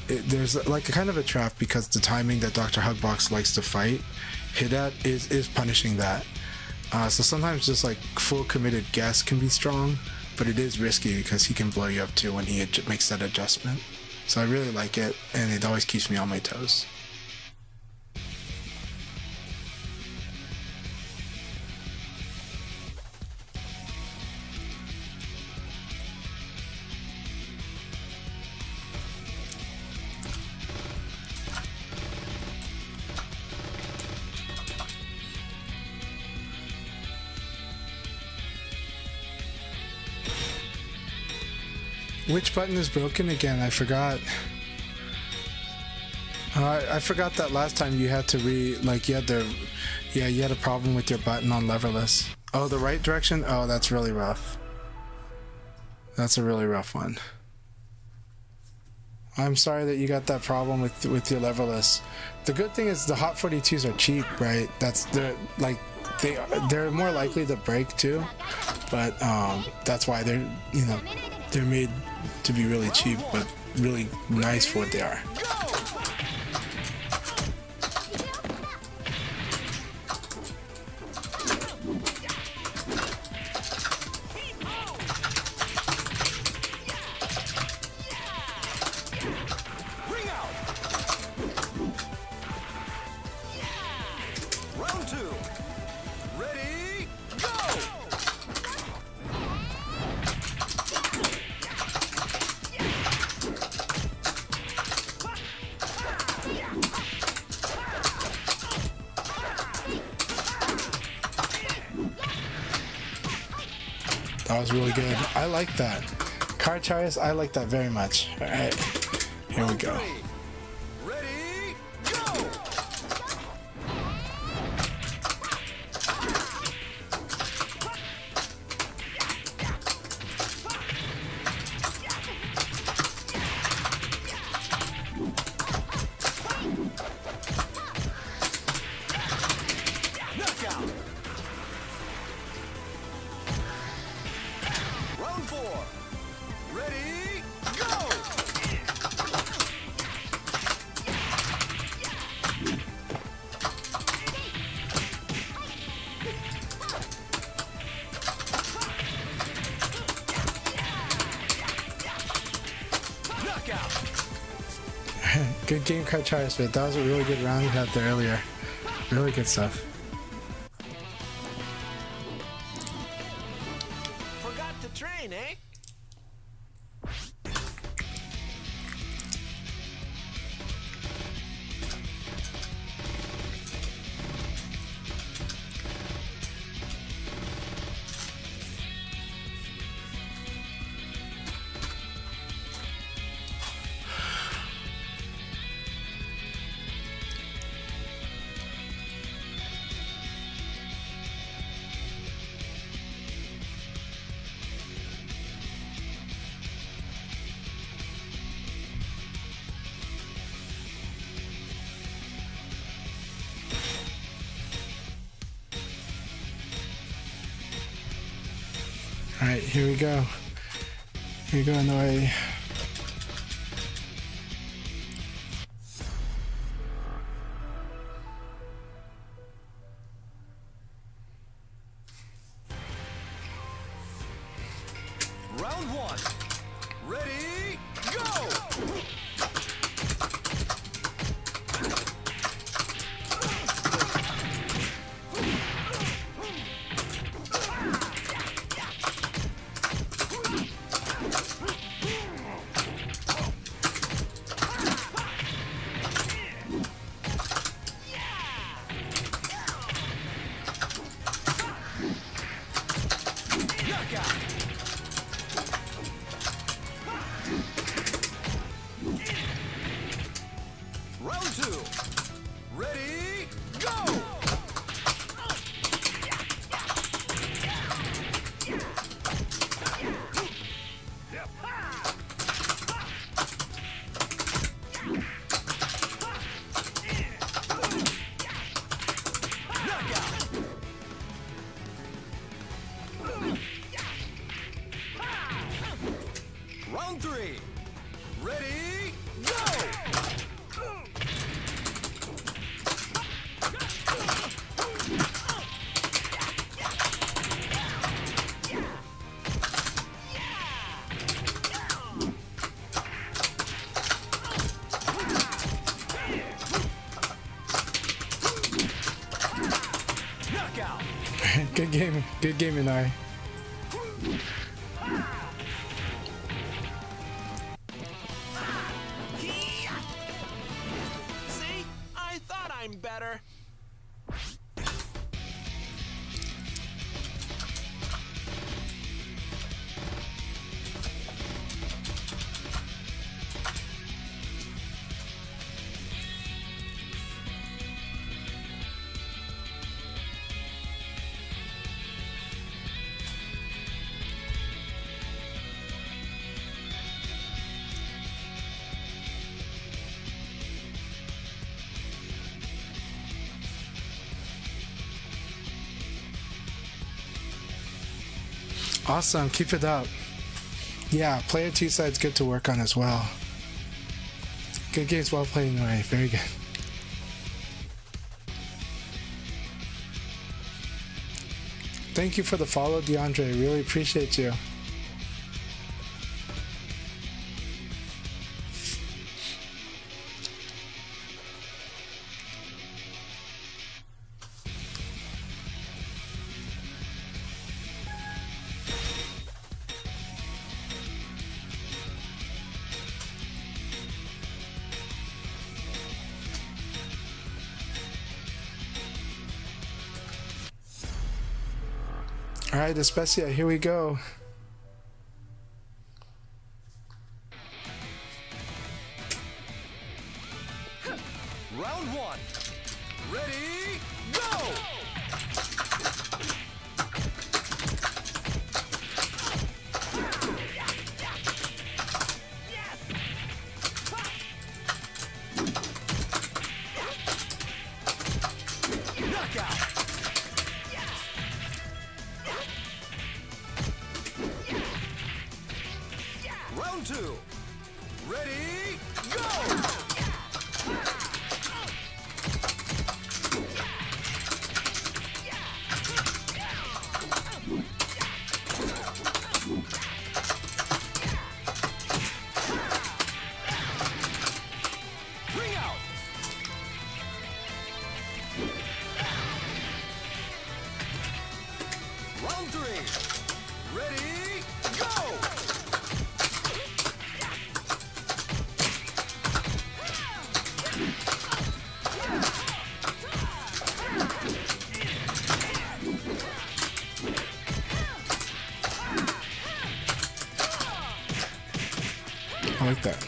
there's like a kind of a trap because the timing that Dr. Hugbox likes to fight hit at is punishing that. So sometimes just like full committed guess can be strong, but it is risky because he can blow you up too when he makes that adjustment. So I really like it, and it always keeps me on my toes. Which button is broken again? I forgot. I forgot that last time you had to you had a problem with your button on leverless. Oh, the right direction? Oh, that's really rough. That's a really rough one. I'm sorry that you got that problem with your leverless. The good thing is the Hot 42s are cheap, right? They're more likely to break too, but that's why they're made to be really cheap, but really nice for what they are. That was really good. I like that. CHANCHAI'S, I like that very much. Alright, here we go. Ready, go! Knockout! Round 4. Ready, go! Knockout! Good game, CHANCHAI'S, but that was a really good round you had there earlier. Really good stuff. Forgot to train, eh? Alright, here we go. Here we go in the way. Round 1. Ready, go! Knockout! Round 2. Ready, go! Knockout! Round 3. Ready, go! Knockout! Good game. Good game, Inari. See? I thought I'm better. Awesome. Keep it up. Yeah, player 2 side's good to work on as well. Good games, well played, Inari. Very good. Thank you for the follow, DeAndre. Really appreciate you. All right, Especia, here we go. Round one. Ready, go! Knockout! Round two. Ready, go! Ring out! Round three. Ready, go! I like that.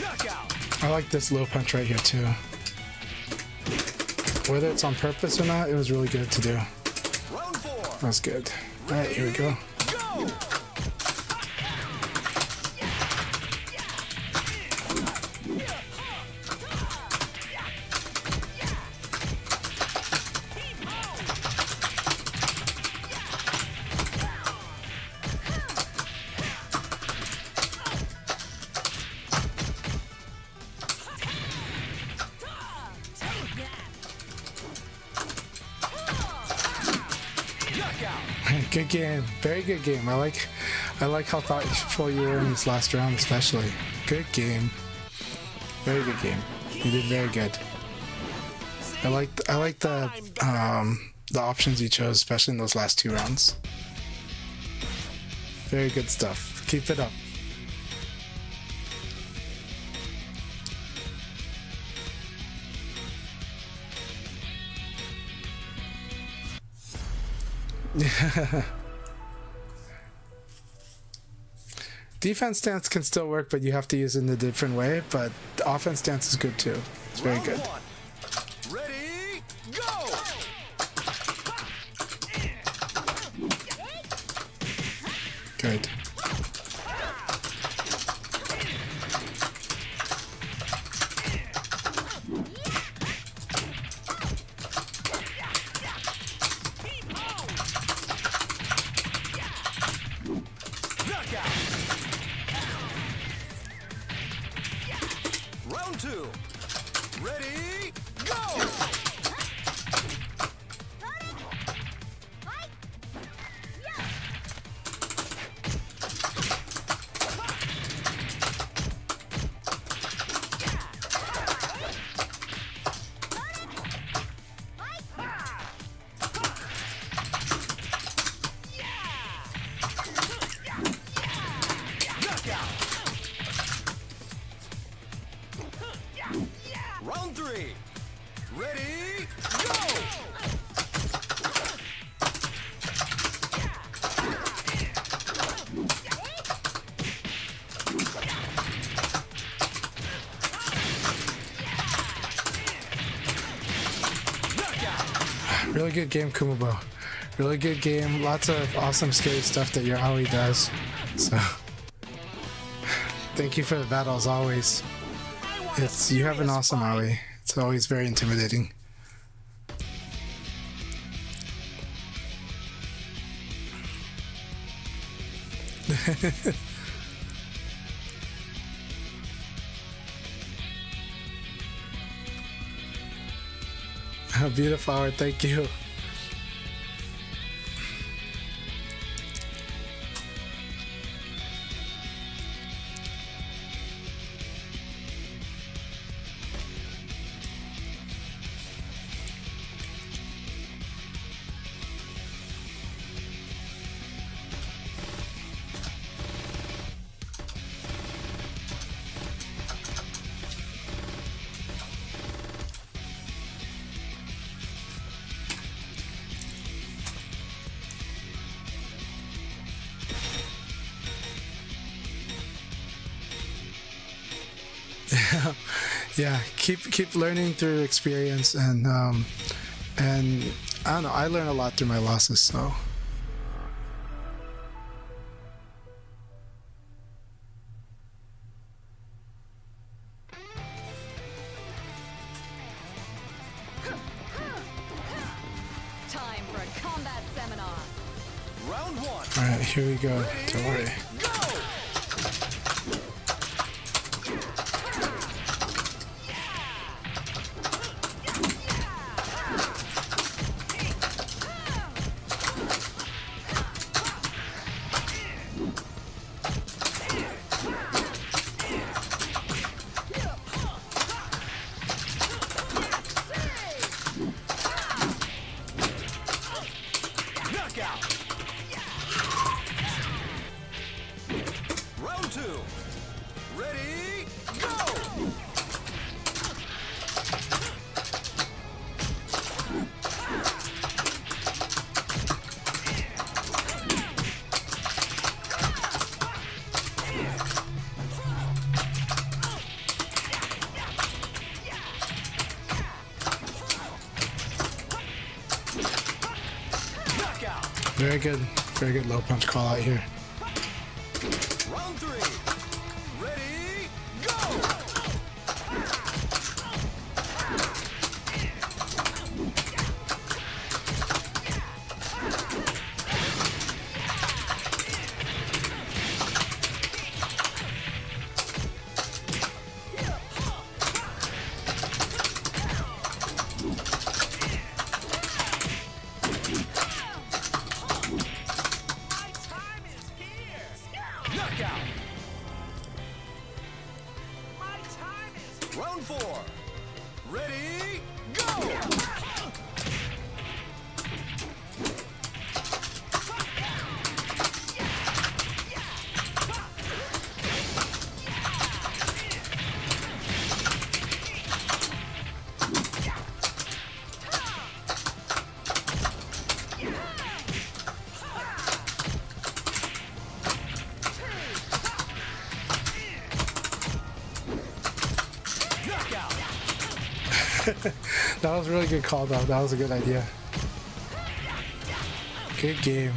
Knockout! I like this low punch right here too. Whether it's on purpose or not, it was really good to do. Round four. That's good. All right, here we go. Go! Knockout! Good game. Very good game. I like how thoughtful you were in this last round, especially. Good game. Very good game. You did very good. I like the options you chose, especially in those last two rounds. Very good stuff. Keep it up. Defense stance can still work, but you have to use it in a different way. But the offense stance is good too. It's very good. Round one. Ready, go! Good. Knockout! Round two. Ready, go! Knockout! Round three. Ready, go! Knockout! Really good game, Kumabo. Really good game. Lots of awesome, scary stuff that your Aoi does. So, thank you for the battle as always. You have an awesome Aoi. It's always very intimidating. Beautiful hour, thank you. Yeah, keep learning through experience, and I don't know, I learn a lot through my losses, so. Time for a combat seminar. Round one. All right, here we go. Don't worry. Go! Knockout. Round two. Ready, go! Knockout. Very good low punch call out here. Round three. Ready, go! Knockout. Round four. Ready, go! Knockout. That was a really good call, though. That was a good idea. Good game.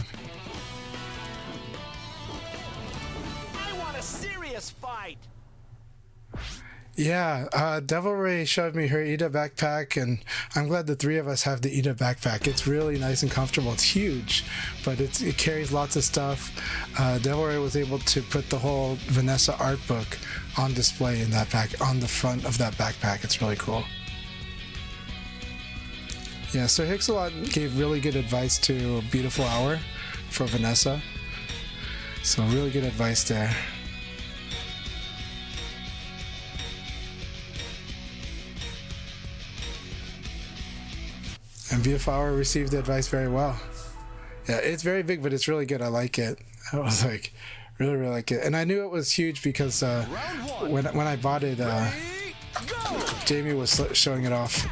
I want a serious fight. Yeah, Devil Ray showed me her Ida backpack, and I'm glad the three of us have the Ida backpack. It's really nice and comfortable. It's huge, but it carries lots of stuff. Devil Ray was able to put the whole Vanessa art book on display in that on the front of that backpack. It's really cool. Yeah, so Hixalot gave really good advice to Beautiful Hour for Vanessa. So really good advice there. And Beautiful Hour received the advice very well. Yeah, it's very big, but it's really good. I like it. I was like, really like it. And I knew it was huge because when I bought it, Jamie was showing it off.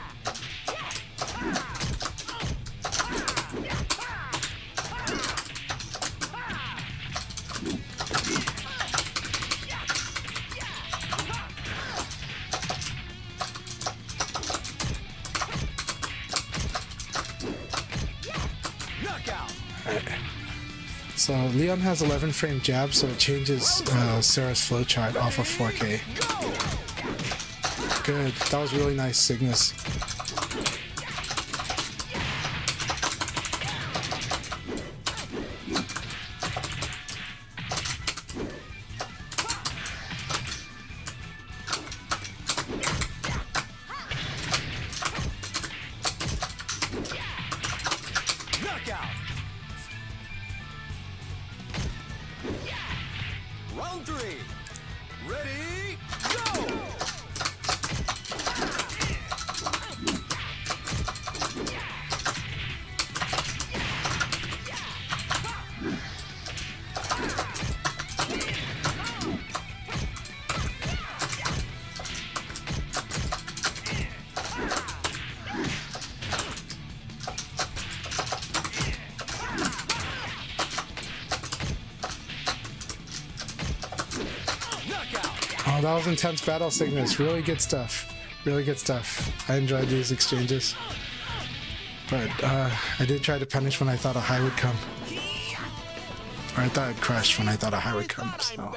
Knockout. So Leon has 11 frame jab, so it changes Sarah's flowchart off of 4K. Good. That was really nice, Cygnus. Knockout. Round three. Ready, go! Knockout. Oh, that was intense battle sickness. Really good stuff. Really good stuff. I enjoyed these exchanges. But I did try to punish when I thought a high would come. Or I thought I'd crush when I thought a high would come. So.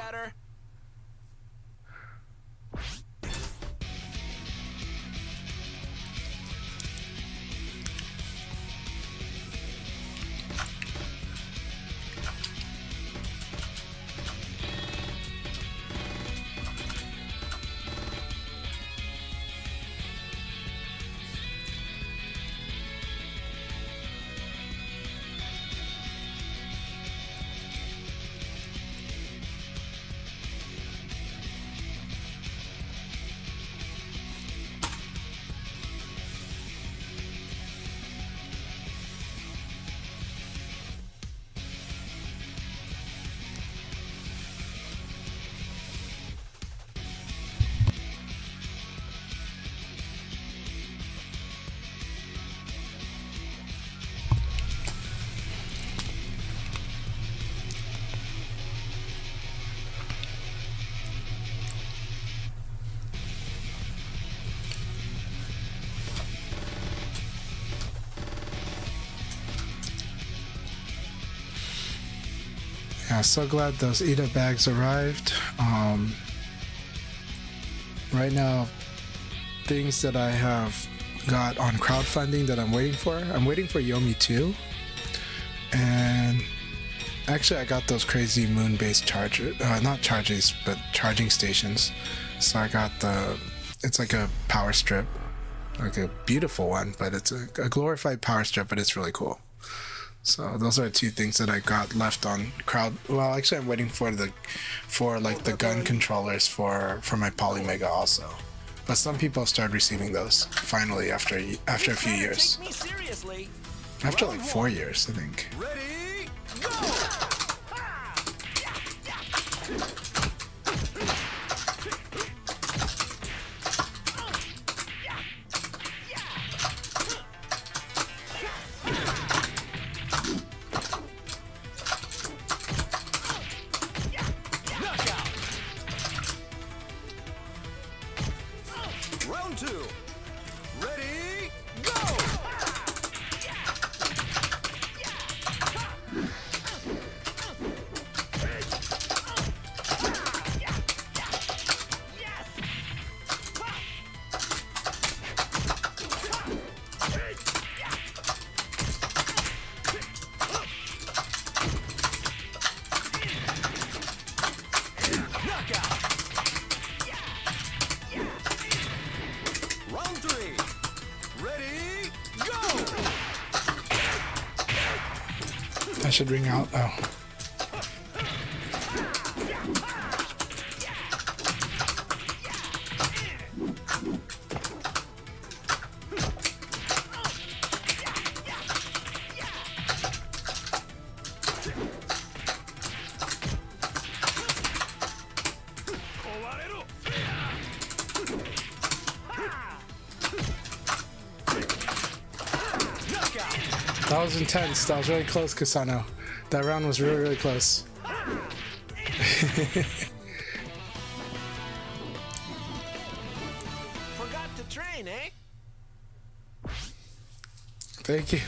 Yeah, so glad those Ida bags arrived. Right now, things that I have got on crowdfunding that I'm waiting for. I'm waiting for Yomi 2. And actually I got those crazy moon-based charger, not charges, but charging stations. So I got it's like a power strip, like a beautiful one, but it's a glorified power strip, but it's really cool. So those are two things that I got left on crowd. Well, actually, I'm waiting for the gun controllers for my Polymega also. But some people started receiving those finally after a few years. After like 4 years, I think. Ready, go! Round 2. Ready, go! Round 3. Ready, go! I should ring out. Oh. 'That was intense. That was really close, Kasano. That round was really, really close. Forgot to train, eh? Thank you.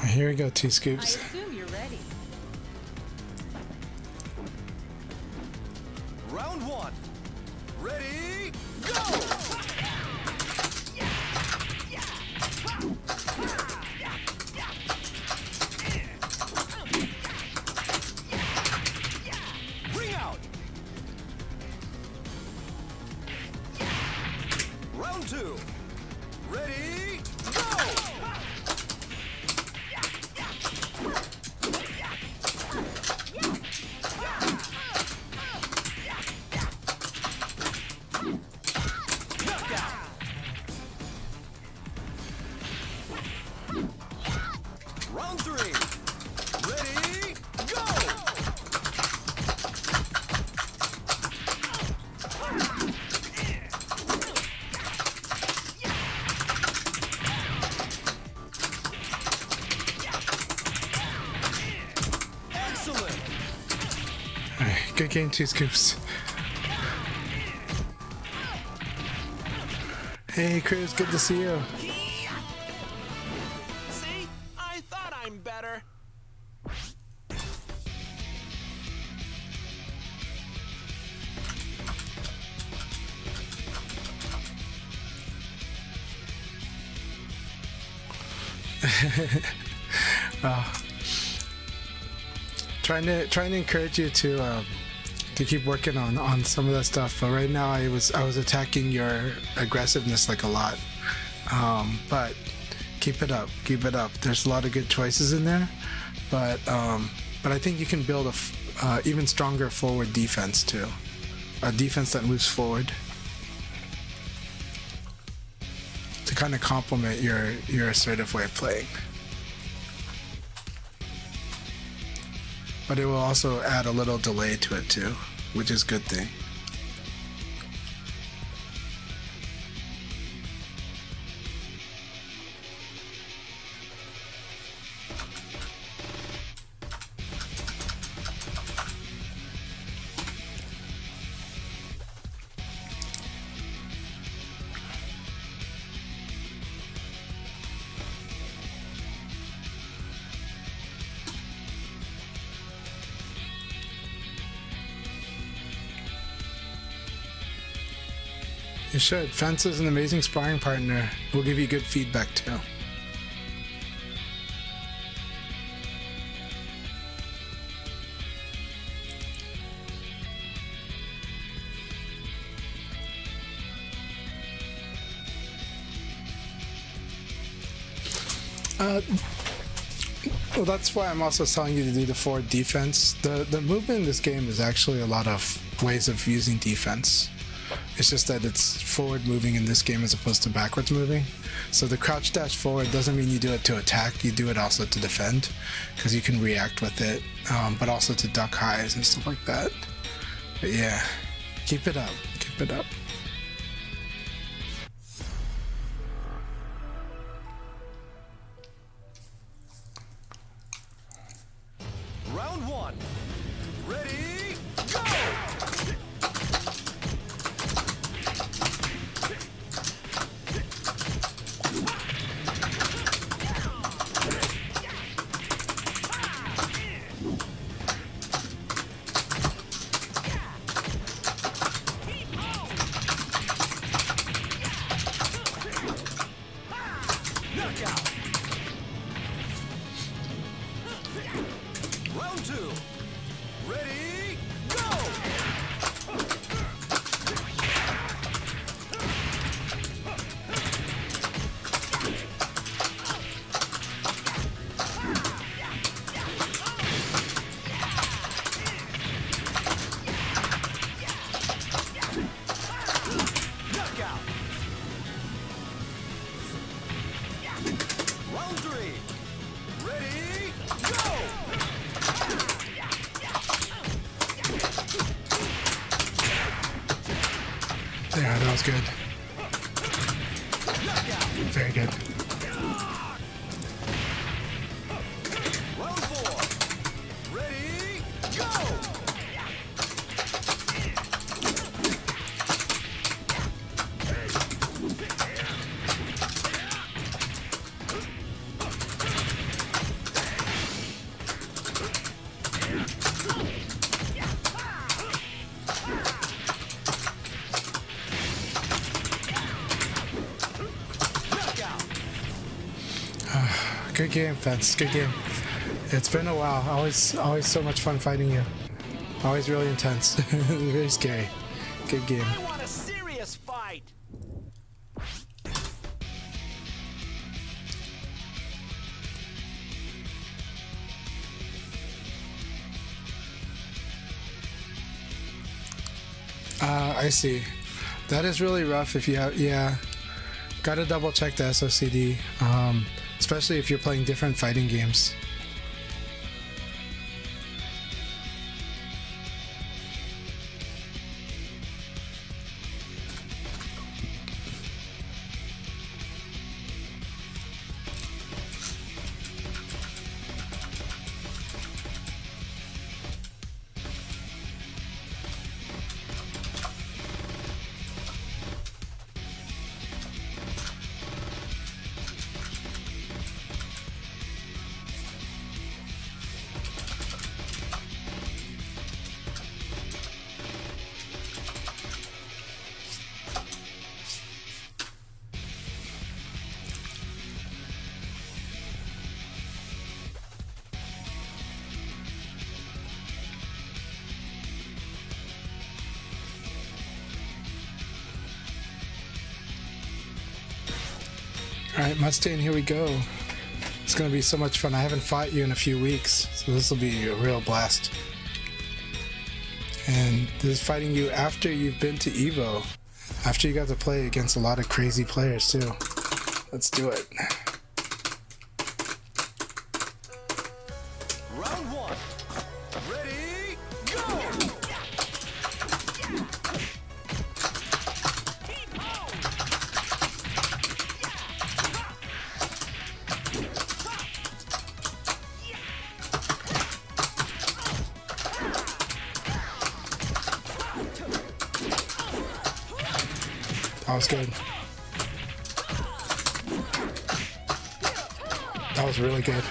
Here we go, 2 I scoops. assume you're ready. Round 1. Ready, go! Round 3. Ready, go! Excellent! Alright, good game, 2 scoops. Hey, Cruz, good to see you. See? I thought I'm better. Trying to encourage you to keep working on some of that stuff. But right now, I was attacking your aggressiveness like a lot. But keep it up, keep it up. There's a lot of good choices in there, but I think you can build a even stronger forward defense too, a defense that moves forward to kind of complement your assertive way of playing. But it will also add a little delay to it too, which is a good thing. You should. Fence is an amazing sparring partner. We'll give you good feedback too. Well, that's why I'm also telling you to do the forward defense. The movement in this game is actually a lot of ways of using defense. It's just that it's forward moving in this game as opposed to backwards moving. So the crouch dash forward doesn't mean you do it to attack, you do it also to defend, because you can react with it, but also to duck highs and stuff like that. But yeah, keep it up, keep it up. Round 1. Ready, go! Knockout! Round 2. Ready, go! Knockout! Round 3. Ready, go! Yeah, that was good. Very good. Round 4. Ready, go! Good game, Fence. Good game. It's been a while. Always so much fun fighting you. Always really intense. Very scary. Good game. I want a serious fight! I see. That is really rough if you have, yeah. Gotta double check the SOCD. especially if you're playing different fighting games. Alright, Mustang, here we go. It's gonna be so much fun. I haven't fought you in a few weeks, so this will be a real blast. And this is fighting you after you've been to EVO. After you got to play against a lot of crazy players too. Let's do it. Round one. Ready, go! That was good. That was really good.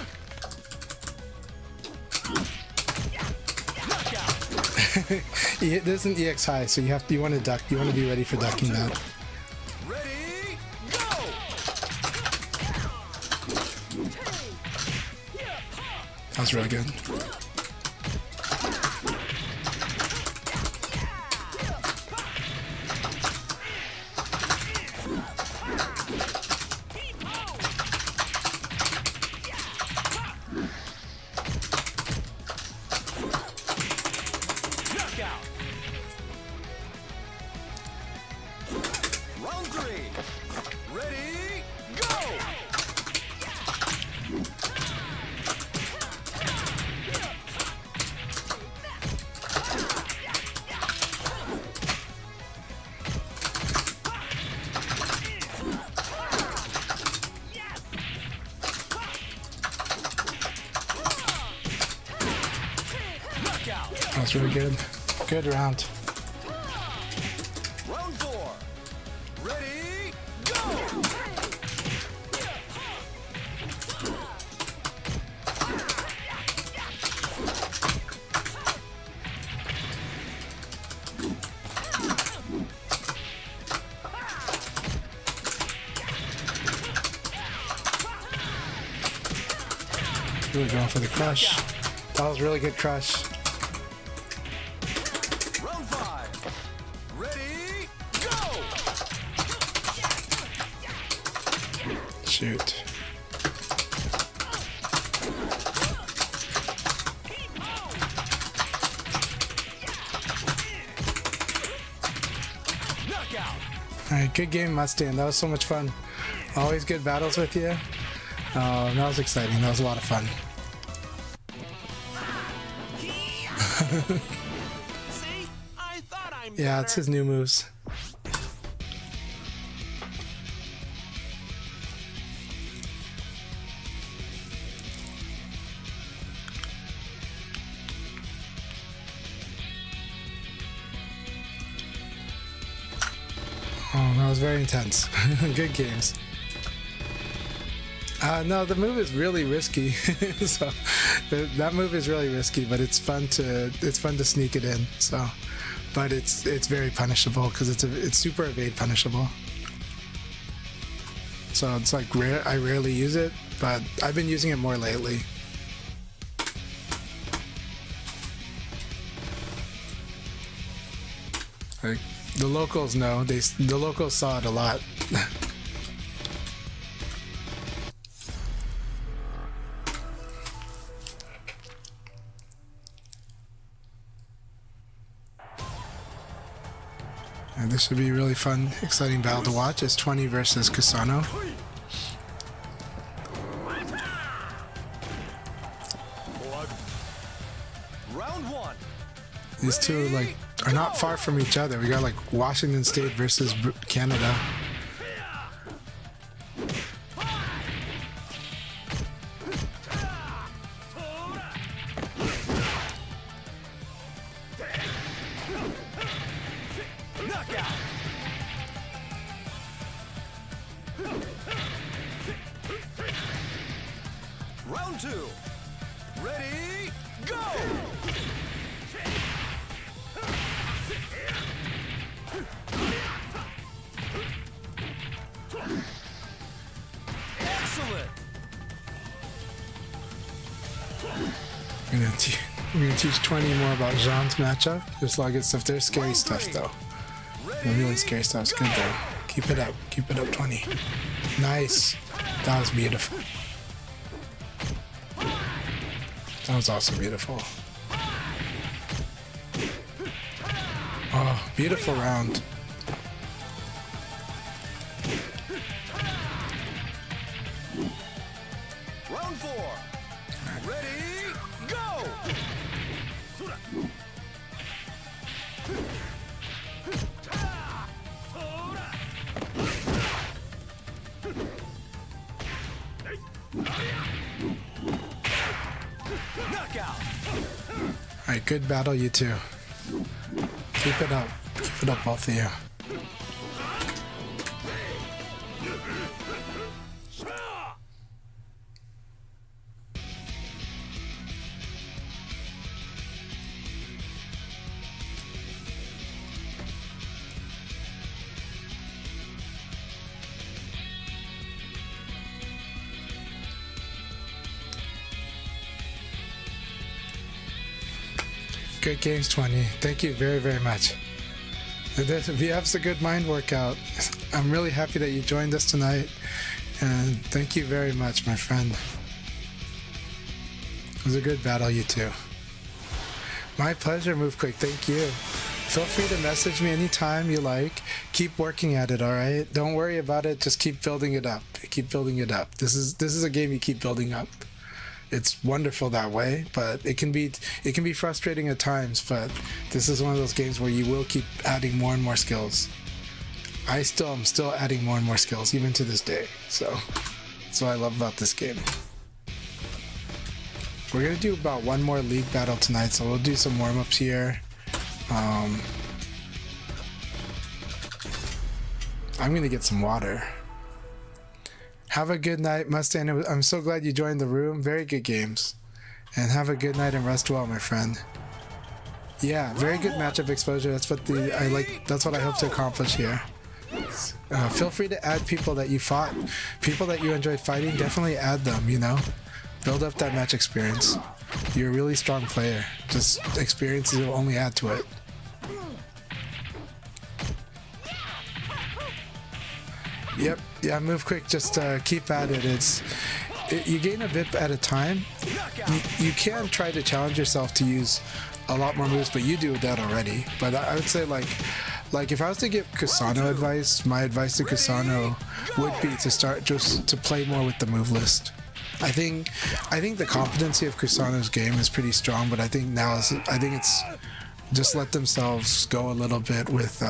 This isn't EX high, so you want to duck. You want to be ready for ducking that. Ready, go! That was really good. Round three. Ready, go! That was really good. Good round. Round four. Ready, go! Really going for the crush. That was really good crush. Round five. Ready, go! Shoot. Knockout. Alright, good game, Mustang. That was so much fun. Always good battles with you. That was exciting. That was a lot of fun. See? I thought I'm Yeah, it's his new moves. Oh, that was very intense. Good games. No, the move is really risky. So that move is really risky, but it's fun to sneak it in. So, but it's very punishable because it's super evade punishable. So it's like rare. I rarely use it, but I've been using it more lately. Like the locals know. The locals saw it a lot. And this should be a really fun, exciting battle to watch. It's 20 versus Kusano. Round one. These two like are not far from each other. We got like Washington State versus Canada. Knockout. Round two. Ready, go! Excellent. We're gonna teach 20 more about Jean's matchup. There's a lot of good stuff. There's scary stuff though. The really scary stuff's good though. Keep it up. Keep it up, 20. Nice. That was beautiful. That was also beautiful. Oh, beautiful round. Round four. Ready, go! Knockout. Alright, good battle, you two. Keep it up. Keep it up, both of you. Good games, 20. Thank you very, very much. VF's a good mind workout. I'm really happy that you joined us tonight. And thank you very much, my friend. It was a good battle, you two. My pleasure, Move Quick. Thank you. Feel free to message me anytime you like. Keep working at it, all right? Don't worry about it. Just keep building it up. Keep building it up. This is a game you keep building up. It's wonderful that way, but it can be frustrating at times. But this is one of those games where you will keep adding more and more skills. I'm still adding more and more skills even to this day. So that's what I love about this game. We're gonna do about one more league battle tonight, so we'll do some warm-ups here. I'm gonna get some water. Have a good night, Mustang. I'm so glad you joined the room. Very good games. And have a good night and rest well, my friend. Yeah, very good matchup exposure. That's what that's what I hope to accomplish here. Feel free to add people that you fought, people that you enjoyed fighting. Definitely add them, you know. Build up that match experience. You're a really strong player. Just experiences will only add to it. Yep, yeah, Move Quick, just keep at it. You gain a bit at a time. You can try to challenge yourself to use a lot more moves, but you do that already. But I would say like if I was to give Kusano advice, my advice to Kusano would be to start just to play more with the move list. I think the competency of Kusano's game is pretty strong, but I think it's just let themselves go a little bit with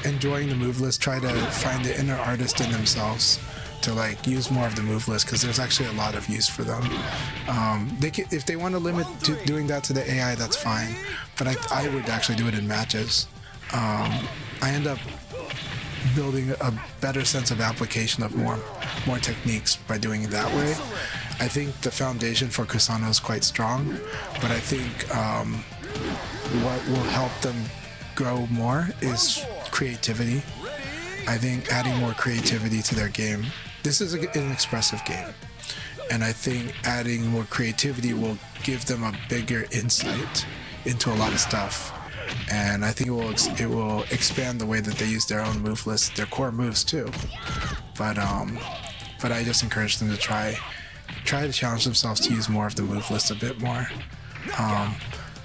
enjoying the move list. Try to find the inner artist in themselves to like use more of the move list, because there's actually a lot of use for them. If they want to limit doing that to the AI, that's fine, but I would actually do it in matches. I end up building a better sense of application of more techniques by doing it that way. I think the foundation for Kusano is quite strong, but I think what will help them grow more is creativity. I think adding more creativity to their game. This is an expressive game, and I think adding more creativity will give them a bigger insight into a lot of stuff. And I think it will expand the way that they use their own move list, their core moves too. But I just encourage them to try to challenge themselves to use more of the move list a bit more.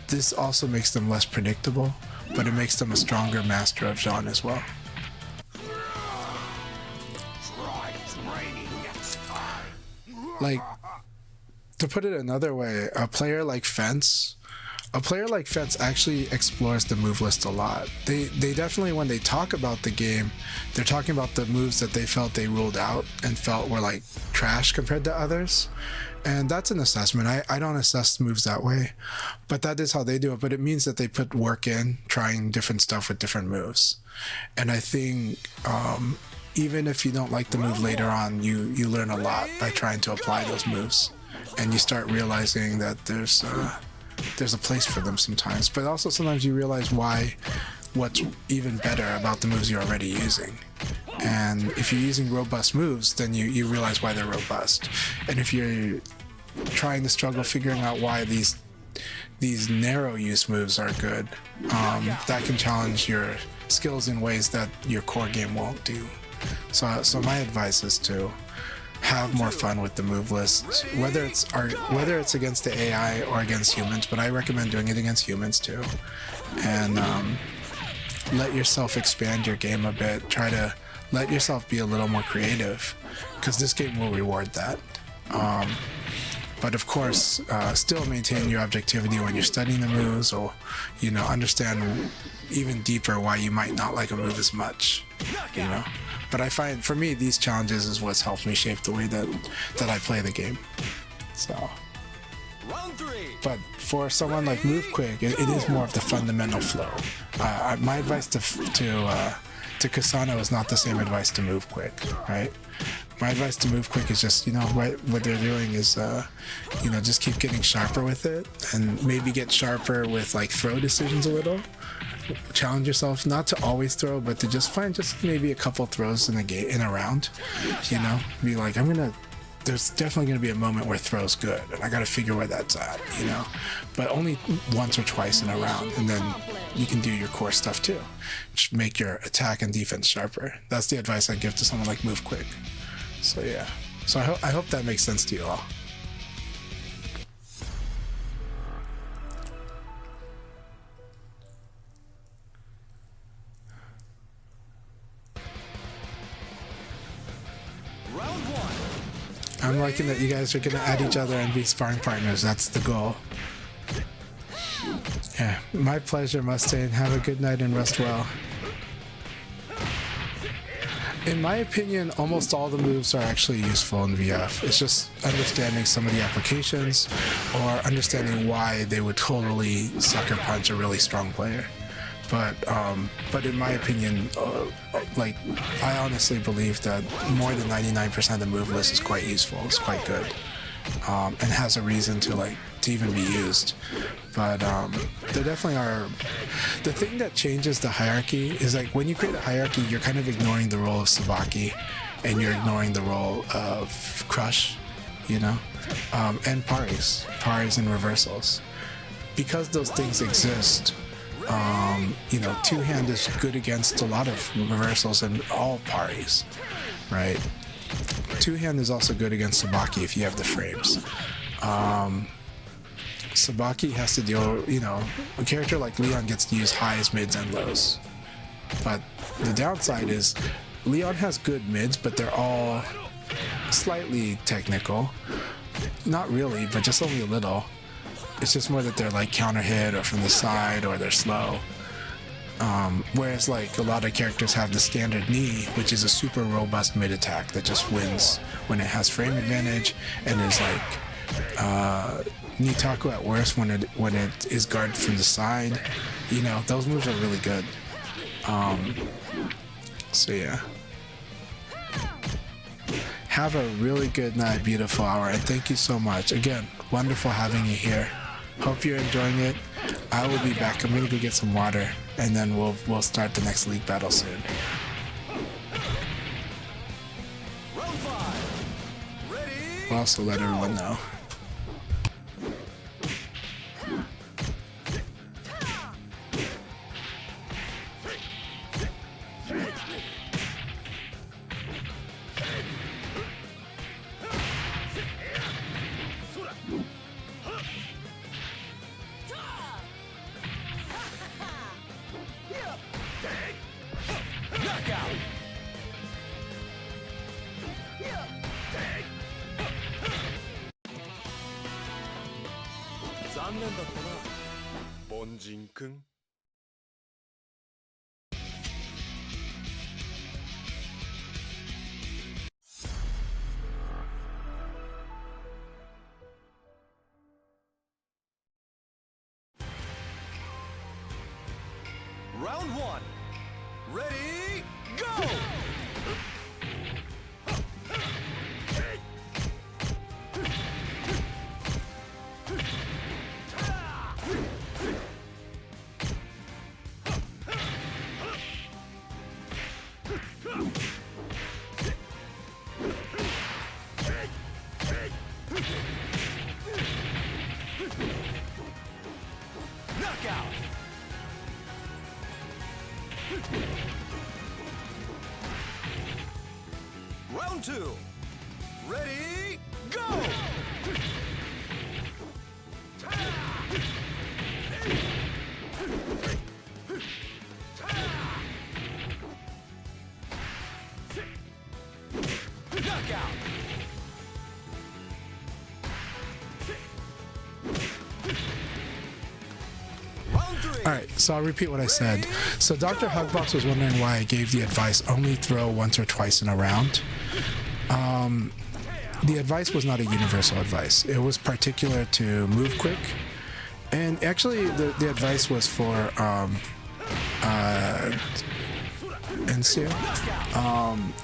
This also makes them less predictable, but it makes them a stronger master of Jean as well. Like, to put it another way, a player like Fence actually explores the move list a lot. They definitely, when they talk about the game, they're talking about the moves that they felt they ruled out and felt were like trash compared to others. And that's an assessment. I don't assess moves that way, but that is how they do it. But it means that they put work in trying different stuff with different moves. And I think even if you don't like the move later on, you learn a lot by trying to apply those moves. And you start realizing that there's a place for them sometimes, but also sometimes you realize what's even better about the moves you're already using. And if you're using robust moves, then you realize why they're robust. And if you're trying to struggle figuring out why these narrow use moves are good, that can challenge your skills in ways that your core game won't do. So my advice is to have more fun with the move list, whether it's against the AI or against humans, but I recommend doing it against humans too. And let yourself expand your game a bit. Try to let yourself be a little more creative, because this game will reward that. But of course, still maintain your objectivity when you're studying the moves, or understand even deeper why you might not like a move as much. But I find, for me, these challenges is what's helped me shape the way that I play the game. So, but for someone like Move Quick, it is more of the fundamental flow. My advice to Kasano is not the same advice to Move Quick, right? My advice to Move Quick is just, what they're doing is, just keep getting sharper with it, and maybe get sharper with like throw decisions a little. Challenge yourself not to always throw, but to just find maybe a couple throws in a round. Be like, there's definitely going to be a moment where throw's good, and I got to figure where that's at. But only once or twice in a round, and then you can do your core stuff too, which make your attack and defense sharper. That's the advice I give to someone like Move Quick. So yeah. So I hope that makes sense to you all. I'm liking that you guys are going to add each other and be sparring partners. That's the goal. Yeah, my pleasure, Mustang. Have a good night and rest well. In my opinion, almost all the moves are actually useful in VF. It's just understanding some of the applications, or understanding why they would totally sucker punch a really strong player. But in my opinion, I honestly believe that more than 99% of the move list is quite useful. It's quite good, and has a reason to even be used. But there definitely are. The thing that changes the hierarchy is when you create a hierarchy, you're kind of ignoring the role of Sabaki, and you're ignoring the role of Crush, and paris and reversals, because those things exist. Two-hand is good against a lot of reversals and all paris, right? Two-hand is also good against Sabaki if you have the frames. Sabaki has to deal, a character like Leon gets to use highs, mids, and lows. But the downside is Leon has good mids, but they're all slightly technical. Not really, but just only a little. It's just more that they're counter hit or from the side, or they're slow. Whereas a lot of characters have the standard knee, which is a super robust mid attack that just wins when it has frame advantage, and is Nitaku at worst when it is guarded from the side. Those moves are really good. So yeah. Have a really good night, beautiful hour, and thank you so much. Again, wonderful having you here. Hope you're enjoying it. I will be back. I'm gonna go get some water, and then we'll start the next league battle soon. We'll also let everyone know. 残念だったな凡人くん Round 1. Ready, go! Knockout! Round 2. Ready, go! Knockout! Round 3. All right, so I'll repeat what I said. So Dr. Hugbox was wondering why I gave the advice only throw once or twice in a round. The advice was not a universal advice. It was particular to move quick. And actually, the advice was for NCO,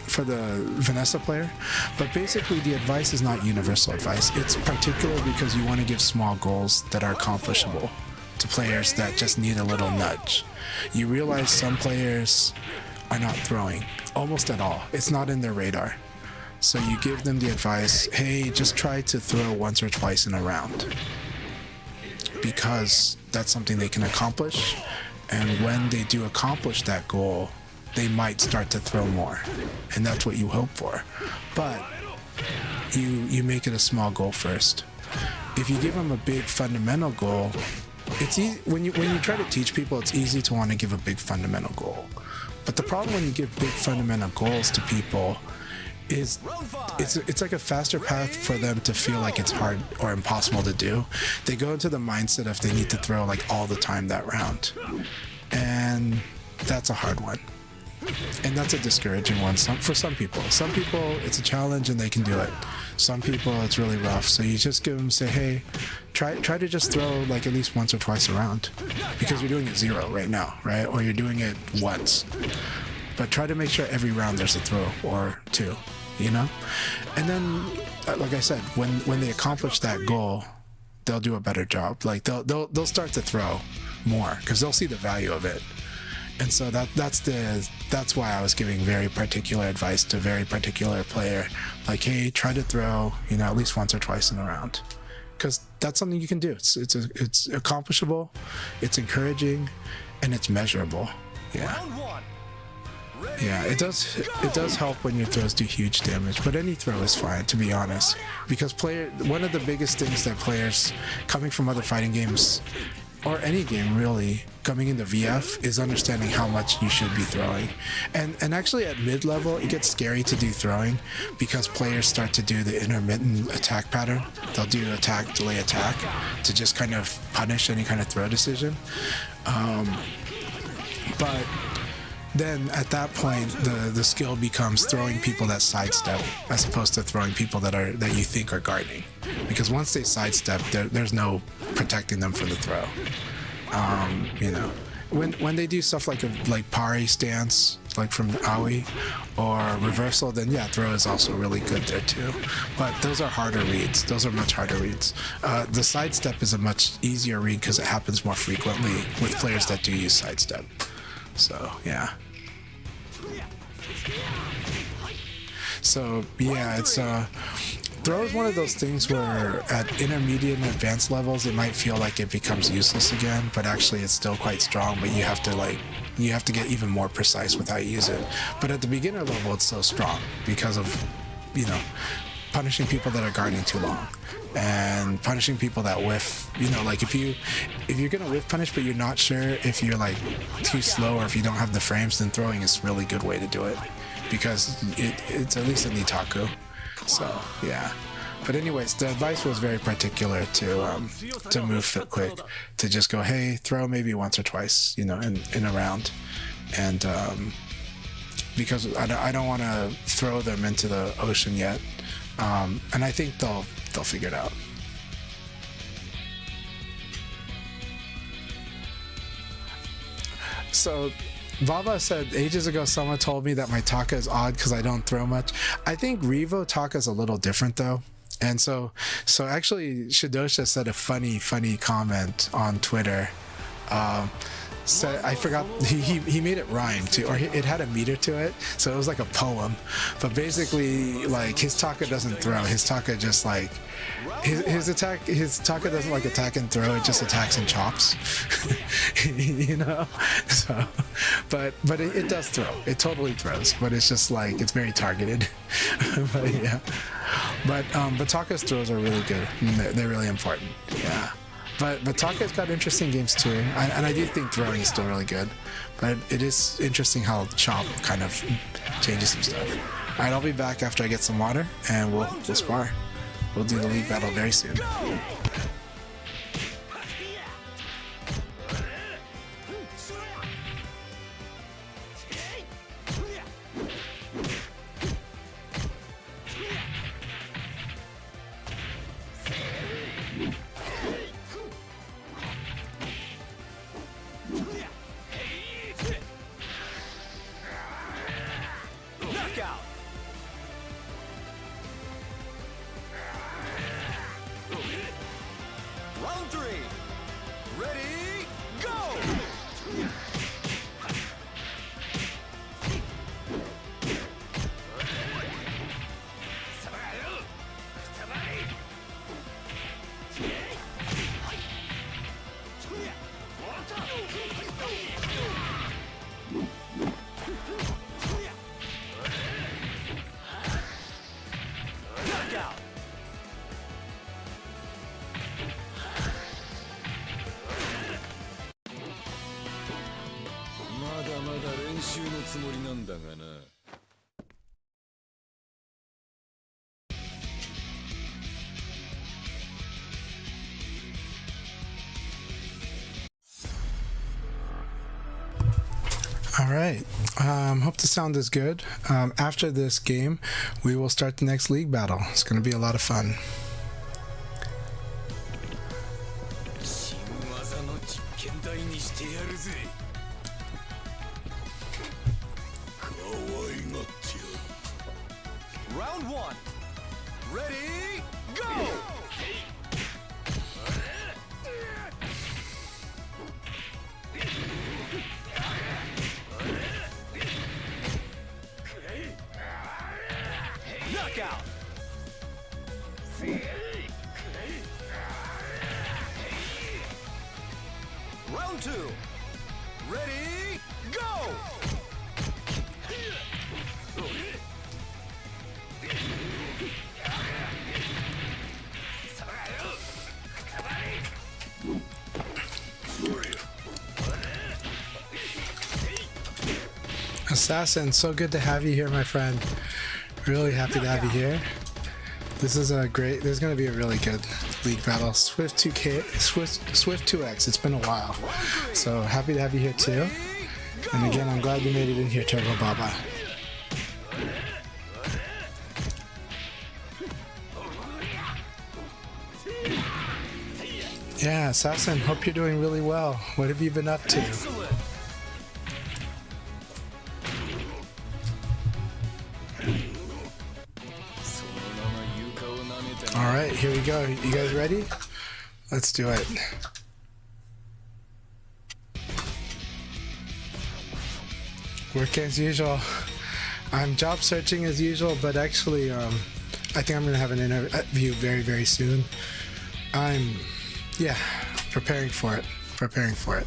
for the Vanessa player. But basically, the advice is not universal advice. It's particular because you want to give small goals that are accomplishable to players that just need a little nudge. You realize some players are not throwing almost at all. It's not in their radar. So you give them the advice, hey, just try to throw once or twice in a round, because that's something they can accomplish. And when they do accomplish that goal, they might start to throw more, and that's what you hope for. But you make it a small goal first. If you give them a big fundamental goal, it's easy when you try to teach people. It's easy to want to give a big fundamental goal, but the problem when you give big fundamental goals to people is it's like a faster path for them to feel like it's hard or impossible to do. They go into the mindset of they need to throw like all the time that round, and that's a hard one, and that's a discouraging one for some people. Some people it's a challenge and they can do it. Some people it's really rough, so you just give them, say, hey, try to just throw like at least once or twice a round, because you're doing it 0 right now, right? Or you're doing it once, but try to make sure every round there's a throw or 2, you know? And then, like I said, when they accomplish that goal, they'll do a better job. Like they'll start to throw more because they'll see the value of it. And so that's why I was giving very particular advice to a very particular player. Like, hey, try to throw, at least once or twice in a round, because that's something you can do. It's accomplishable, it's encouraging, and it's measurable. Yeah. Yeah, it does help when your throws do huge damage, but any throw is fine, to be honest, because one of the biggest things that players coming from other fighting games, or any game really, coming into VF, is understanding how much you should be throwing. And actually at mid-level, it gets scary to do throwing because players start to do the intermittent attack pattern. They'll do attack, delay, attack to just kind of punish any kind of throw decision. But then at that point, the skill becomes throwing people that sidestep as opposed to throwing people that you think are guarding. Because once they sidestep, there's no protecting them from the throw. When they do stuff like pari stance, like from Aoi, or reversal, then yeah, throw is also really good there too. But those are harder reads. Those are much harder reads. The sidestep is a much easier read because it happens more frequently with players that do use sidestep. So yeah. So yeah, it's throw is one of those things where at intermediate and advanced levels it might feel like it becomes useless again, but actually it's still quite strong. But you have to get even more precise with how you use it. But at the beginner level, it's so strong because of punishing people that are guarding too long, and punishing people that whiff. Like if you're gonna whiff punish but you're not sure if you're like too slow or if you don't have the frames, then throwing is a really good way to do it, because it's at least a Nitaku. So yeah, But anyways, the advice was very particular to move quick, to just go, hey, throw maybe once or twice, in a round, and because I don't want to throw them into the ocean yet, and I think they'll figure it out. So Baba said ages ago someone told me that my taka is odd because I don't throw much. I think Revo taka is a little different though. And so actually Shidosha said a funny comment on Twitter. So I forgot, he made it rhyme too, or it had a meter to it, so it was like a poem. But basically, like, his taka doesn't throw, his taka just like his taka doesn't like attack and throw, it just attacks and chops. So but it does throw, it totally throws, but it's just like it's very targeted. But yeah, but Taka's throws are really good, they're really important. Yeah. But Taka's got interesting games too, and I do think throwing is still really good. But it is interesting how Chop kind of changes some stuff. All right, I'll be back after I get some water, and we'll spar. We'll do the league battle very soon. Round 3. Ready, go! Knockout! All right. Hope the sound is good. After this game, we will start the next league battle. It's going to be a lot of fun. Round 1. Ready, go! Knockout! Round 2. Ready, go! Assassin, so good to have you here, my friend. Really happy to have you here. This is a great, there's going to be a really good league battle. Swift 2X, it's been a while. So happy to have you here too. And again, I'm glad you made it in here, Turbo Baba. Yeah, Assassin, hope you're doing really well. What have you been up to? All right, here we go. You guys ready? Let's do it. Work as usual. I'm job searching as usual, but actually, I think I'm gonna have an interview very, very soon. Yeah, preparing for it.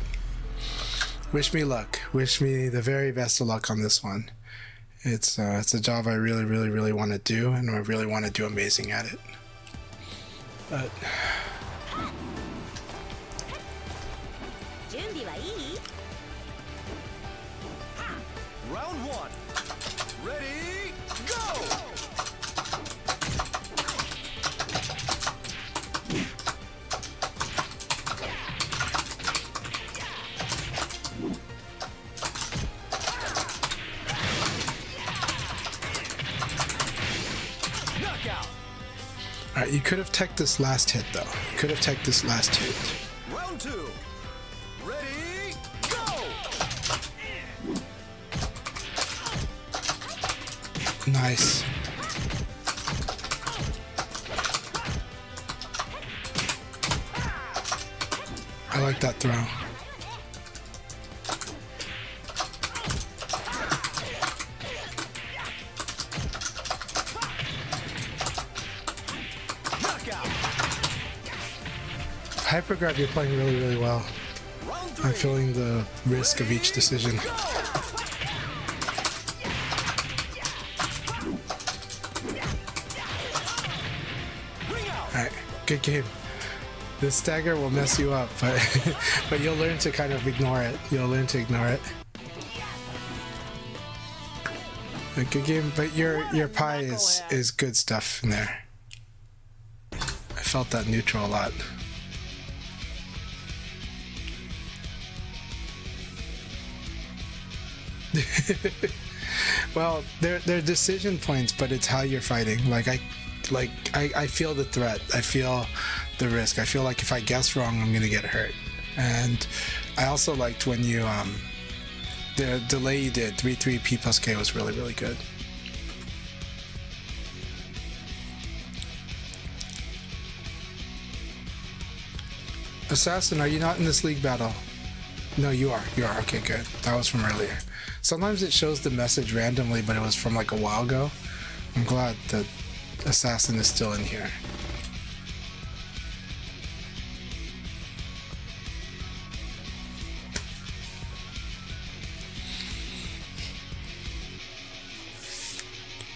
Wish me luck. Wish me the very best of luck on this one. It's a job I really, really, really want to do, and I really want to do amazing at it. But Round 1. Ready, go! Alright, you could have teched this last hit though. You could have teched this last hit. Round 2. Ready, go! Nice. I like that throw. Hypergrab, you're playing really, really well. I'm feeling the risk of each decision. Alright, good game. This stagger will mess you up, but but you'll learn to kind of ignore it. You'll learn to ignore it. A good game, but your pie is good stuff in there. I felt that neutral a lot. Well, they're decision points, but it's how you're fighting. I feel the threat. I feel the risk. I feel like if I guess wrong, I'm gonna get hurt. And I also liked when you the delay you did 3-3 P plus K was really, really good. Assassin, are you not in this league battle? No, you are. You are. Okay, good. That was from earlier. Sometimes it shows the message randomly, but it was from like a while ago. I'm glad that Assassin is still in here.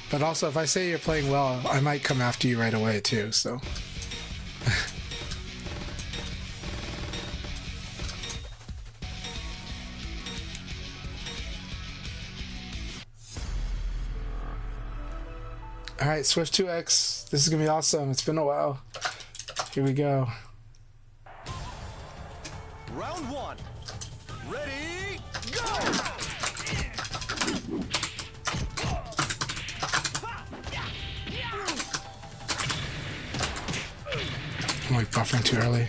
But also, if I say you're playing well, I might come after you right away too, so... Alright, Swift 2X. This is gonna be awesome. It's been a while. Here we go. Round 1. Ready, go! I'm like buffering too early.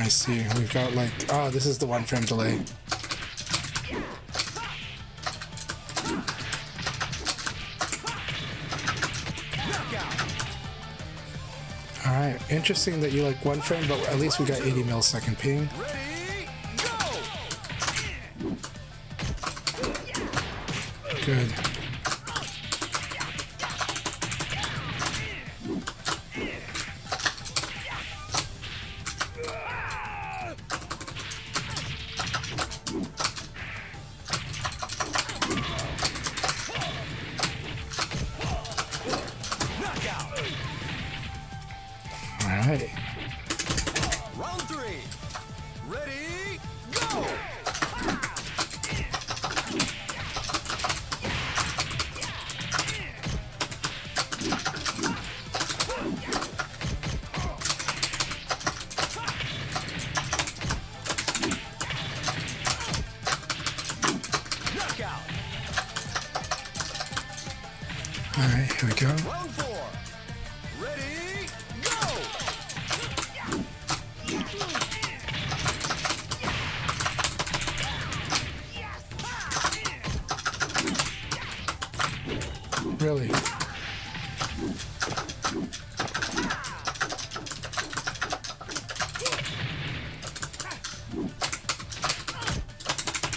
I see. We've got like... Oh, this is the 1 frame delay. Alright, interesting that you like 1 frame, but at least we got 80 millisecond ping. Ready, go! Good. Alright. Round 3. Ready, go! Knockout. Alright, here we go. Round 4. Ready, go! Really?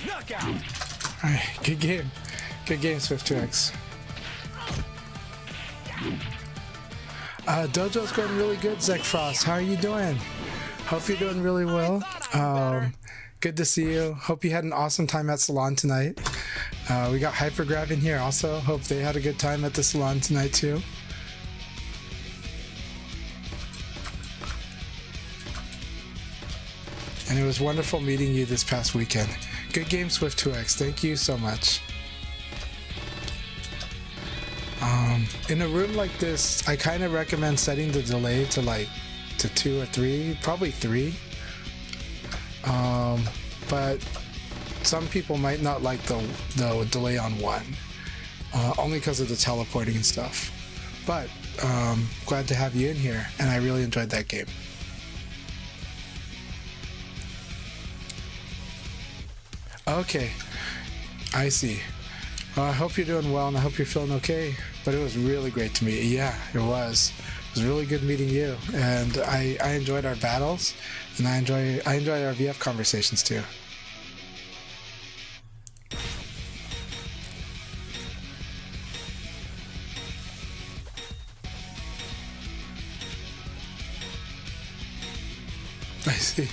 Knockout. Alright, good game. Good game, Swift 2X. Dojo's going really good, Zach Frost. How are you doing? Hope you're doing really well. Good to see you. Hope you had an awesome time at Salon tonight. We got Hypergrab in here also. Hope they had a good time at the Salon tonight too. And it was wonderful meeting you this past weekend. Good game, Swift 2X. Thank you so much. In a room like this, I kind of recommend setting the delay to 2 or 3, probably 3. But some people might not like the delay on 1, only because of the teleporting and stuff. But glad to have you in here, and I really enjoyed that game. Okay, I see. Well, I hope you're doing well, and I hope you're feeling okay. But it was really great to meet you. Yeah, it was. It was really good meeting you, and I enjoyed our battles, and I enjoyed our VF conversations too. I see.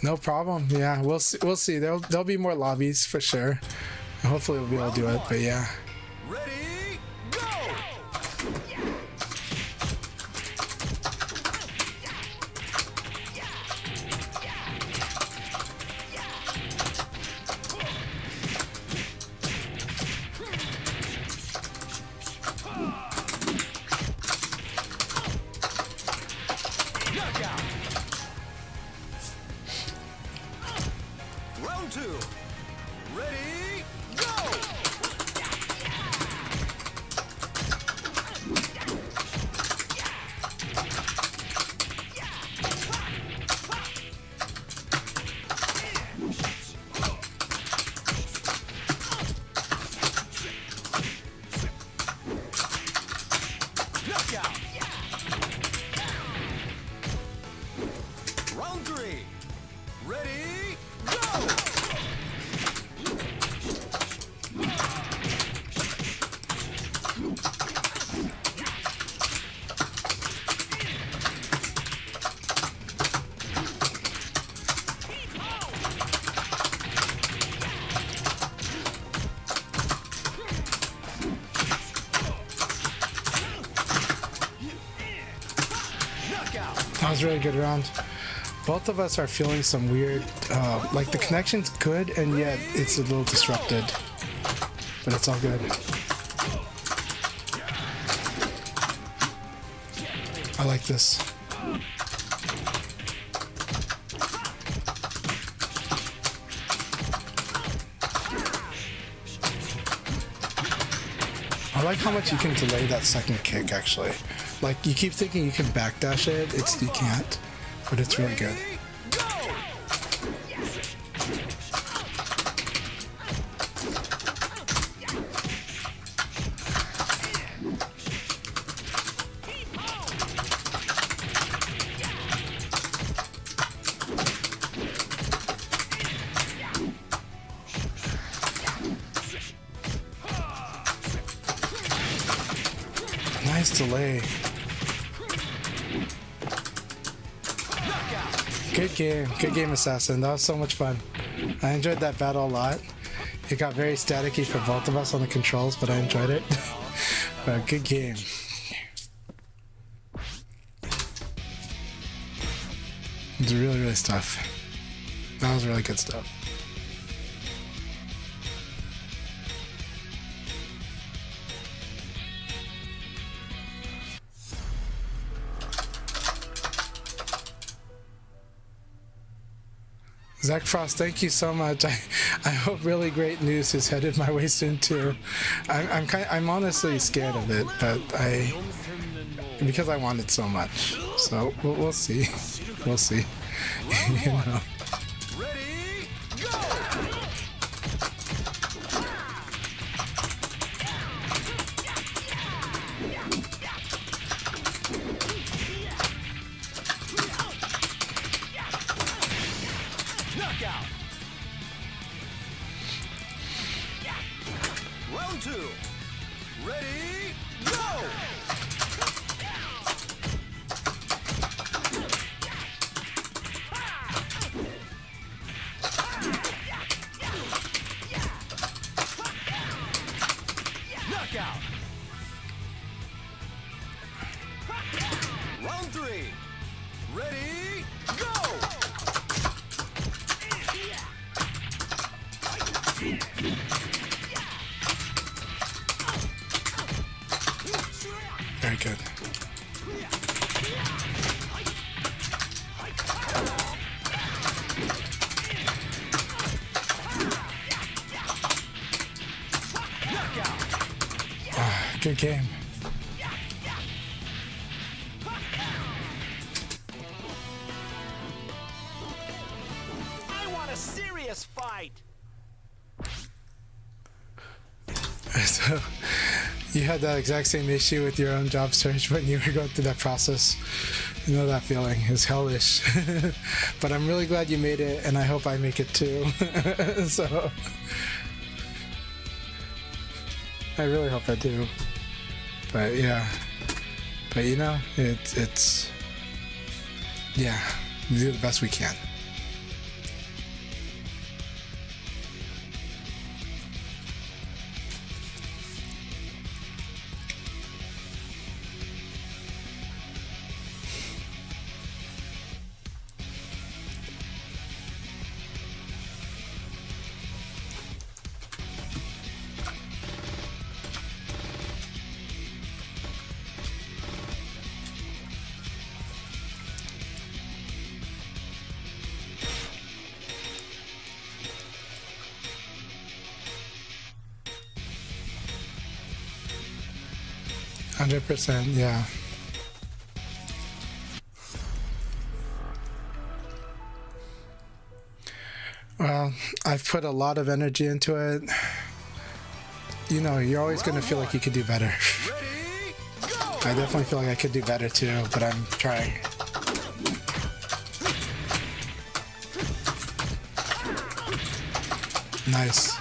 No problem. Yeah, we'll see. We'll see. There'll be more lobbies for sure. Hopefully we'll be able to do it. But yeah. Ready, go! Knockout! Round 2. Ready, go! Knockout! Round 3. Ready, go! Knockout! That was a really good round. Both of us are feeling some weird, like the connection's good and yet it's a little disrupted, but it's all good. I like this. I like how much you can delay that second kick actually. Like you keep thinking you can backdash it, you can't. But it's really good. Go! Nice delay. Good game, Assassin. That was so much fun. I enjoyed that battle a lot. It got very staticky for both of us on the controls, but I enjoyed it. But good game. It was really stuff. That was really good stuff. Zach Frost, thank you so much. I hope really great news is headed my way soon too. I'm honestly scared of it, but because I want it so much. So we'll see. We'll see. You know. Ready, go! Knockout! Round 2. Ready, go! Knockout! Round 3. Ready, go! Very good. Good game. I want a serious fight. So you had that exact same issue with your own job search when you were going through that process. You know that feeling is hellish. But I'm really glad you made it, and I hope I make it too. So I really hope I do. But yeah. But you know, it's yeah, we do the best we can. %, yeah. Well, I've put a lot of energy into it. You know, you're always going to feel like you could do better. I definitely feel like I could do better too, but I'm trying. Nice.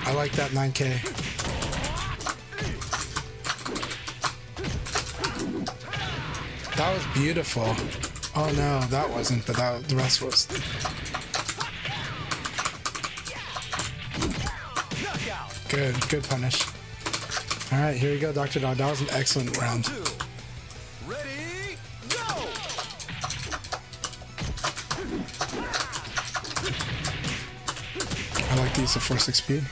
I like that 9K. That was beautiful. Oh no, that wasn't, but the rest was. Good punish. All right, here we go, Dr. Dog. That was an excellent round. Ready, go! I like the use of Force XP.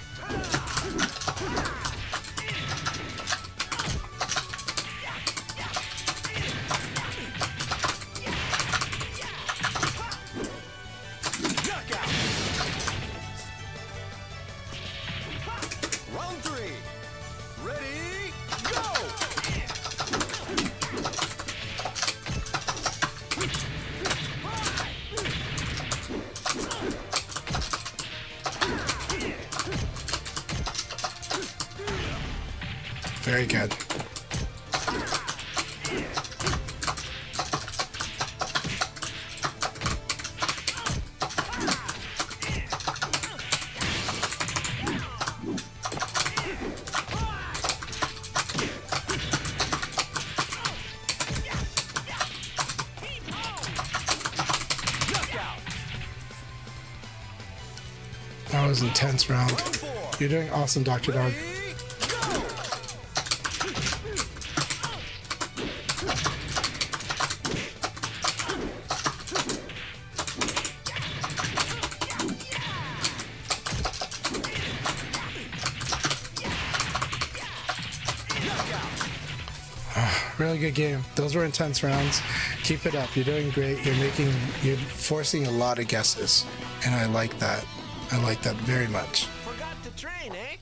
Round 3. Ready, go! Very good. That was an intense round. You're doing awesome, Dr. Dog. Really good game. Those were intense rounds. Keep it up. You're doing great. You're forcing a lot of guesses, and I like that. I like that very much. Forgot to train, eh?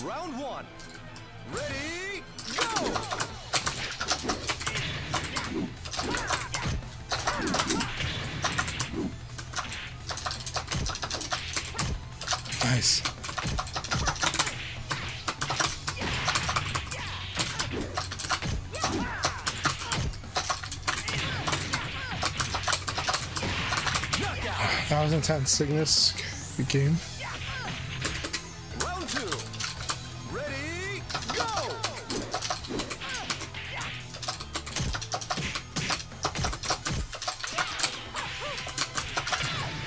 Round 1. Ready, go! Nice. That was intense. Cygnus, good game. Round 2. Ready, go!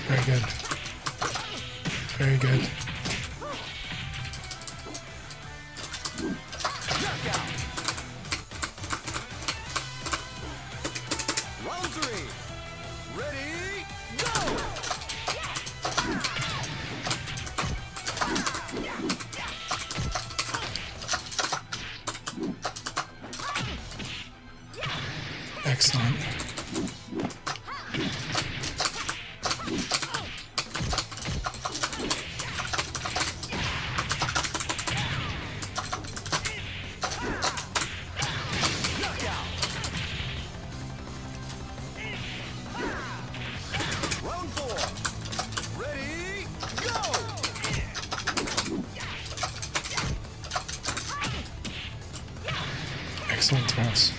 Very good. Very good. Knockout. Round 3. Ready, go! Excellent. Round 4. Ready, go! Excellent throws.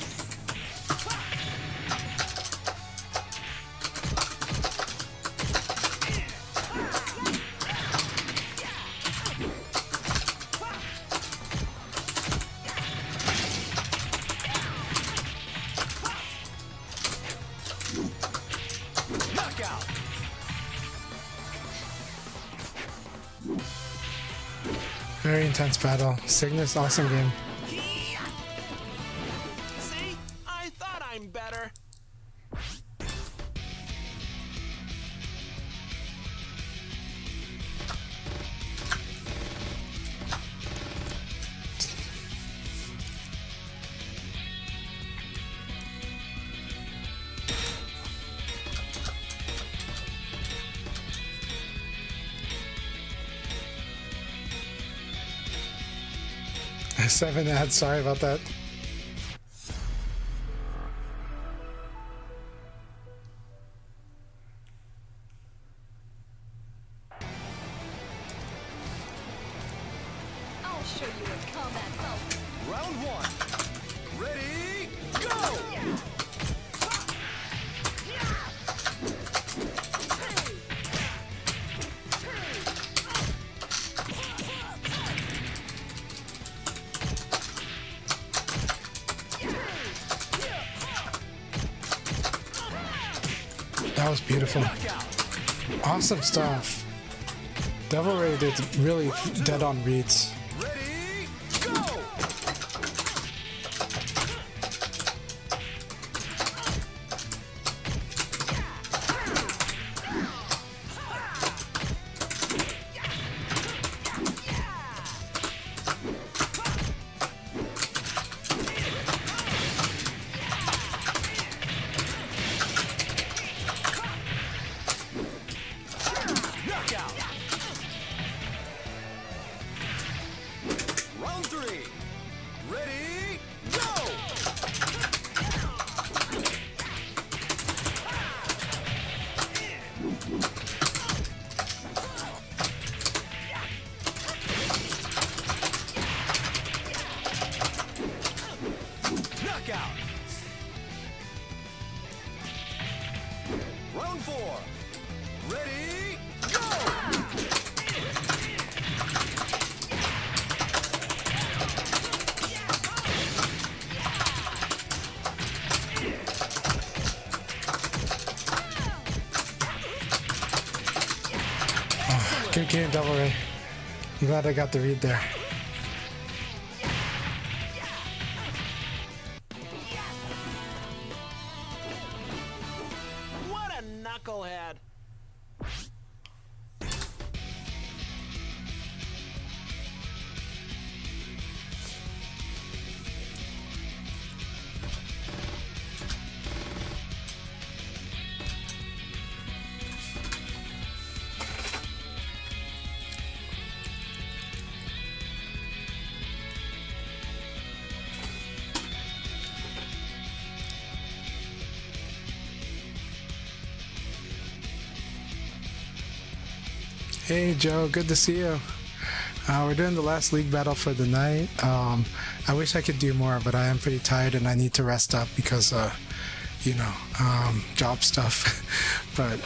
Knockout. Very intense battle. Cygnus, awesome game. See? I thought I'm better. Seven ads, sorry about that. I'll show you what combat felt. Round 1. Ready, go! That was beautiful. Awesome stuff. Devil Ray did really dead on reads. Ready, go! Knockout. Round 3. Ready, go! Knockout. Round 4. Ready, go! Good game, Devil Ray. I'm glad I got the read there. What a knucklehead. Hey Joe, good to see you. We're doing the last league battle for the night. I wish I could do more, but I am pretty tired and I need to rest up because, you know, job stuff. But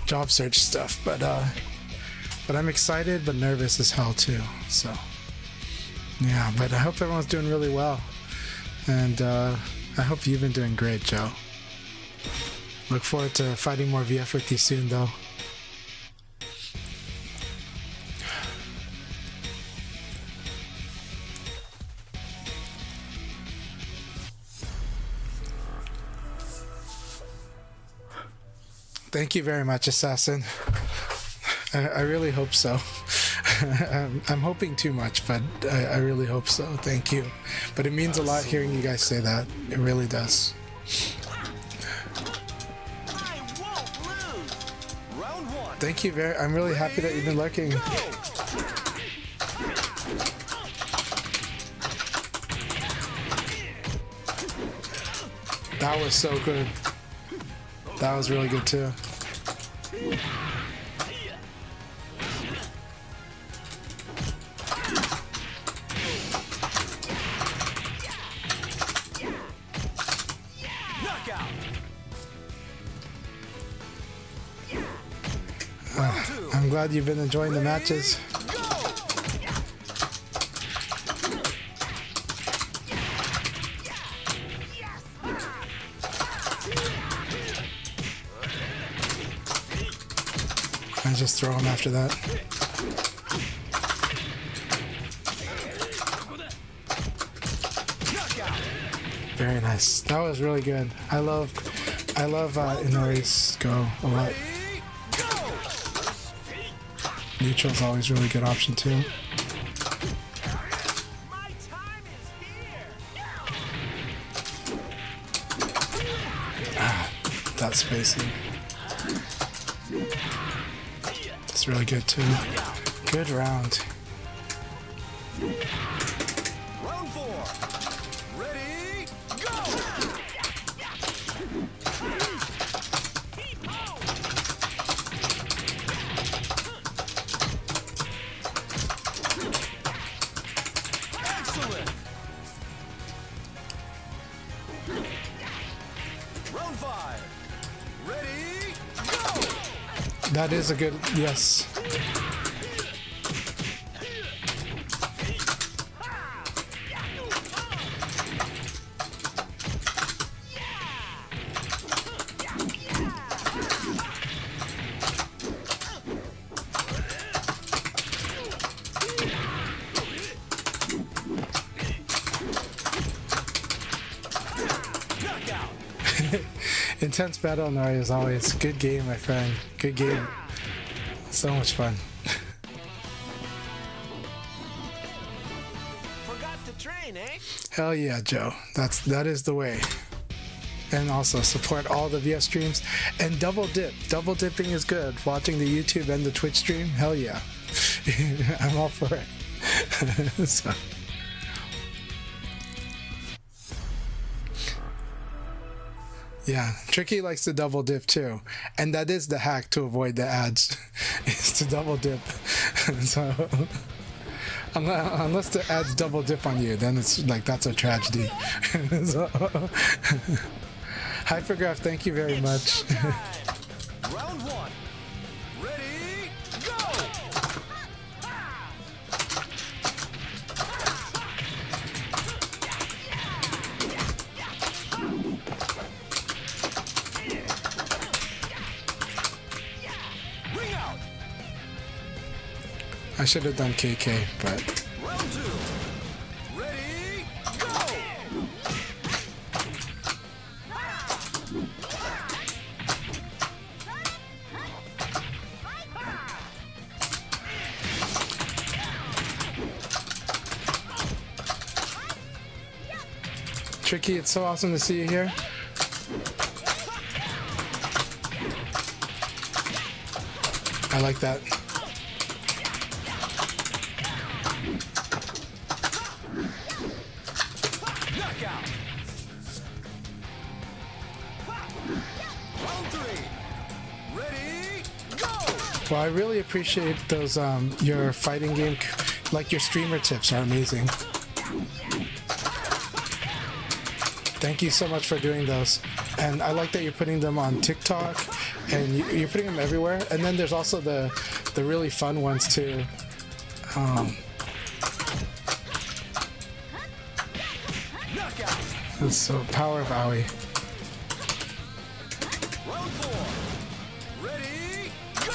job search stuff, but I'm excited but nervous as hell too. So yeah, but I hope everyone's doing really well, and I hope you've been doing great, Joe. Look forward to fighting more VF with you soon, though. Thank you very much, Assassin. I really hope so. I'm hoping too much, but I really hope so. Thank you. But it means a lot hearing you guys say that. It really does. I won't lose. Round one. Thank you very. I'm really happy that you've been lurking. That was so good. That was really good too. Knockout. I'm glad you've been enjoying the matches. I just throw him after that. Very nice. That was really good. I love Inori's go a lot. Neutral's always a really good option too. My time is here. That spacing. It's really good too. Good round. Round four. Ready, go. Excellent. Round five. Ready, go. That is a good yes. Knockout. Intense battle Nari as always. Good game, my friend. Good game. So much fun. Forgot to train, eh? Hell yeah, Joe. That is the way. And also support all the VF streams and double dip. Double dipping is good. Watching the YouTube and the Twitch stream, hell yeah. I'm all for it. So. Yeah, Tricky likes to double dip too, and that is the hack to avoid the ads, is to double dip. So, unless the ads double dip on you, then it's like that's a tragedy. So, Hypergraph, thank you very much. Round one. Ready, go. Ring out. I should have done KK, but Round two. Ready, go. Tricky, it's so awesome to see you here. I like that. Knockout. Round three. Ready, go. Well, I really appreciate those, your fighting game, like your streamer tips are amazing. Thank you so much for doing those. and I like that you're putting them on TikTok, and you're putting them everywhere. And then there's also the really fun ones too. It's so power of Aoi. Round 4. Ready, go!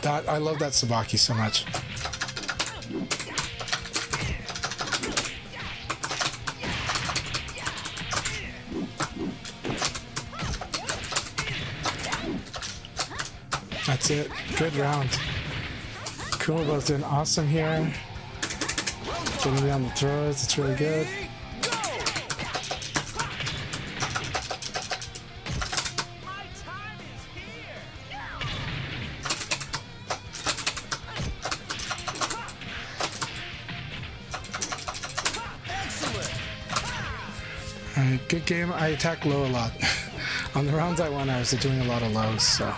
That I love that Tsubaki so much. That's it. Good round. Kumabo's doing awesome here. Getting down the throws. It's really good. My time is here. Excellent! Alright, good game. I attack low a lot. On the rounds I won, I was doing a lot of lows, so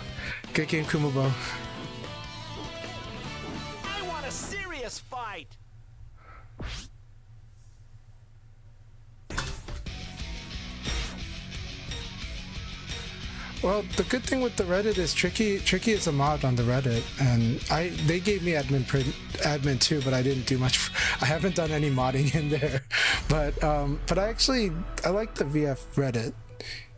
good game, Kumabo. I want a serious fight. Well, the good thing with the Reddit is Tricky is a mod on the Reddit, and they gave me admin too, but I didn't do much. I haven't done any modding in there, but I like the VF Reddit,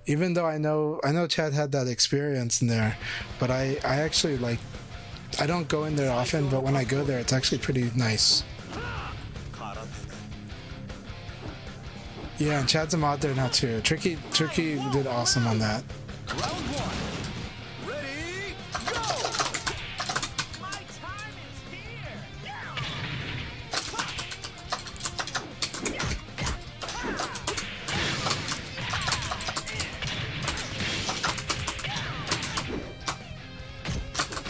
even though I know Chad had that experience in there, but I actually like. I don't go in there often, but when I go there, it's actually pretty nice. Yeah, and Chad's a mod there now too. Tricky did awesome on that. Round 1. Ready, go! My time is here.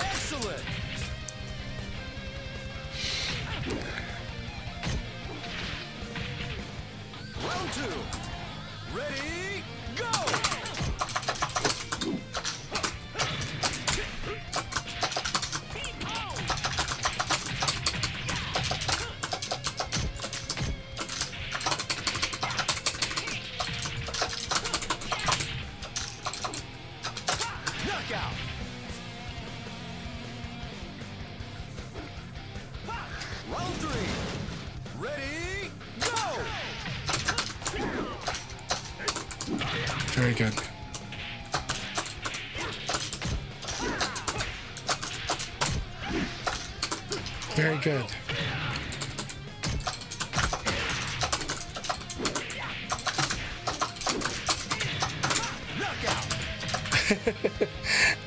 Excellent! Round 2. Ready, go! Knockout! Round 3. Ready, go! Very good. Very good.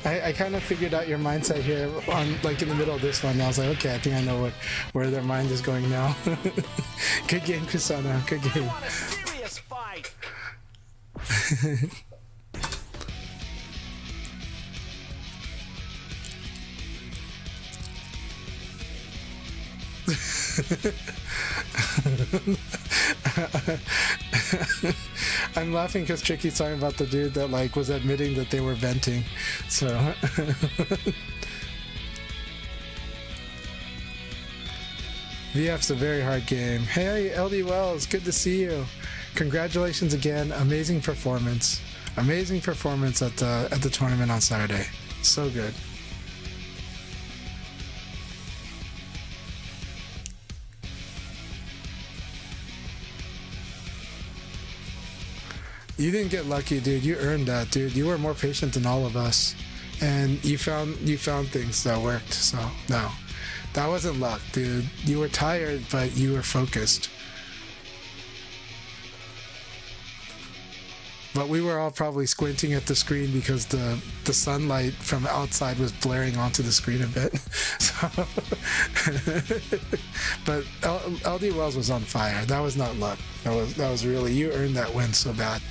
I kind of figured out your mindset here on like in the middle of this one. I was like, okay, I think I know where their mind is going now. Good game, Kusana. Good I game. want a serious fight. I'm laughing because Tricky's talking about the dude that like was admitting that they were venting. So VF's a very hard game. Hey LD Wells, good to see you. Congratulations again. Amazing performance. Amazing performance at the tournament on Saturday. So good. You didn't get lucky, dude. You earned that, dude. You were more patient than all of us, and you found things that worked. So no, that wasn't luck, dude. You were tired, but you were focused. But we were all probably squinting at the screen because the sunlight from outside was blaring onto the screen a bit. So, but LD Wells was on fire. That was not luck. That was really, you earned that win so bad.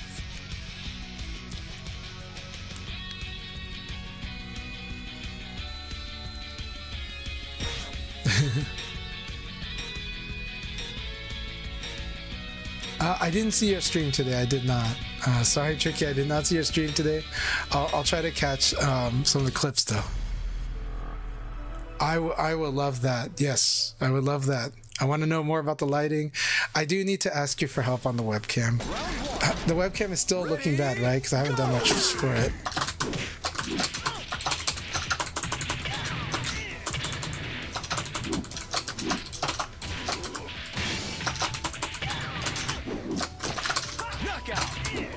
I didn't see your stream today. I did not. Sorry, Tricky. I did not see your stream today. I'll try to catch some of the clips though. I would love that. Yes, I would love that. I want to know more about the lighting. I do need to ask you for help on the webcam. The webcam is still looking bad, right? Because I haven't done much for it.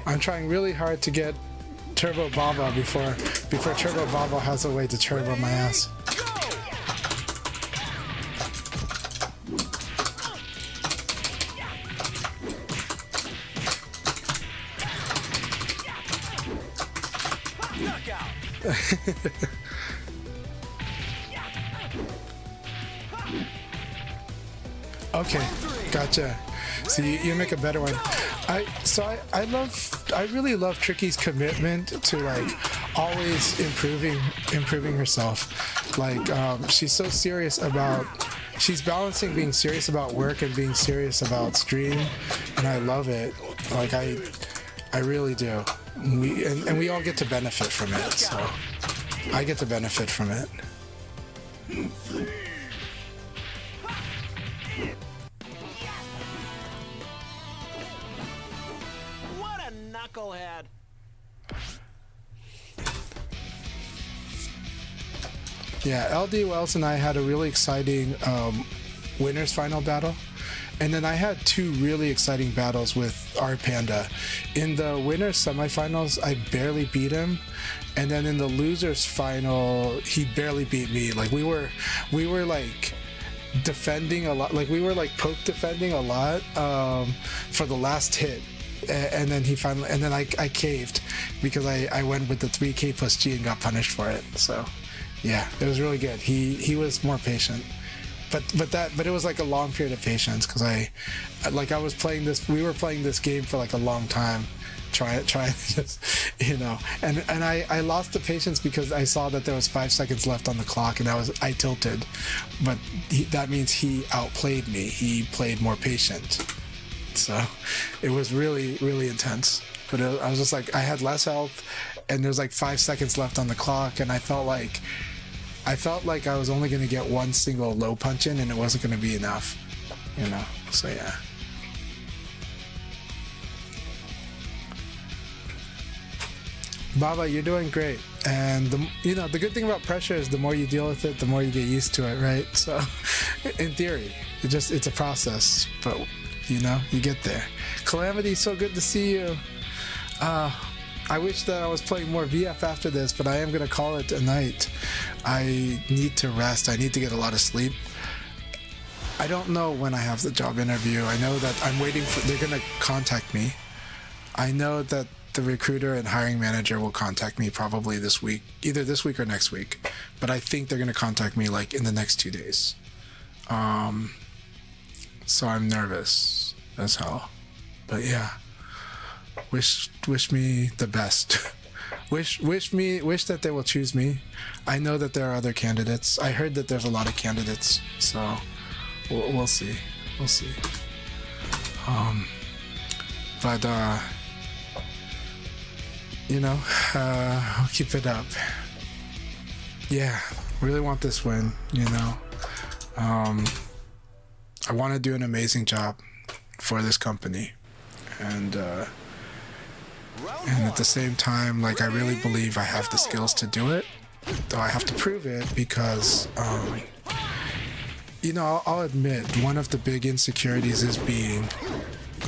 I'm trying really hard to get Turbo Baba before Turbo Baba has a way to turbo my ass. Okay, gotcha. So you make a better one. I really love Tricky's commitment to like always improving herself. Like she's so serious about, she's balancing being serious about work and being serious about stream, and I love it. Like I really do. We all get to benefit from it. So I get to benefit from it. What a knucklehead. Yeah, LD Wells and I had a really exciting winners final battle. And then I had two really exciting battles with our Panda. In the winners semifinals, I barely beat him. And then in the losers final, he barely beat me. Like we were like defending a lot. Like we were like poke defending a lot for the last hit. And then he finally, and then I caved because I went with the 3K plus G and got punished for it. So yeah, it was really good. He was more patient. But it was like a long period of patience because we were playing this game for like a long time, trying to just, you know, and I lost the patience because I saw that there was 5 seconds left on the clock and I tilted, but that means he outplayed me. He played more patient, so it was really, really intense. But I was just like, I had less health and there's like 5 seconds left on the clock, and I felt like I was only going to get one single low punch in and it wasn't going to be enough, you know, so yeah. Baba, you're doing great. And the good thing about pressure is the more you deal with it, the more you get used to it, right? So in theory, it's a process, but you know, you get there. Calamity, so good to see you. I wish that I was playing more VF after this, but I am going to call it a night. I need to rest. I need to get a lot of sleep. I don't know when I have the job interview. I know that I'm waiting for, they're going to contact me. I know that the recruiter and hiring manager will contact me probably this week, either this week or next week. But I think they're going to contact me like in the next 2 days. So I'm nervous as hell. But yeah. Wish me the best. wish that they will choose me. I know that there are other candidates. I heard that there's a lot of candidates, so we'll see. We'll see. But you know, I'll keep it up. Yeah, really want this win. You know, I want to do an amazing job for this company, and at the same time, like, I really believe I have the skills to do it, though I have to prove it because, you know, I'll admit one of the big insecurities is being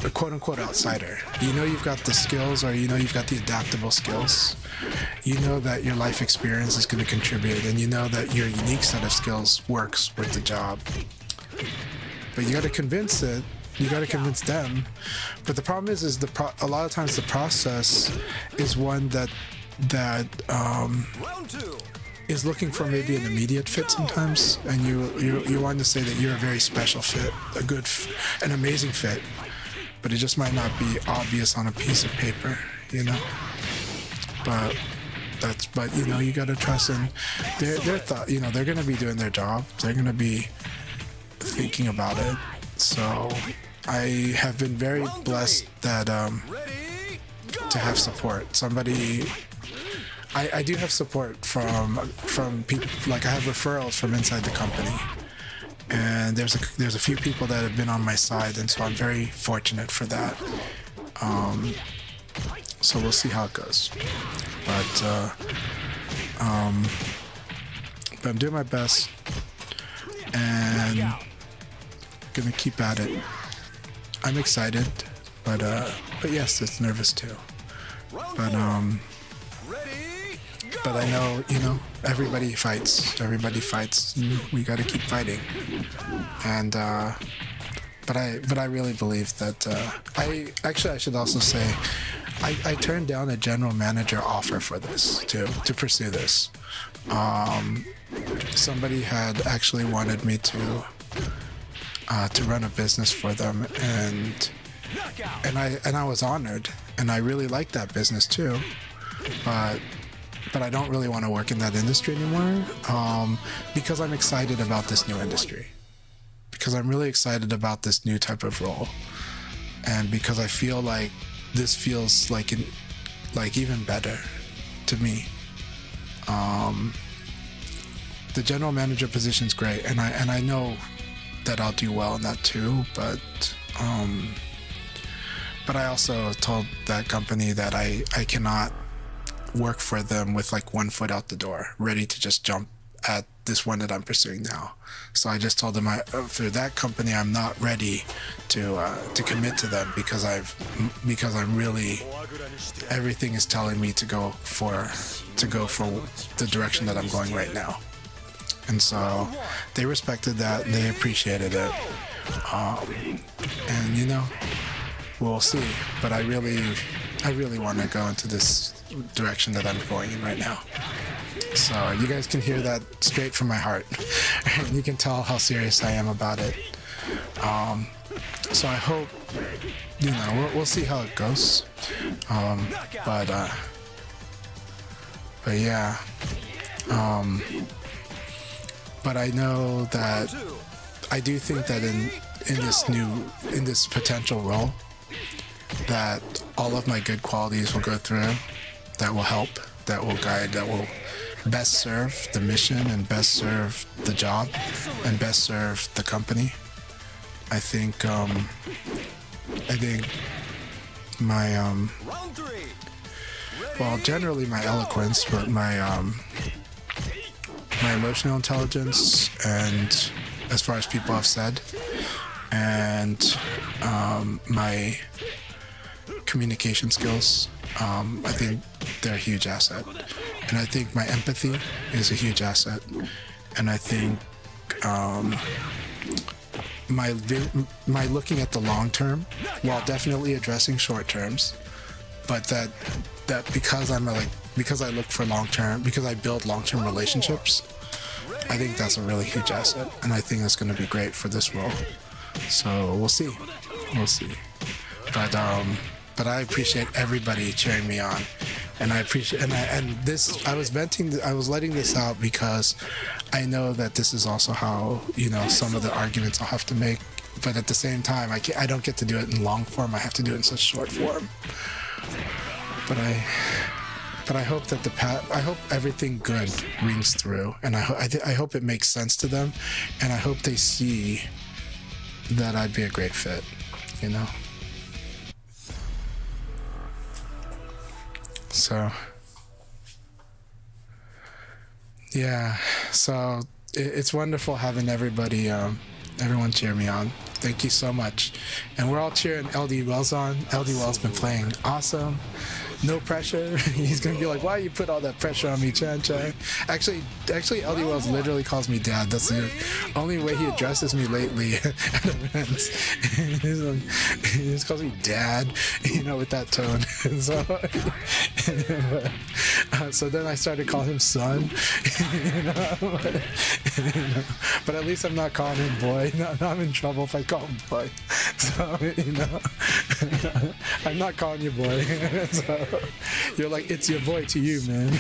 a quote-unquote outsider. You know you've got the skills, or you know you've got the adaptable skills. You know that your life experience is going to contribute, and you know that your unique set of skills works with the job. But you got to convince it. You got to convince them. But the problem is a lot of times the process is one that is looking for maybe an immediate fit sometimes, and you want to say that you're a very special fit, an amazing fit, but it just might not be obvious on a piece of paper, you know. But you know, you got to trust in their thought. You know, they're gonna be doing their job. They're gonna be thinking about it. So I have been very blessed that to have support. Somebody, I do have support from people. Like I have referrals from inside the company, and there's a few people that have been on my side, and so I'm very fortunate for that. So we'll see how it goes, but I'm doing my best and gonna keep at it. I'm excited, but yes, it's nervous too. But I know, everybody fights. Everybody fights. We got to keep fighting. And but I really believe that I should also say I turned down a general manager offer for this to pursue this. Somebody had actually wanted me to run a business for them, and I was honored, and I really liked that business too, but I don't really want to work in that industry anymore, because I'm excited about this new industry, because I'm really excited about this new type of role, and because I feel like this feels like even better to me. The general manager position's great, and I know that I'll do well in that too, but I also told that company that I cannot work for them with like one foot out the door, ready to just jump at this one that I'm pursuing now. So I just told them for that company I'm not ready to commit to them, because I'm really, everything is telling me to go for the direction that I'm going right now. And so they respected that, they appreciated it, and we'll see. But I really want to go into this direction that I'm going in right now. So you guys can hear that straight from my heart, and you can tell how serious I am about it. So I hope, we'll see how it goes. But yeah. But I know that I do think that in this potential role, that all of my good qualities will go through, that will help, that will guide, that will best serve the mission and best serve the job and best serve the company. I think my generally my eloquence, but my emotional intelligence, and as far as people have said, and my communication skills, I think they're a huge asset. And I think my empathy is a huge asset. And I think my looking at the long term, while definitely addressing short terms, but that because I look for long term, because I build long term relationships, I think that's a really huge asset, and I think that's going to be great for this role. So we'll see. But I appreciate everybody cheering me on, and I appreciate I was letting this out because I know that this is also how some of the arguments I'll have to make, but at the same time I don't get to do it in long form. I have to do it in such short form. But I hope that I hope everything good rings through, and I hope it makes sense to them, and I hope they see that I'd be a great fit, So, yeah, so it's wonderful having everyone cheer me on. Thank you so much. And we're all cheering LD Wells on. LD Wells been playing awesome. No pressure. He's gonna be like, why you put all that pressure on me, Chan-Chai? Actually, LD Wells literally calls me dad. That's the only way he addresses me lately at events. He just calls me dad, with that tone. So then I started calling him son. But at least I'm not calling him boy. No, I'm in trouble if I call him boy. So I'm not calling you boy. So you're like, it's your boy to you, man.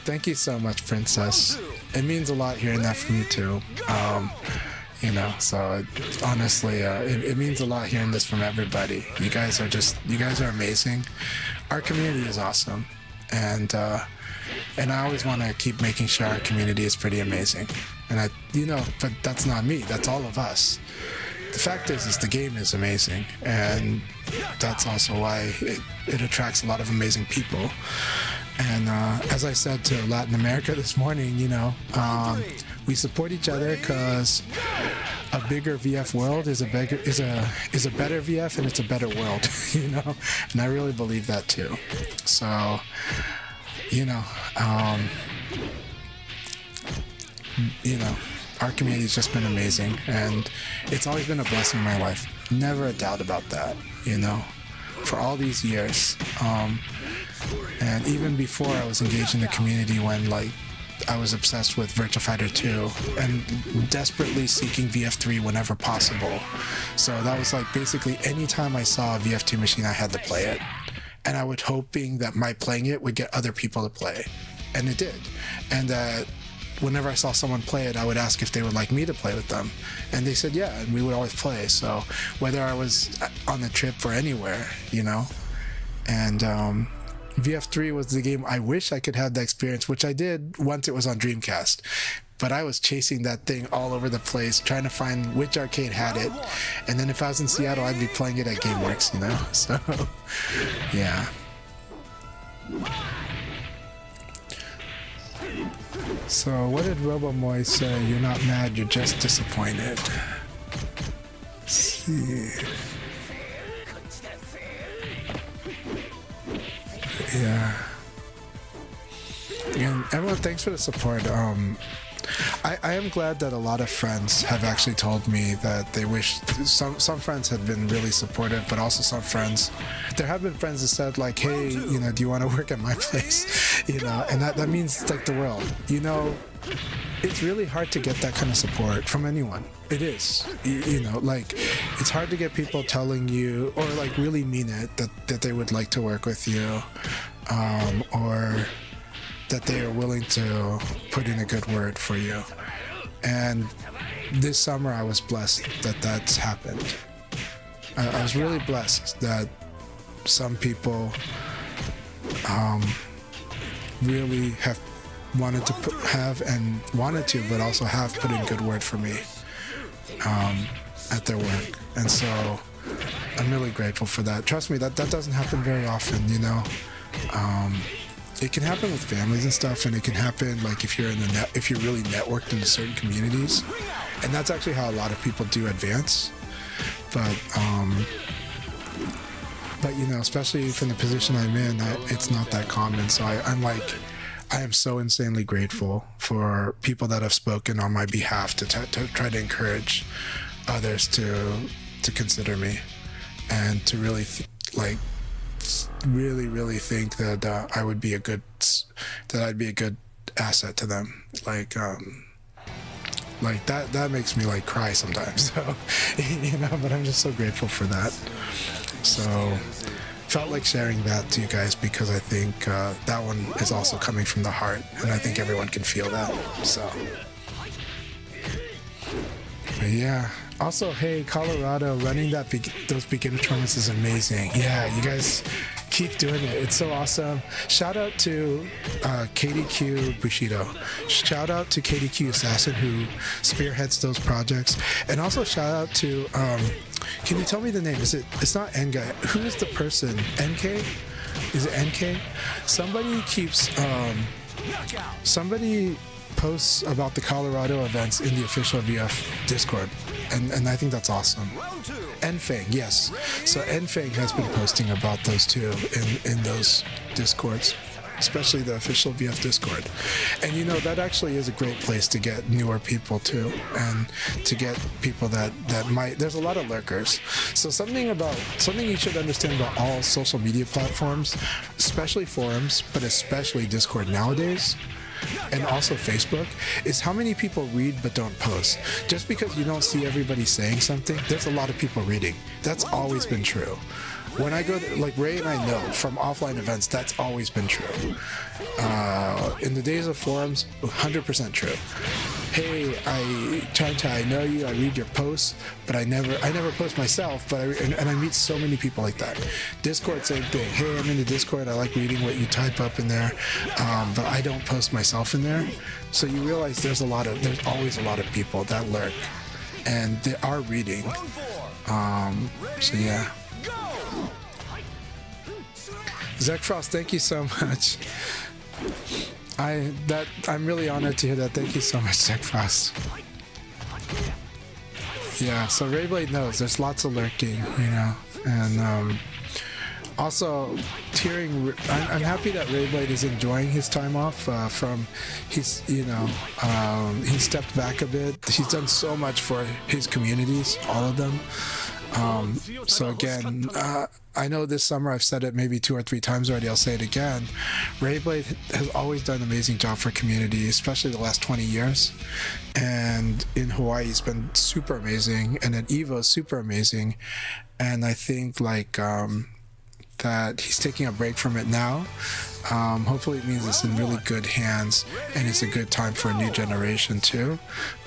Thank you so much, Princess. It means a lot hearing that from you too. So honestly, it means a lot hearing this from everybody. You guys are amazing. Our community is awesome, and I always want to keep making sure our community is pretty amazing. And but that's not me. That's all of us. The fact is the game is amazing, and that's also why it attracts a lot of amazing people. And as I said to Latin America this morning, we support each other because a bigger VF world is a better VF, and it's a better world, And I really believe that too. So, our community's just been amazing, and it's always been a blessing in my life. Never a doubt about that, for all these years. And even before I was engaged in the community, when I was obsessed with Virtua Fighter 2 and desperately seeking VF3 whenever possible. So that was basically any time I saw a VF2 machine, I had to play it. And I was hoping that my playing it would get other people to play. And it did. And that whenever I saw someone play it, I would ask if they would like me to play with them. And they said yeah, and we would always play. So whether I was on the trip or anywhere, And VF3 was the game I wish I could have that experience, which I did once it was on Dreamcast. But I was chasing that thing all over the place, trying to find which arcade had it. And then if I was in Seattle, I'd be playing it at GameWorks, So, yeah. So, what did RoboMoy say? You're not mad, you're just disappointed. Let's see. Yeah. And everyone, thanks for the support. I am glad that a lot of friends have actually told me that they wish some friends have been really supportive, but also some friends, there have been friends that said hey, do you want to work at my place? And that means the world. It's really hard to get that kind of support from anyone. It is. It's hard to get people telling you or really mean it that they would like to work with you, or that they are willing to put in a good word for you. And this summer I was blessed that that's happened. I was really blessed that some people really have wanted to but also have put in good word for me at their work. And so I'm really grateful for that. Trust me, that doesn't happen very often, It can happen with families and stuff, and it can happen if you're if you're really networked into certain communities, and that's actually how a lot of people do advance. But especially from the position I'm in, it's not that common. So I am so insanely grateful for people that have spoken on my behalf to try to encourage others to consider me, and to really really think that I'd be a good asset to them. That makes me cry sometimes. So, but I'm just so grateful for that. So, felt like sharing that to you guys because I think that one is also coming from the heart, and I think everyone can feel that. So, but yeah. Also, hey, Colorado, running those beginner tournaments is amazing. Yeah, you guys keep doing it. It's so awesome. Shout out to KDQ Bushido. Shout out to KDQ Assassin, who spearheads those projects. And also shout out to, can you tell me the name? It's not N-Guy. Who is the person? NK? Is it NK? Somebody posts about the Colorado events in the official VF Discord, and I think that's awesome. Enfang, yes. So Enfang has been posting about those too in those Discords, especially the official VF Discord. And that actually is a great place to get newer people too, and to get people that might, there's a lot of lurkers. So something you should understand about all social media platforms, especially forums, but especially Discord nowadays, and also Facebook, is how many people read but don't post. Just because you don't see everybody saying something, there's a lot of people reading. That's always been true. When I go to, Ray and I know from offline events, that's always been true. In the days of forums, 100% true. Hey, Shanchai, I know you, I read your posts, but I never post myself, but I meet so many people like that. Discord, same thing. Hey, I'm in the Discord, I like reading what you type up in there, but I don't post myself in there. So you realize there's always a lot of people that lurk, and they are reading. So yeah. Zach Frost, thank you so much. I'm really honored to hear that. Thank you so much, Zach Frost. Yeah, so Rayblade knows there's lots of lurking, you know, and also tearing. I'm happy that Rayblade is enjoying his time off from. He stepped back a bit. He's done so much for his communities, all of them. So again, I know this summer I've said it maybe 2 or 3 times already. I'll say it again. Rayblade has always done an amazing job for community, especially the last 20 years. And in Hawaii, it's been super amazing, and at Evo, super amazing. And I think like that he's taking a break from it now. Hopefully it means it's in really good hands, and it's a good time for a new generation too.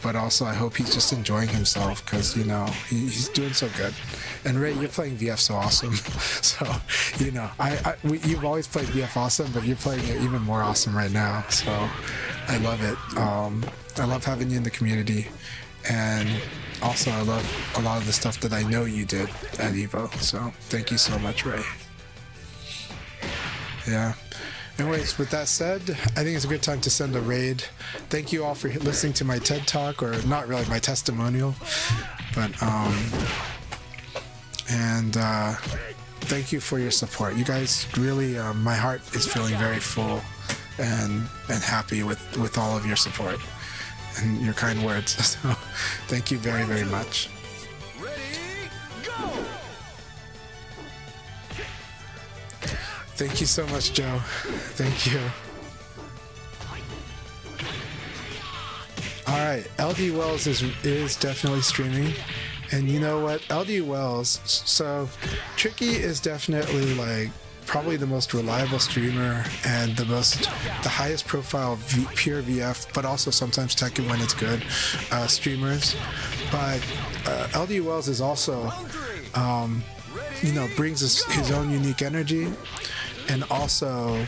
But also I hope he's just enjoying himself, because you know he's doing so good. And Ray, you're playing VF so awesome. So you know you've always played VF awesome, but you're playing it even more awesome right now. So I love it. I love having you in the community, and also I love a lot of the stuff that I know you did at Evo. So thank you so much, Ray. Yeah. Anyways, with that said, I think it's a good time to send a raid. Thank you all for listening to my TED Talk, or not really my testimonial, but thank you for your support. You guys really, my heart is feeling very full and happy with all of your support and your kind words. So thank you very, very much. Thank you so much, Joe. Thank you. All right, LD Wells is definitely streaming, and you know what, LD Wells. So Tricky is definitely like probably the most reliable streamer and the highest profile pure VF, but also sometimes Tekken when it's good streamers. But LD Wells is also brings his own unique energy. And also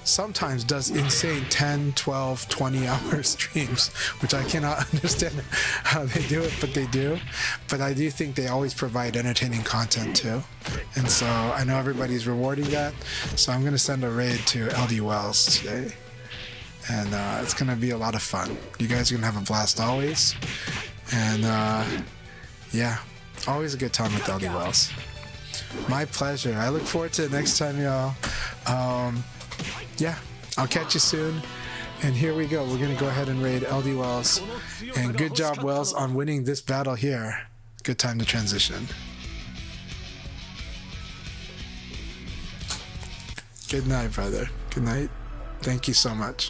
sometimes does insane 10, 12, 20-hour streams, which I cannot understand how they do it, but they do. But I do think they always provide entertaining content too. And so I know everybody's rewarding that. So I'm going to send a raid to LD Wells today. And it's going to be a lot of fun. You guys are going to have a blast always. And yeah, always a good time with LD Wells. My pleasure. I look forward to it next time, y'all. Yeah, I'll catch you soon. And here we go. We're going to go ahead and raid LD Wells. And good job, Wells, on winning this battle here. Good time to transition. Good night, brother. Good night. Thank you so much.